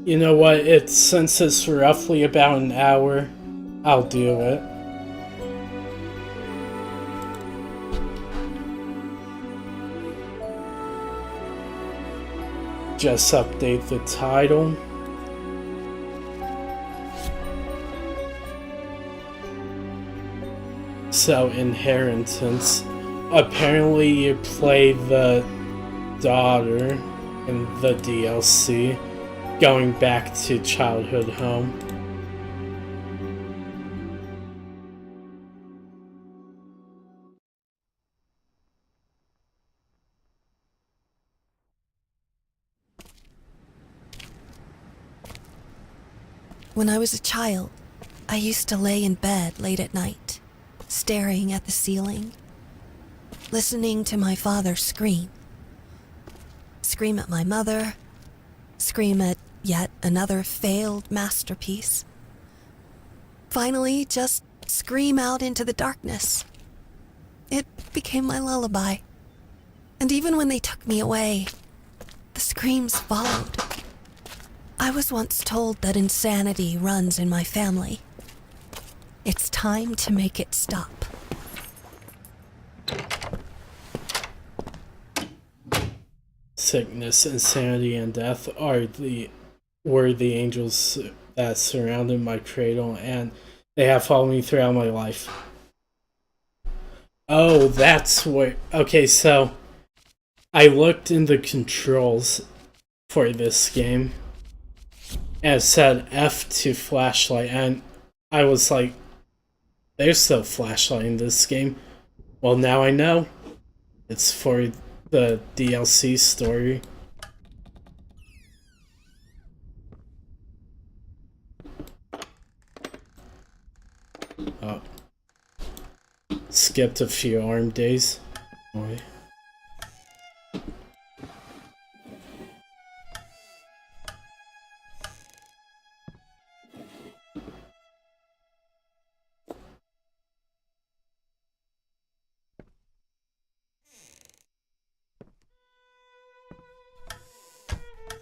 You know what, since it's roughly about an hour, I'll do it. Just update the title. So, inheritance. Apparently you play the daughter in the DLC, going back to childhood home. When I was a child, I used to lay in bed late at night, staring at the ceiling, listening to my father scream. Scream at my mother, scream at yet another failed masterpiece. Finally, just scream out into the darkness. It became my lullaby. And even when they took me away, the screams followed. I was once told that insanity runs in my family. It's time to make it stop. Sickness, insanity, and death were the angels that surrounded my cradle, and they have followed me throughout my life. Oh, that's where... Okay, so I looked in the controls for this game, and it said F to flashlight, and I was like, there's no flashlight in this game. Well, now I know. It's for the DLC story. Oh. Skipped a few arm days. Boy.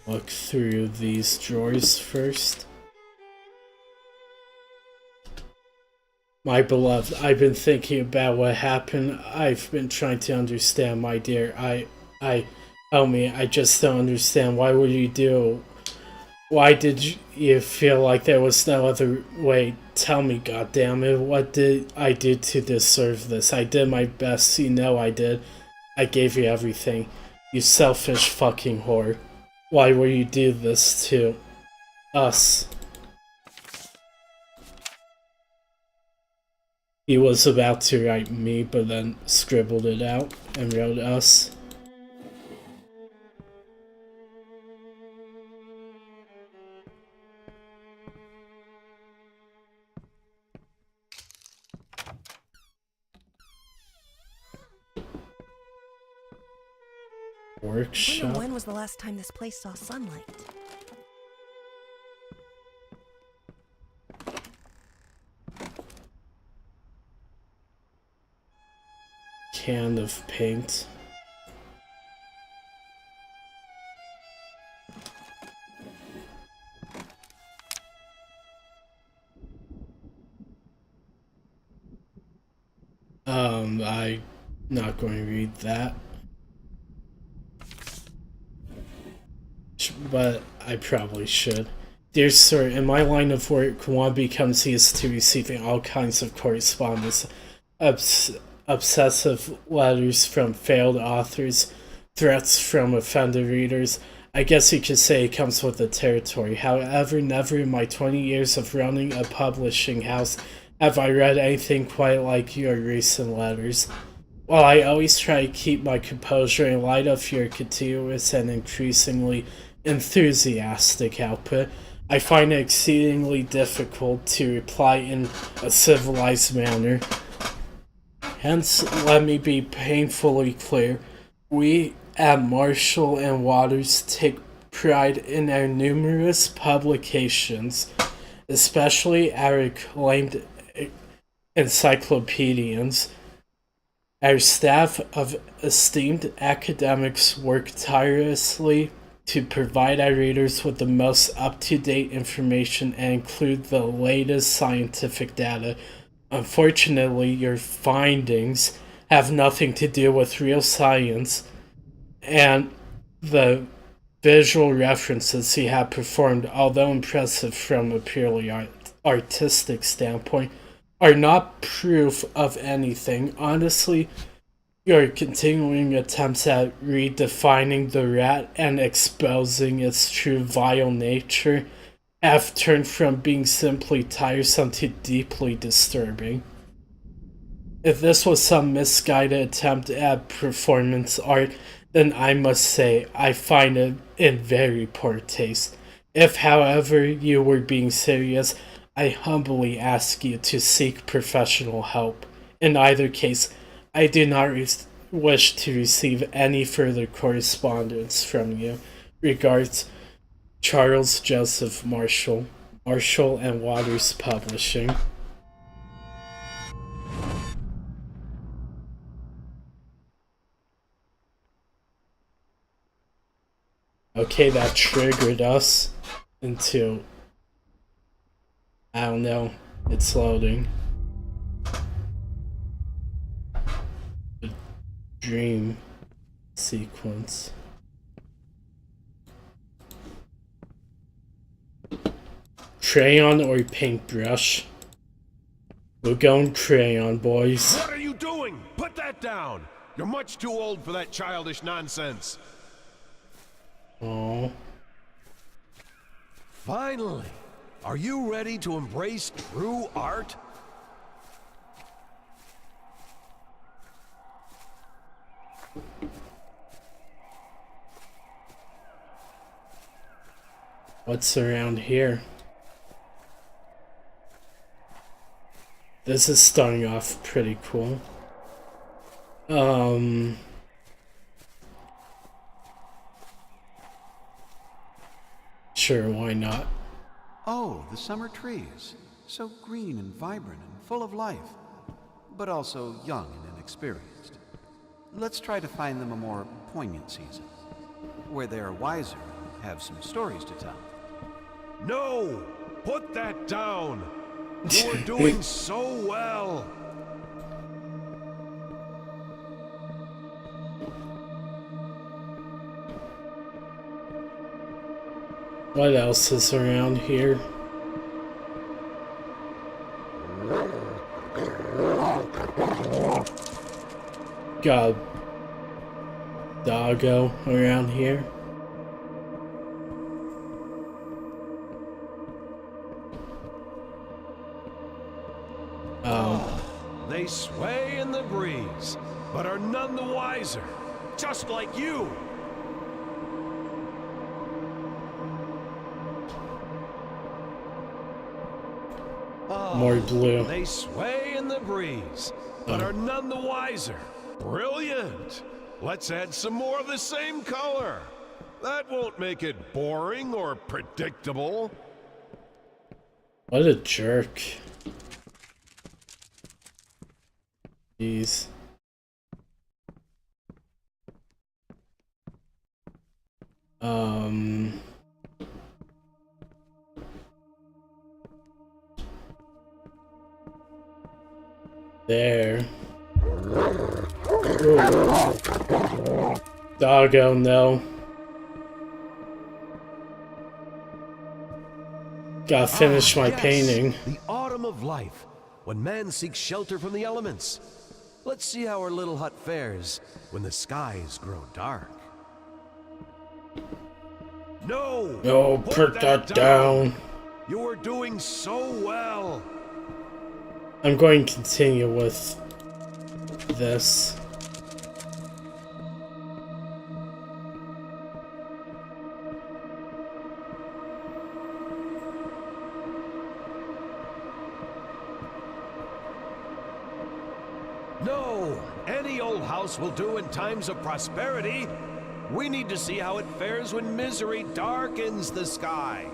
Look through these drawers first. My beloved, I've been thinking about what happened. I've been trying to understand, my dear. Help me, I just don't understand. Why would you do? Why did you feel like there was no other way? Tell me, goddammit, what did I do to deserve this? I did my best, you know I did. I gave you everything. You selfish fucking whore. Why would you do this to us? He was about to write me, but then scribbled it out and wrote us. Workshop. When was the last time this place saw sunlight? Can of paint. I'm not going to read that. But I probably should. Dear sir, in my line of work, one becomes used to receiving all kinds of correspondence, obsessive letters from failed authors, threats from offended readers. I guess you could say it comes with the territory. However, never in my 20 years of running a publishing house have I read anything quite like your recent letters. While I always try to keep my composure in light of your continuous and increasingly enthusiastic output, I find it exceedingly difficult to reply in a civilized manner. Hence, let me be painfully clear. We at Marshall and Waters take pride in our numerous publications, especially our acclaimed encyclopedians. Our staff of esteemed academics work tirelessly to provide our readers with the most up-to-date information and include the latest scientific data. Unfortunately, your findings have nothing to do with real science, and the visual references you have performed, although impressive from a purely artistic standpoint, are not proof of anything. Honestly, your continuing attempts at redefining the rat and exposing its true vile nature have turned from being simply tiresome to deeply disturbing. If this was some misguided attempt at performance art, then I must say I find it in very poor taste. If, however, you were being serious, I humbly ask you to seek professional help. In either case, I do not wish to receive any further correspondence from you. Regards, Charles Joseph Marshall, Marshall and Waters Publishing. Okay, that triggered us into... I don't know. It's loading. The dream sequence. Crayon or paintbrush? We're going crayon, boys. What are you doing? Put that down! You're much too old for that childish nonsense. Oh. Finally! Are you ready to embrace true art? What's around here? This is starting off pretty cool. Sure, why not? Oh, the summer trees. So green and vibrant and full of life, but also young and inexperienced. Let's try to find them a more poignant season, where they are wiser and have some stories to tell. No! Put that down! You're doing so well! What else is around here? Got a doggo around here. They sway in the breeze, but are none the wiser, just like you! More blue. They sway in the breeze, but are none the wiser. Brilliant! Let's add some more of the same color. That won't make it boring or predictable. What a jerk. Jeez. There. Doggo, no. Gotta finish my yes, painting. The autumn of life, when man seeks shelter from the elements. Let's see how our little hut fares when the skies grow dark. No! No, put that down. You're doing so well. I'm going to continue with this. No! Any old house will do in times of prosperity. We need to see how it fares when misery darkens the sky.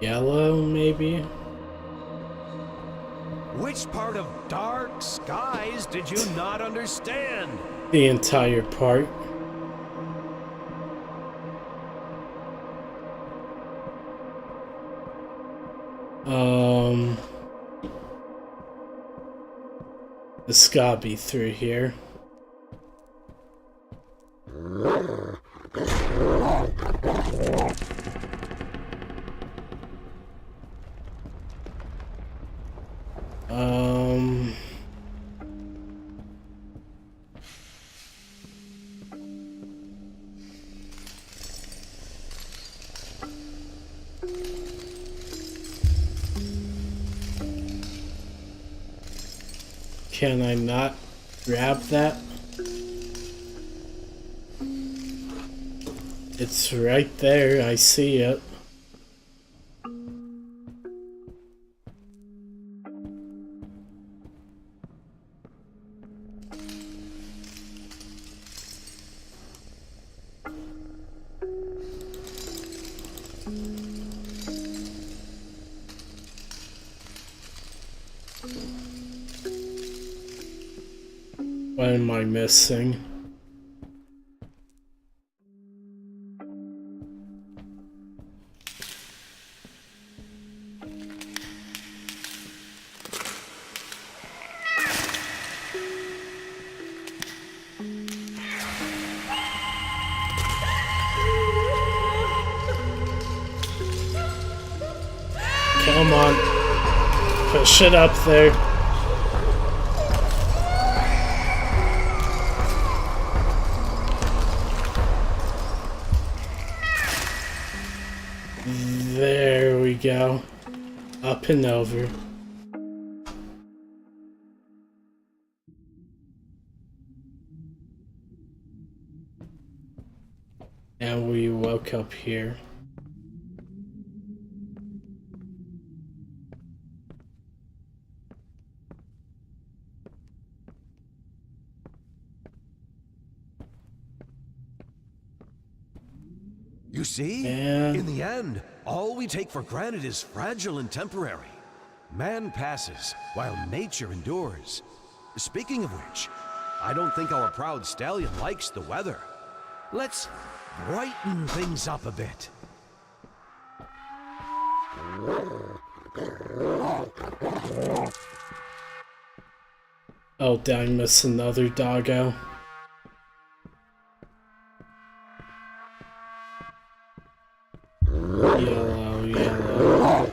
Yellow, maybe? Which part of dark skies did you not understand? The entire part. It's gotta be through here. Can I not grab that? It's right there, I see it. What am I missing? Come on. Push it up there. There we go. Up and over. And we woke up here. You see? And in the end, all we take for granted is fragile and temporary. Man passes, while nature endures. Speaking of which, I don't think our proud stallion likes the weather. Let's brighten things up a bit. oh, did I miss another doggo? Yellow, yellow.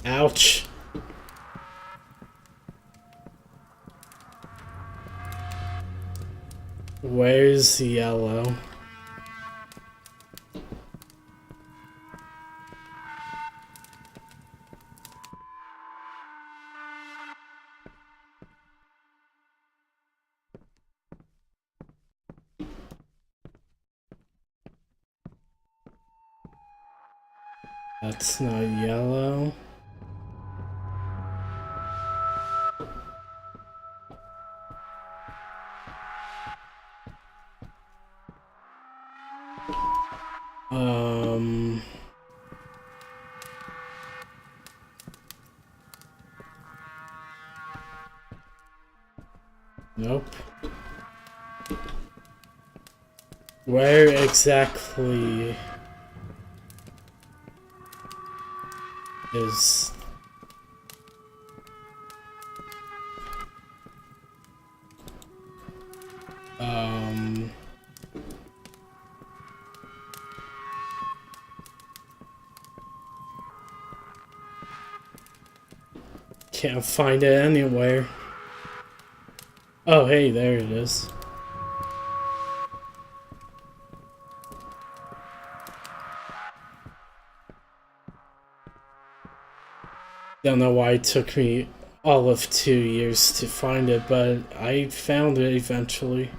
Ouch. Where's yellow? That's not yellow. Nope. Where exactly is... Can't find it anywhere. Oh, hey, there it is. Don't know why it took me all of 2 years to find it, but I found it eventually.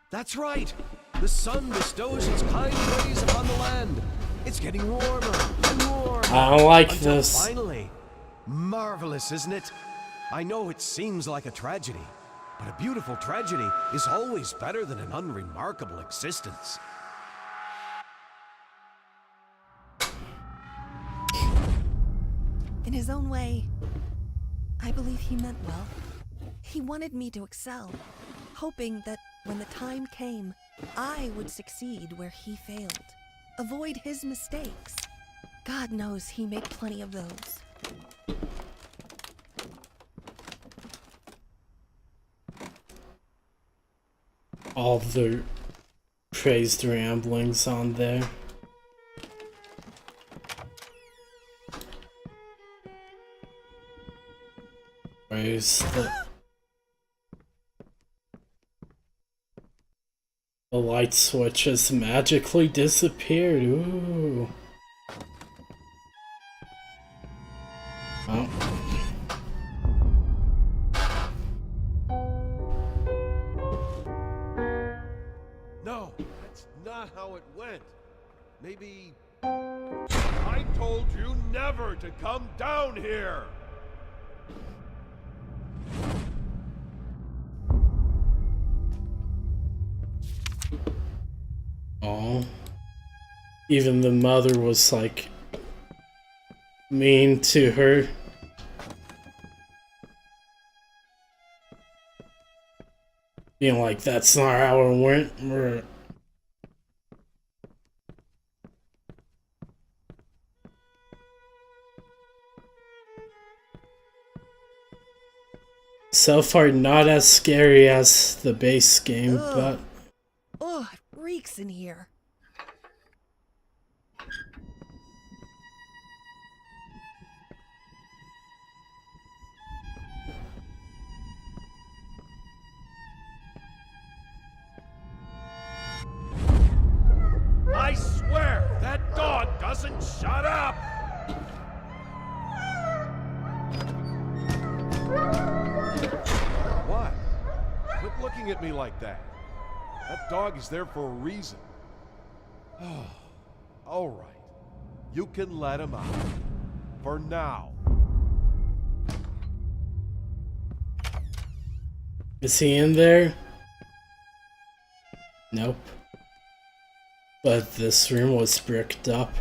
That's right! The sun bestows its kind rays upon the land. It's getting warmer and warmer. I don't like until this. Finally. Marvelous, isn't it? I know it seems like a tragedy, but a beautiful tragedy is always better than an unremarkable existence. In his own way, I believe he meant well. He wanted me to excel, hoping that when the time came, I would succeed where he failed. Avoid his mistakes. God knows he made plenty of those. All the praised ramblings on there. Where's the light switch has magically disappeared. Ooh. Oh. No, that's not how it went. Maybe... I told you never to come down here! Oh. Even the mother was like mean to her. Being like, that's not how it went. So far, not as scary as the base game, but... Ugh, it reeks in here. I swear, that dog doesn't shut up! What? Quit looking at me like that. That dog is there for a reason. Oh, all right. You can let him out. For now. Is he in there? Nope. But this room was bricked up.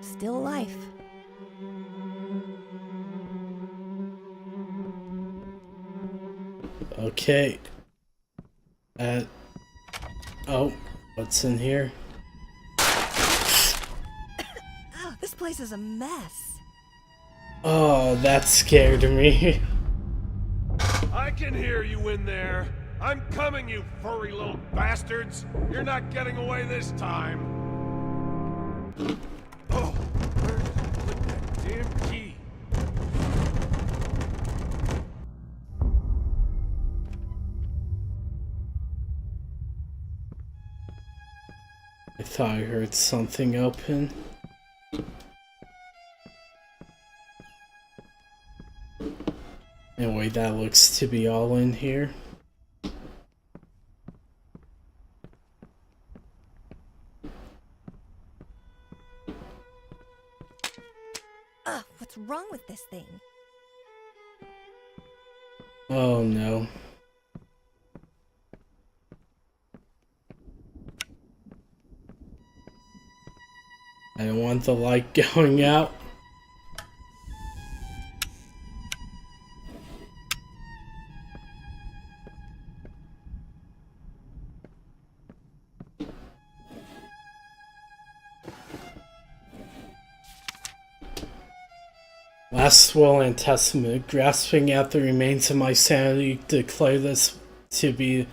Still life. Okay. Oh, what's in here? Ah, this place is a mess. Oh, that scared me. I can hear you in there. I'm coming, you furry little bastards. You're not getting away this time. Oh, where did I put that damn key? I thought I heard something open. Anyway, that looks to be all in here. wrong with this thing? Oh no. I don't want the light going out. Last will and testament, grasping at the remains of my sanity, declare this to be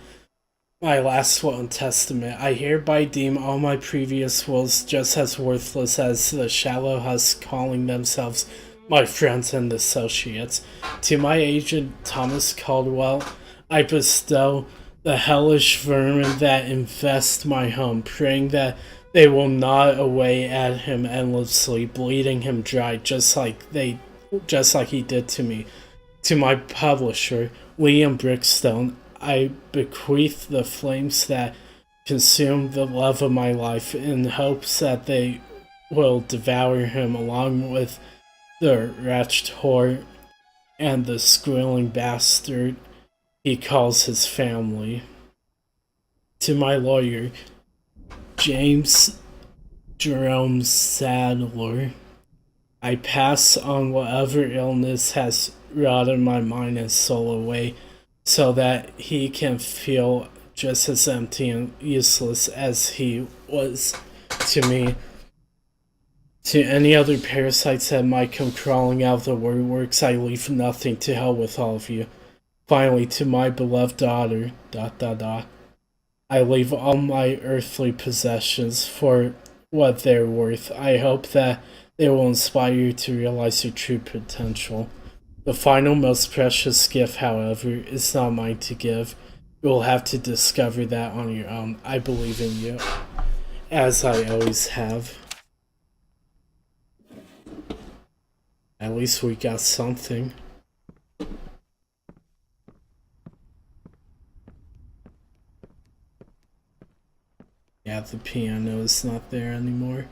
my last will and testament. I hereby deem all my previous wills just as worthless as the shallow husks calling themselves my friends and associates. To my agent, Thomas Caldwell, I bestow the hellish vermin that infest my home, praying that they will gnaw away at him endlessly, bleeding him dry, just like he did to me. To my publisher, Liam Brickstone, I bequeath the flames that consumed the love of my life in hopes that they will devour him along with the wretched whore and the squealing bastard he calls his family. To my lawyer, James Jerome Sadler, I pass on whatever illness has rotted my mind and soul away so that he can feel just as empty and useless as he was to me. To any other parasites that might come crawling out of the works, I leave nothing. To hell with all of you. Finally, to my beloved daughter, ... I leave all my earthly possessions for what they're worth. I hope that they will inspire you to realize your true potential. The final, most precious gift, however, is not mine to give. You will have to discover that on your own. I believe in you, as I always have. At least we got something. Yeah, the piano is not there anymore.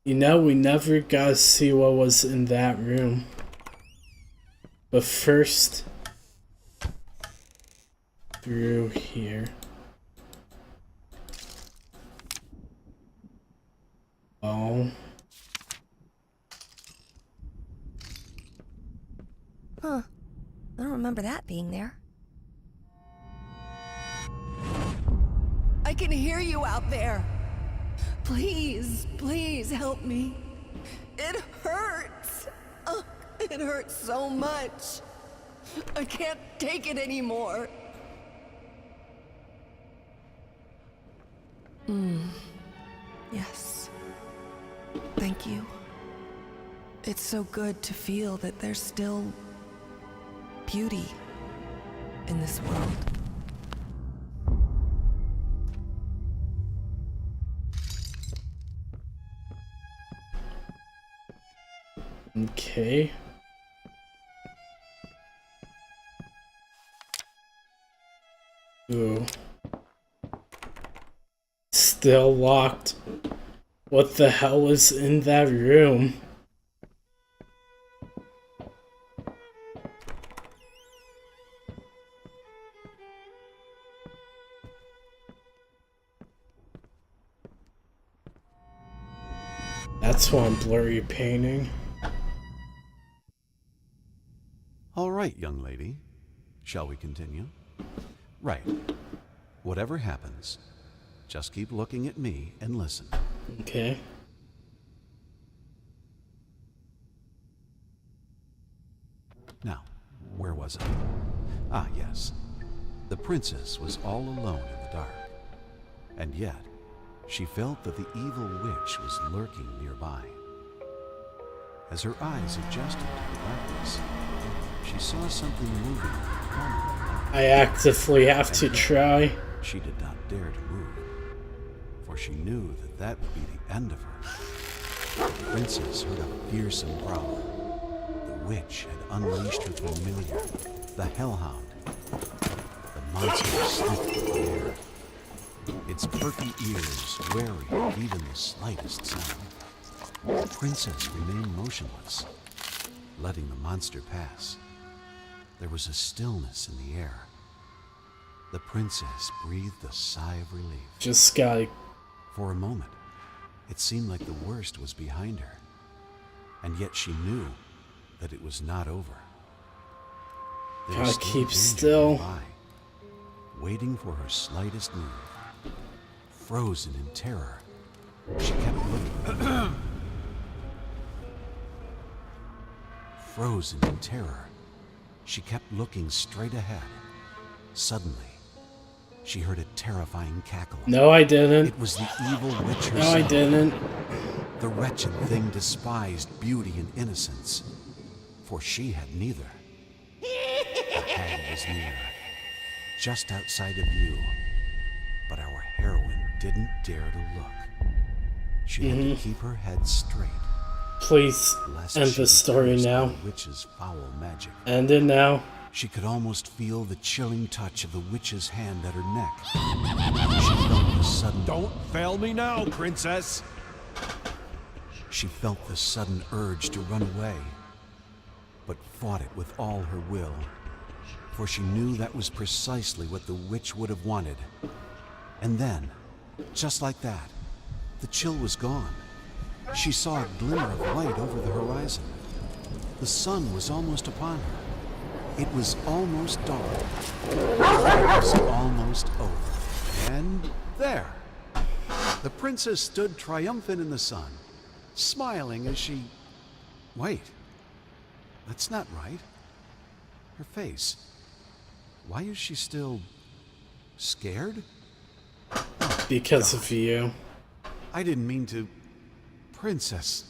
You know, we never got to see what was in that room. But first, through here. Oh. Huh. I don't remember that being there. I can hear you out there. Please, please help me. It hurts. It hurts so much. I can't take it anymore. Yes. Thank you. It's so good to feel that there's still beauty in this world. Okay. Ooh. Still locked. What the hell is in that room? That's one blurry painting. All right, young lady. Shall we continue? Right. Whatever happens, just keep looking at me and listen. Okay. Now, where was I? Ah, yes. The princess was all alone in the dark. And yet, she felt that the evil witch was lurking nearby. As her eyes adjusted to the darkness, she saw something moving in the corner of the room. I actively have to try. She did not dare to move, for she knew that that would be the end of her. The princess heard a fearsome growl. The witch had unleashed her familiar, the hellhound. The monster sniffed the air, its perky ears wary of even the slightest sound. The princess remained motionless, letting the monster pass. There was a stillness in the air. The princess breathed a sigh of relief. Just gotta... For a moment, it seemed like the worst was behind her, and yet she knew that it was not over. There was Gotta still keep danger still. nearby, waiting for her slightest move. Frozen in terror, she kept looking. Frozen in terror, she kept looking straight ahead. Suddenly, she heard a terrifying cackle. No, I didn't. It was the evil witch herself. No, I didn't. The wretched thing despised beauty and innocence, for she had neither. The hag was near, just outside of view, but our heroine didn't dare to look. She had to keep her head straight. Please lest end she the be story cursed by now. the witch's foul magic. End it now. She could almost feel the chilling touch of the witch's hand at her neck. She felt the sudden... Don't fail me now, princess! She felt the sudden urge to run away, but fought it with all her will, for she knew that was precisely what the witch would have wanted. And then, just like that, the chill was gone. She saw a glimmer of light over the horizon. The sun was almost upon her. It was almost dawn. It was almost over. And there! The princess stood triumphant in the sun, smiling as she... Wait. That's not right. Her face. Why is she still... scared? Because of you. I didn't mean to... Princess,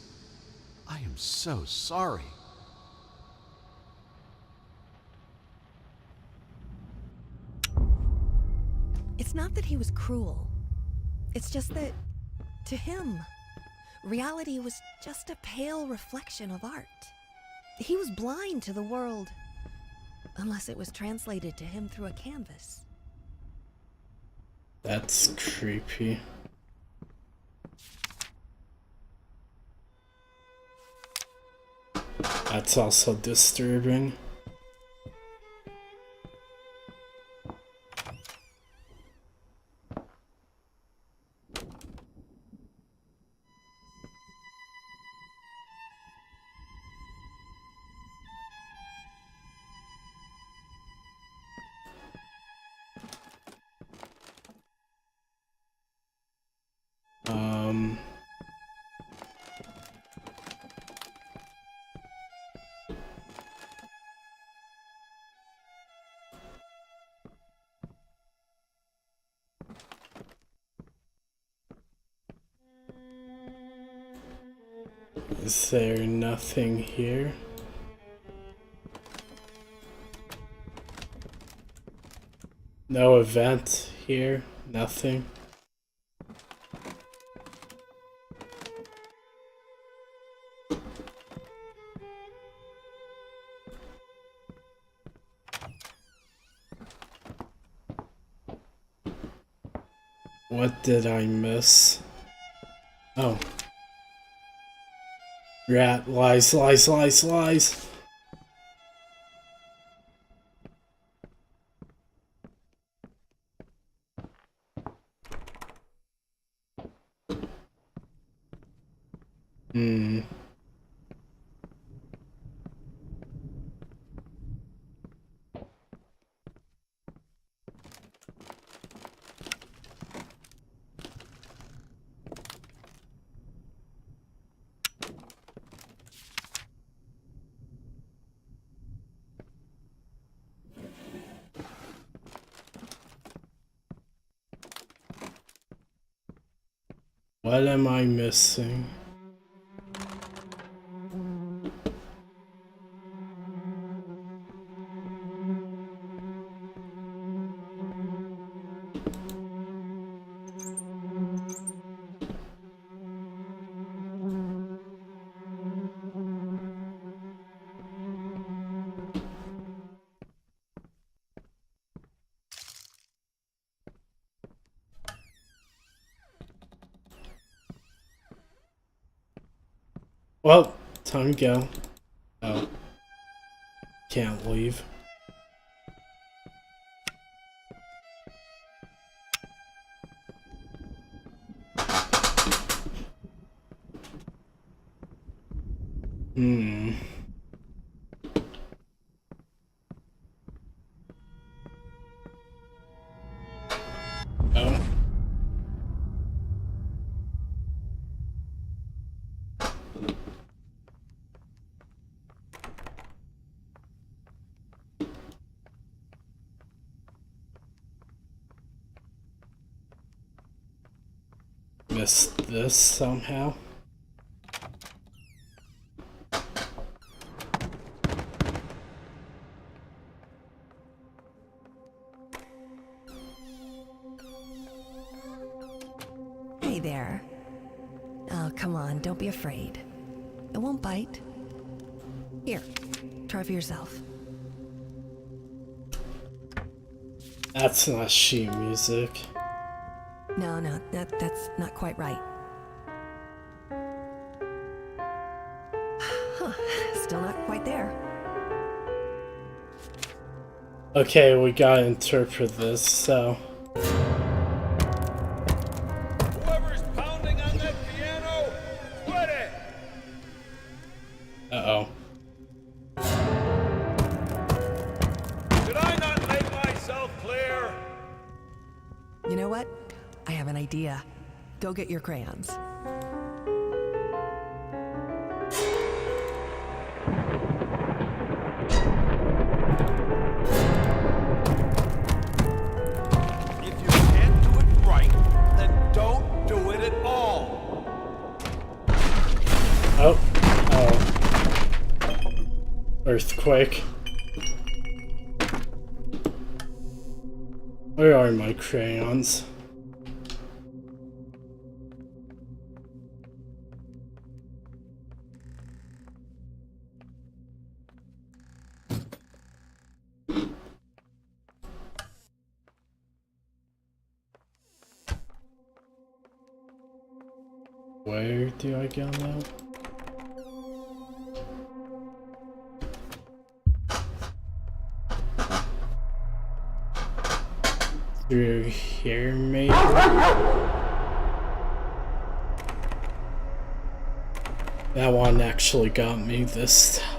I am so sorry. It's not that he was cruel. It's just that, to him, reality was just a pale reflection of art. He was blind to the world, unless it was translated to him through a canvas. That's creepy. That's also disturbing. Is there nothing here? No event here? Nothing? What did I miss? Oh. Rat, lies, lies, lies, lies. What am I missing? Well, time to go. Oh. Can't leave. Oh. Missed this somehow. Hey there. Oh, come on, don't be afraid. It won't bite. Here, try for yourself. That's not sheet music. No, that's not quite right. Huh, still not quite there. Okay, we gotta interpret this, so. Whoever's pounding on that piano, quit it! Uh-oh. Did I not make myself clear? You know what? I have an idea. Go get your crayons. If you can't do it right, then don't do it at all. Oh. Earthquake. Where are my crayons? Where do I go now? Through here, maybe? That one actually got me this time.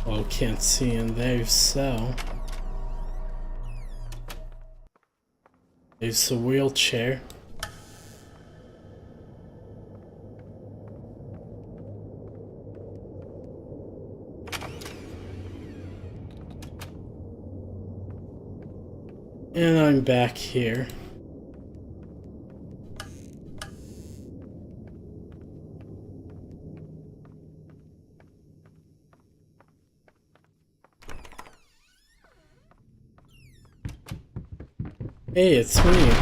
Well, can't see in there, so. There's a wheelchair. And I'm back here. Hey, it's me.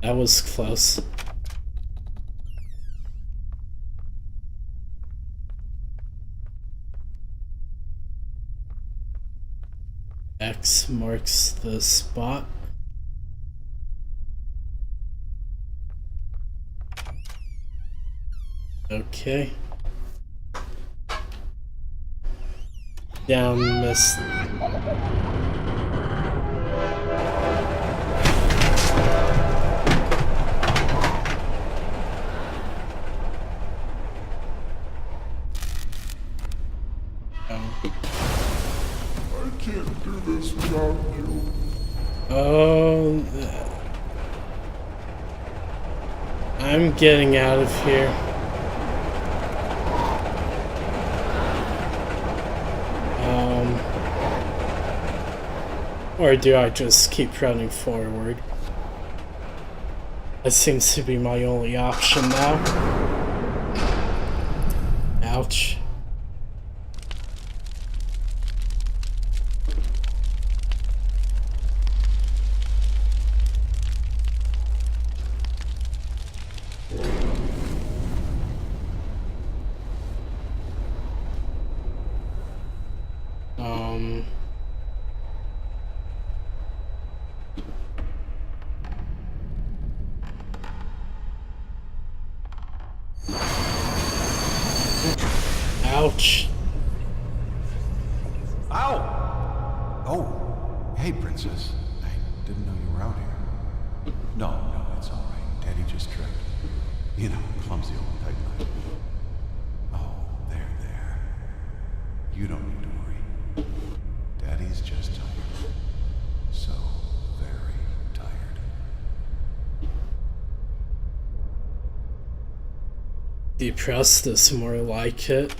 That was close. X marks the spot. Okay. Down, missed. I can't do this without you. Oh, I'm getting out of here. Or do I just keep running forward? That seems to be my only option now. Ouch. Ouch. Ow! Oh, hey, Princess. I didn't know you were out here. No, it's all right. Daddy just tripped. You know, clumsy old pipeline. Oh, there. You don't need to worry. Daddy's just tired. So very tired. Depressed is more like it.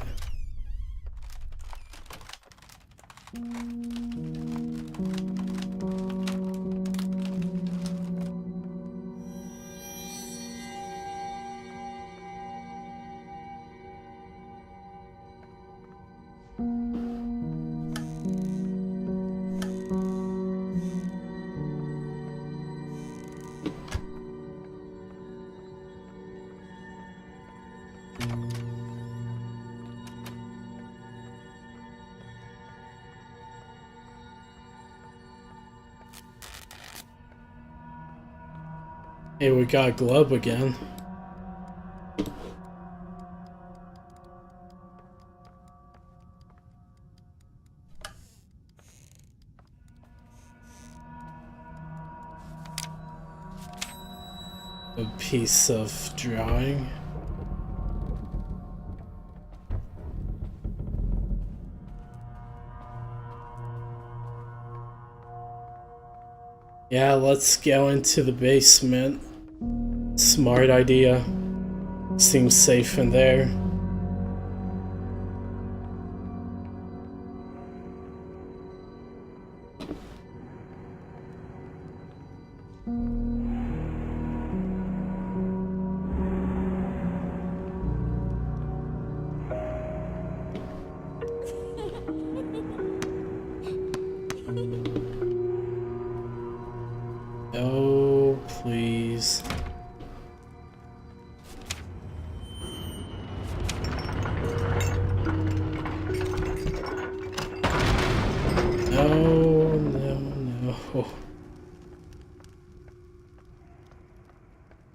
Hey, we got Glub again. A piece of drawing. Yeah, let's go into the basement. Smart idea. Seems safe in there. Oh, please. No.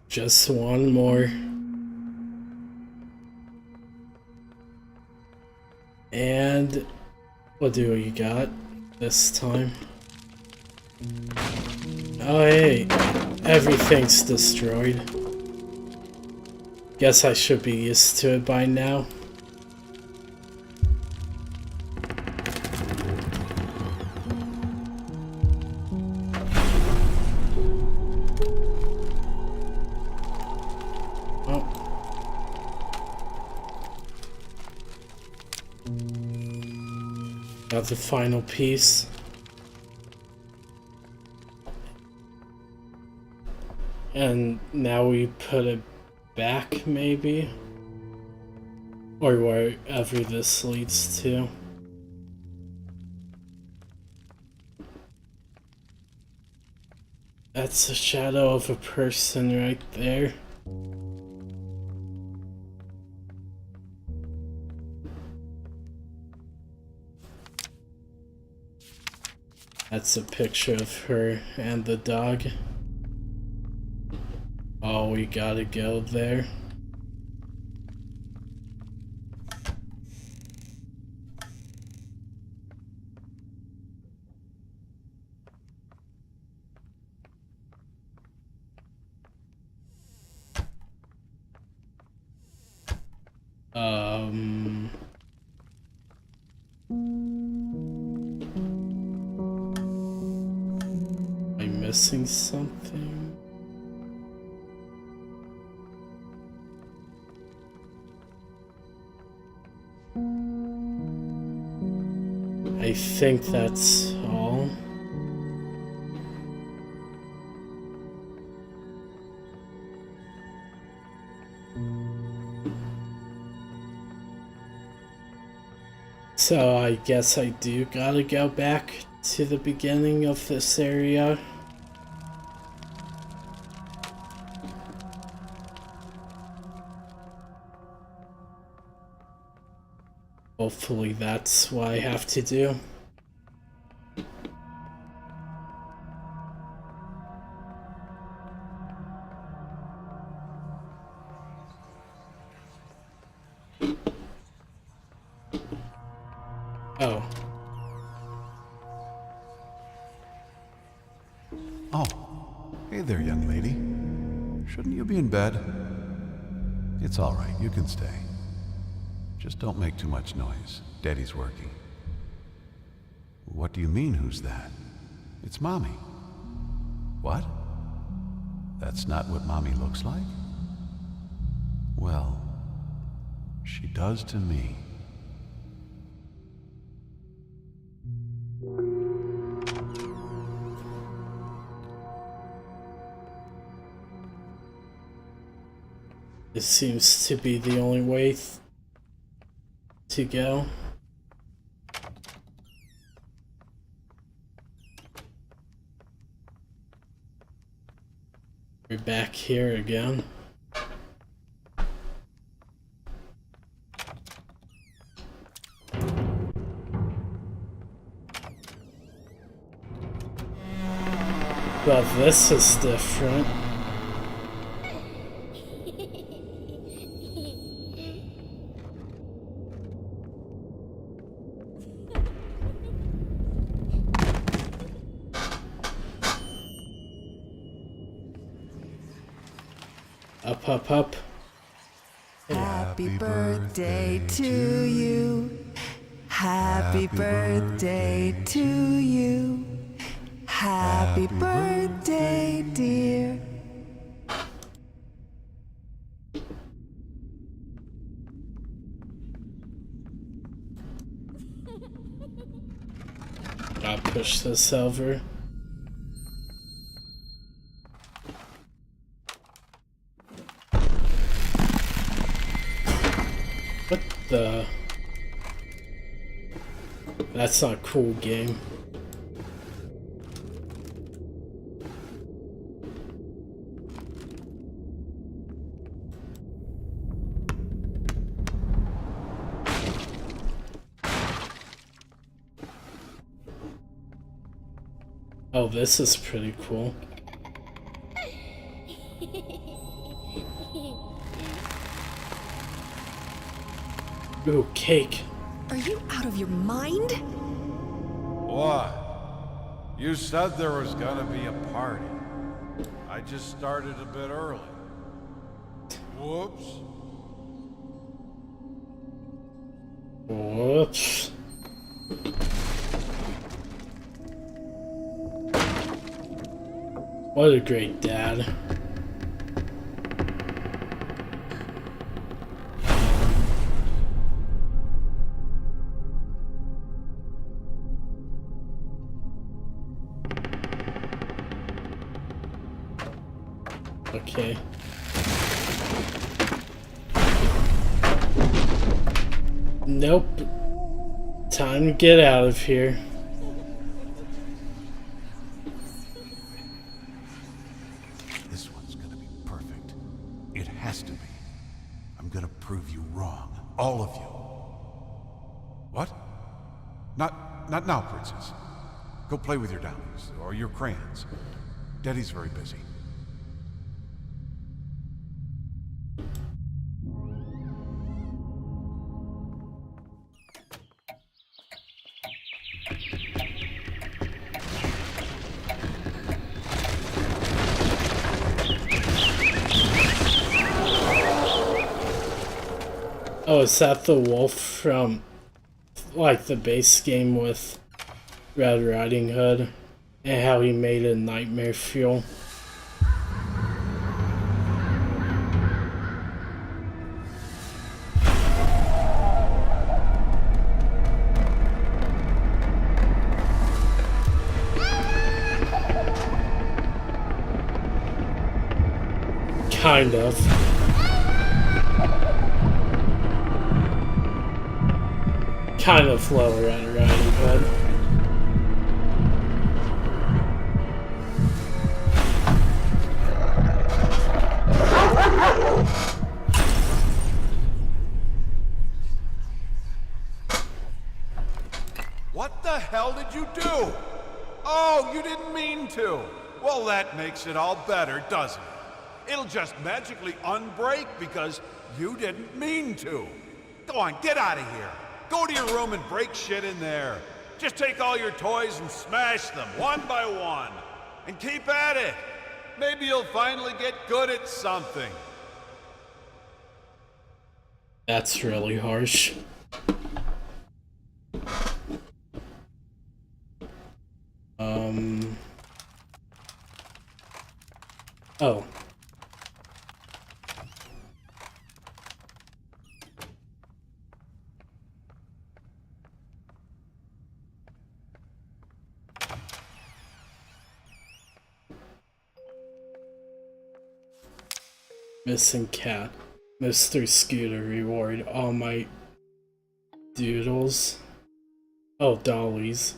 Just one more. And what do we got this time? Oh hey, everything's destroyed. Guess I should be used to it by now. Got the final piece. And now we put it back, maybe? Or wherever this leads to. That's the shadow of a person right there. That's a picture of her and the dog. Oh, we gotta go there. Am I missing something? I think that's all. So I guess I do gotta go back to the beginning of this area. Hopefully that's what I have to do. Oh. Oh, hey there, young lady. Shouldn't you be in bed? It's all right, you can stay. Just don't make too much noise. Daddy's working. What do you mean, who's that? It's Mommy. What? That's not what Mommy looks like? Well, she does to me. This seems to be the only way to go. We're back here again. But this is different. Up, up, up. Happy birthday to you. Happy birthday to you. Happy birthday, dear. I'll push this over. What the? That's not cool, game. Oh, this is pretty cool. Ooh, cake. Are you out of your mind? What? You said there was gonna be a party. I just started a bit early. Whoops. Whoops. What a great dad. Okay. Nope. Time to get out of here. This one's gonna be perfect. It has to be. I'm gonna prove you wrong. All of you. What? Not now, Princess. Go play with your dollies, or your crayons. Daddy's very busy. Oh, is that the wolf from, like, the base game with Red Riding Hood? And how he made it nightmare fuel? Kind of. Kind of lower Red Riding Hood. What the hell did you do? Oh, you didn't mean to. Well, that makes it all better, doesn't it? It'll just magically unbreak because you didn't mean to. Go on, get out of here. Go to your room and break shit in there. Just take all your toys and smash them, one by one. And keep at it. Maybe you'll finally get good at something. That's really harsh. Oh. Missing cat. Mr. Scooter reward. All my doodles. Oh, dollies.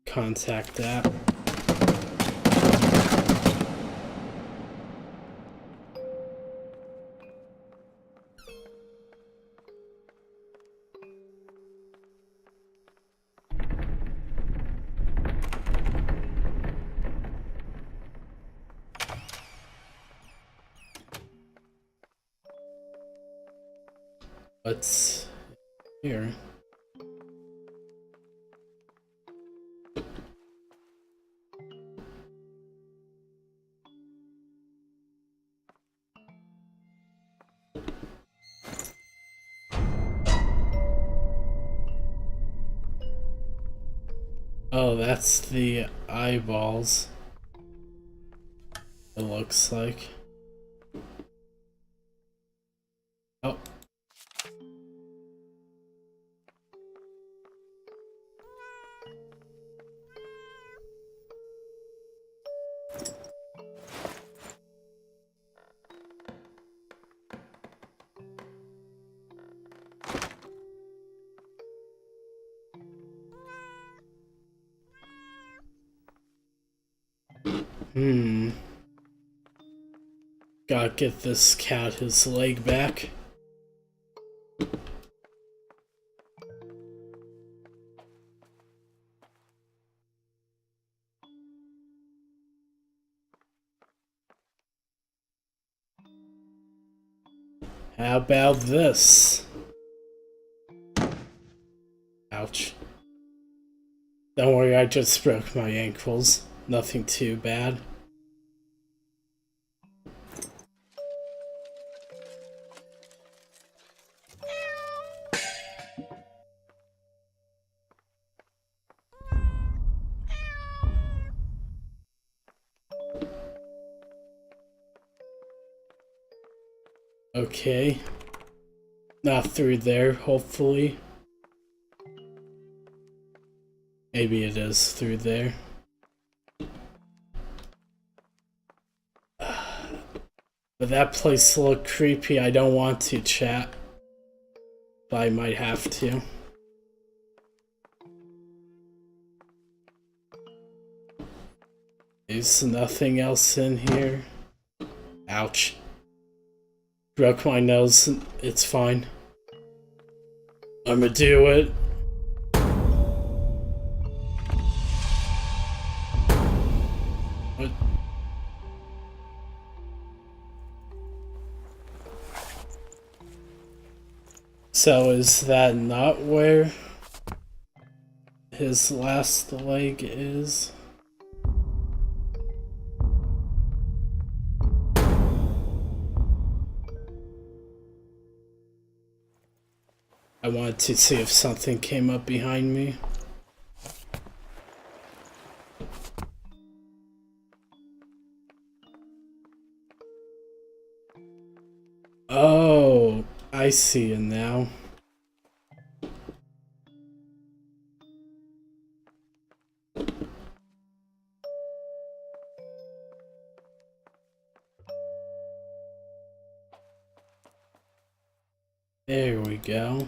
Contact that. What's here? Oh, that's the eyeballs. It looks like. Oh. Gotta get this cat his leg back. How about this? Ouch. Don't worry, I just broke my ankles. Nothing too bad. Okay. Not through there, hopefully. Maybe it is through there. But that place looked creepy. I don't want to, chat. But I might have to. There's nothing else in here. Ouch. Broke my nose. It's fine. I'ma do it. What? So is that not where his last leg is? I wanted to see if something came up behind me. Oh, I see it now. There we go.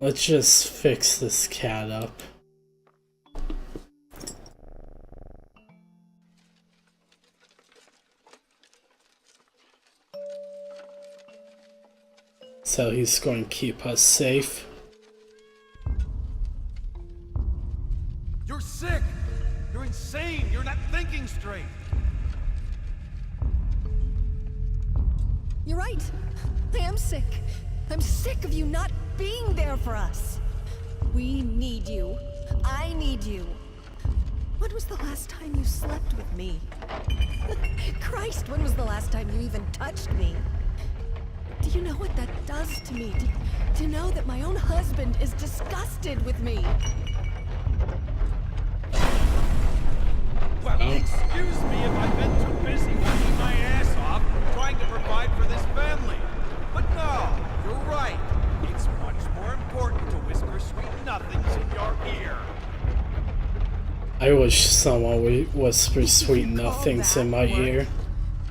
Let's just fix this cat up. So he's going to keep us safe. right. I am sick. I'm sick of you not being there for us. We need you. I need you. When was the last time you slept with me? Christ, when was the last time you even touched me? Do you know what that does to me? To know that my own husband is disgusted with me? Well, excuse me if I've been too busy working my ass off trying to provide for this family. But no, you're right. It's much more important to whisper sweet nothings in your ear. I wish someone would whisper sweet nothings in my ear.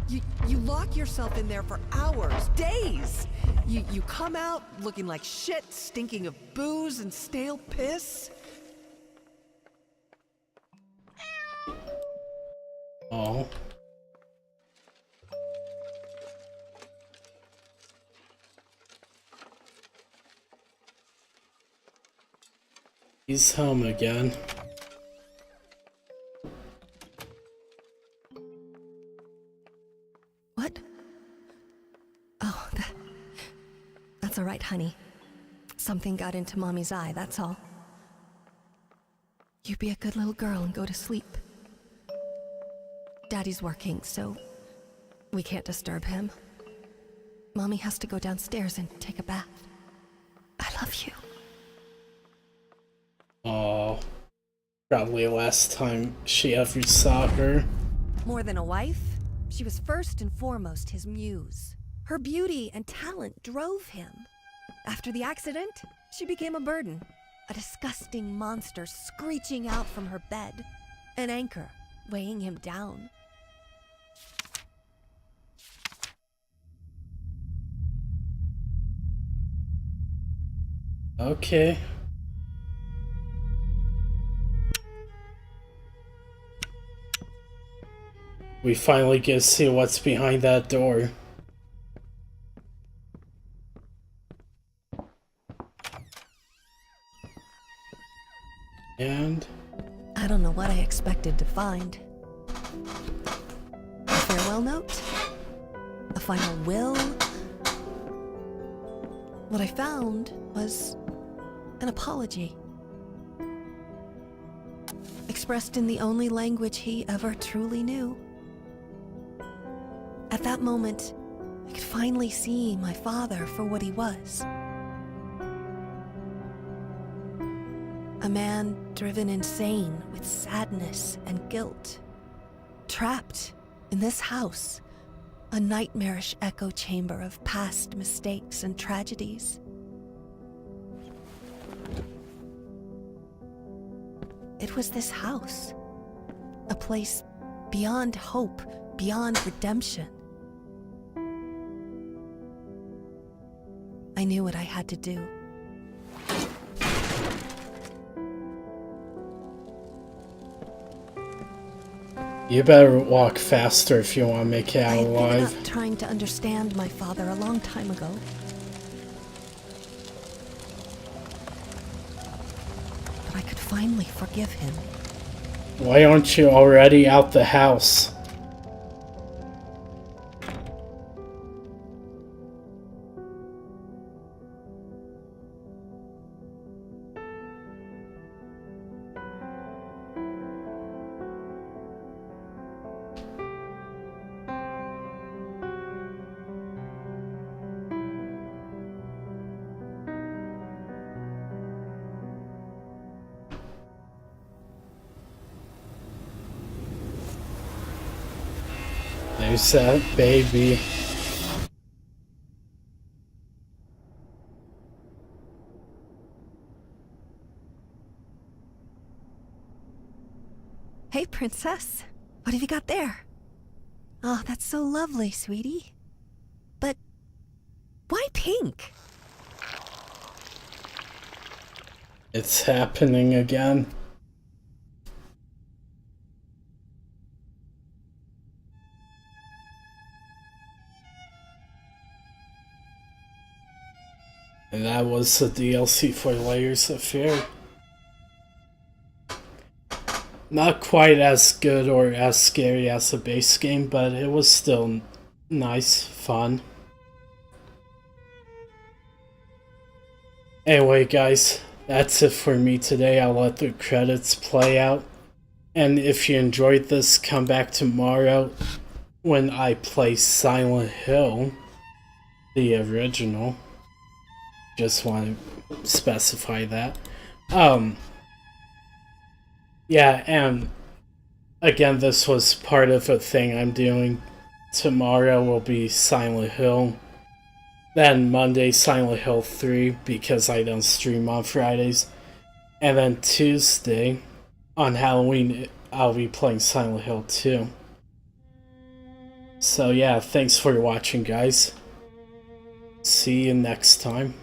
You lock yourself in there for hours, days. You come out looking like shit, stinking of booze and stale piss. Oh. He's home again. What? Oh, that's all right, honey. Something got into Mommy's eye, that's all. You be a good little girl and go to sleep. Daddy's working, so we can't disturb him. Mommy has to go downstairs and take a bath. I love you. Oh, probably the last time she ever saw her. More than a wife, she was first and foremost his muse. Her beauty and talent drove him. After the accident, she became a burden. A disgusting monster screeching out from her bed. An anchor weighing him down. Okay. We finally get to see what's behind that door. And I don't know what I expected to find. A farewell note? A final will? What I found was an apology. Expressed in the only language he ever truly knew. At that moment, I could finally see my father for what he was. A man driven insane with sadness and guilt. Trapped in this house, a nightmarish echo chamber of past mistakes and tragedies. It was this house, a place beyond hope, beyond redemption. I knew what I had to do. you better walk faster if you want to make it out I had given alive. up trying to understand my father a long time ago. But I could finally forgive him. Why aren't you already out the house? There's that baby. Hey, princess. What have you got there? Oh, that's so lovely, sweetie. But why pink? It's happening again. And that was the DLC for Layers of Fear. Not quite as good or as scary as the base game, but it was still nice, fun. Anyway, guys, that's it for me today. I'll let the credits play out. And if you enjoyed this, come back tomorrow when I play Silent Hill, the original. Just want to specify that. Yeah, and again, this was part of a thing I'm doing. Tomorrow will be Silent Hill. Then Monday, Silent Hill 3, because I don't stream on Fridays. And then Tuesday, on Halloween, I'll be playing Silent Hill 2. So yeah, thanks for watching, guys. See you next time.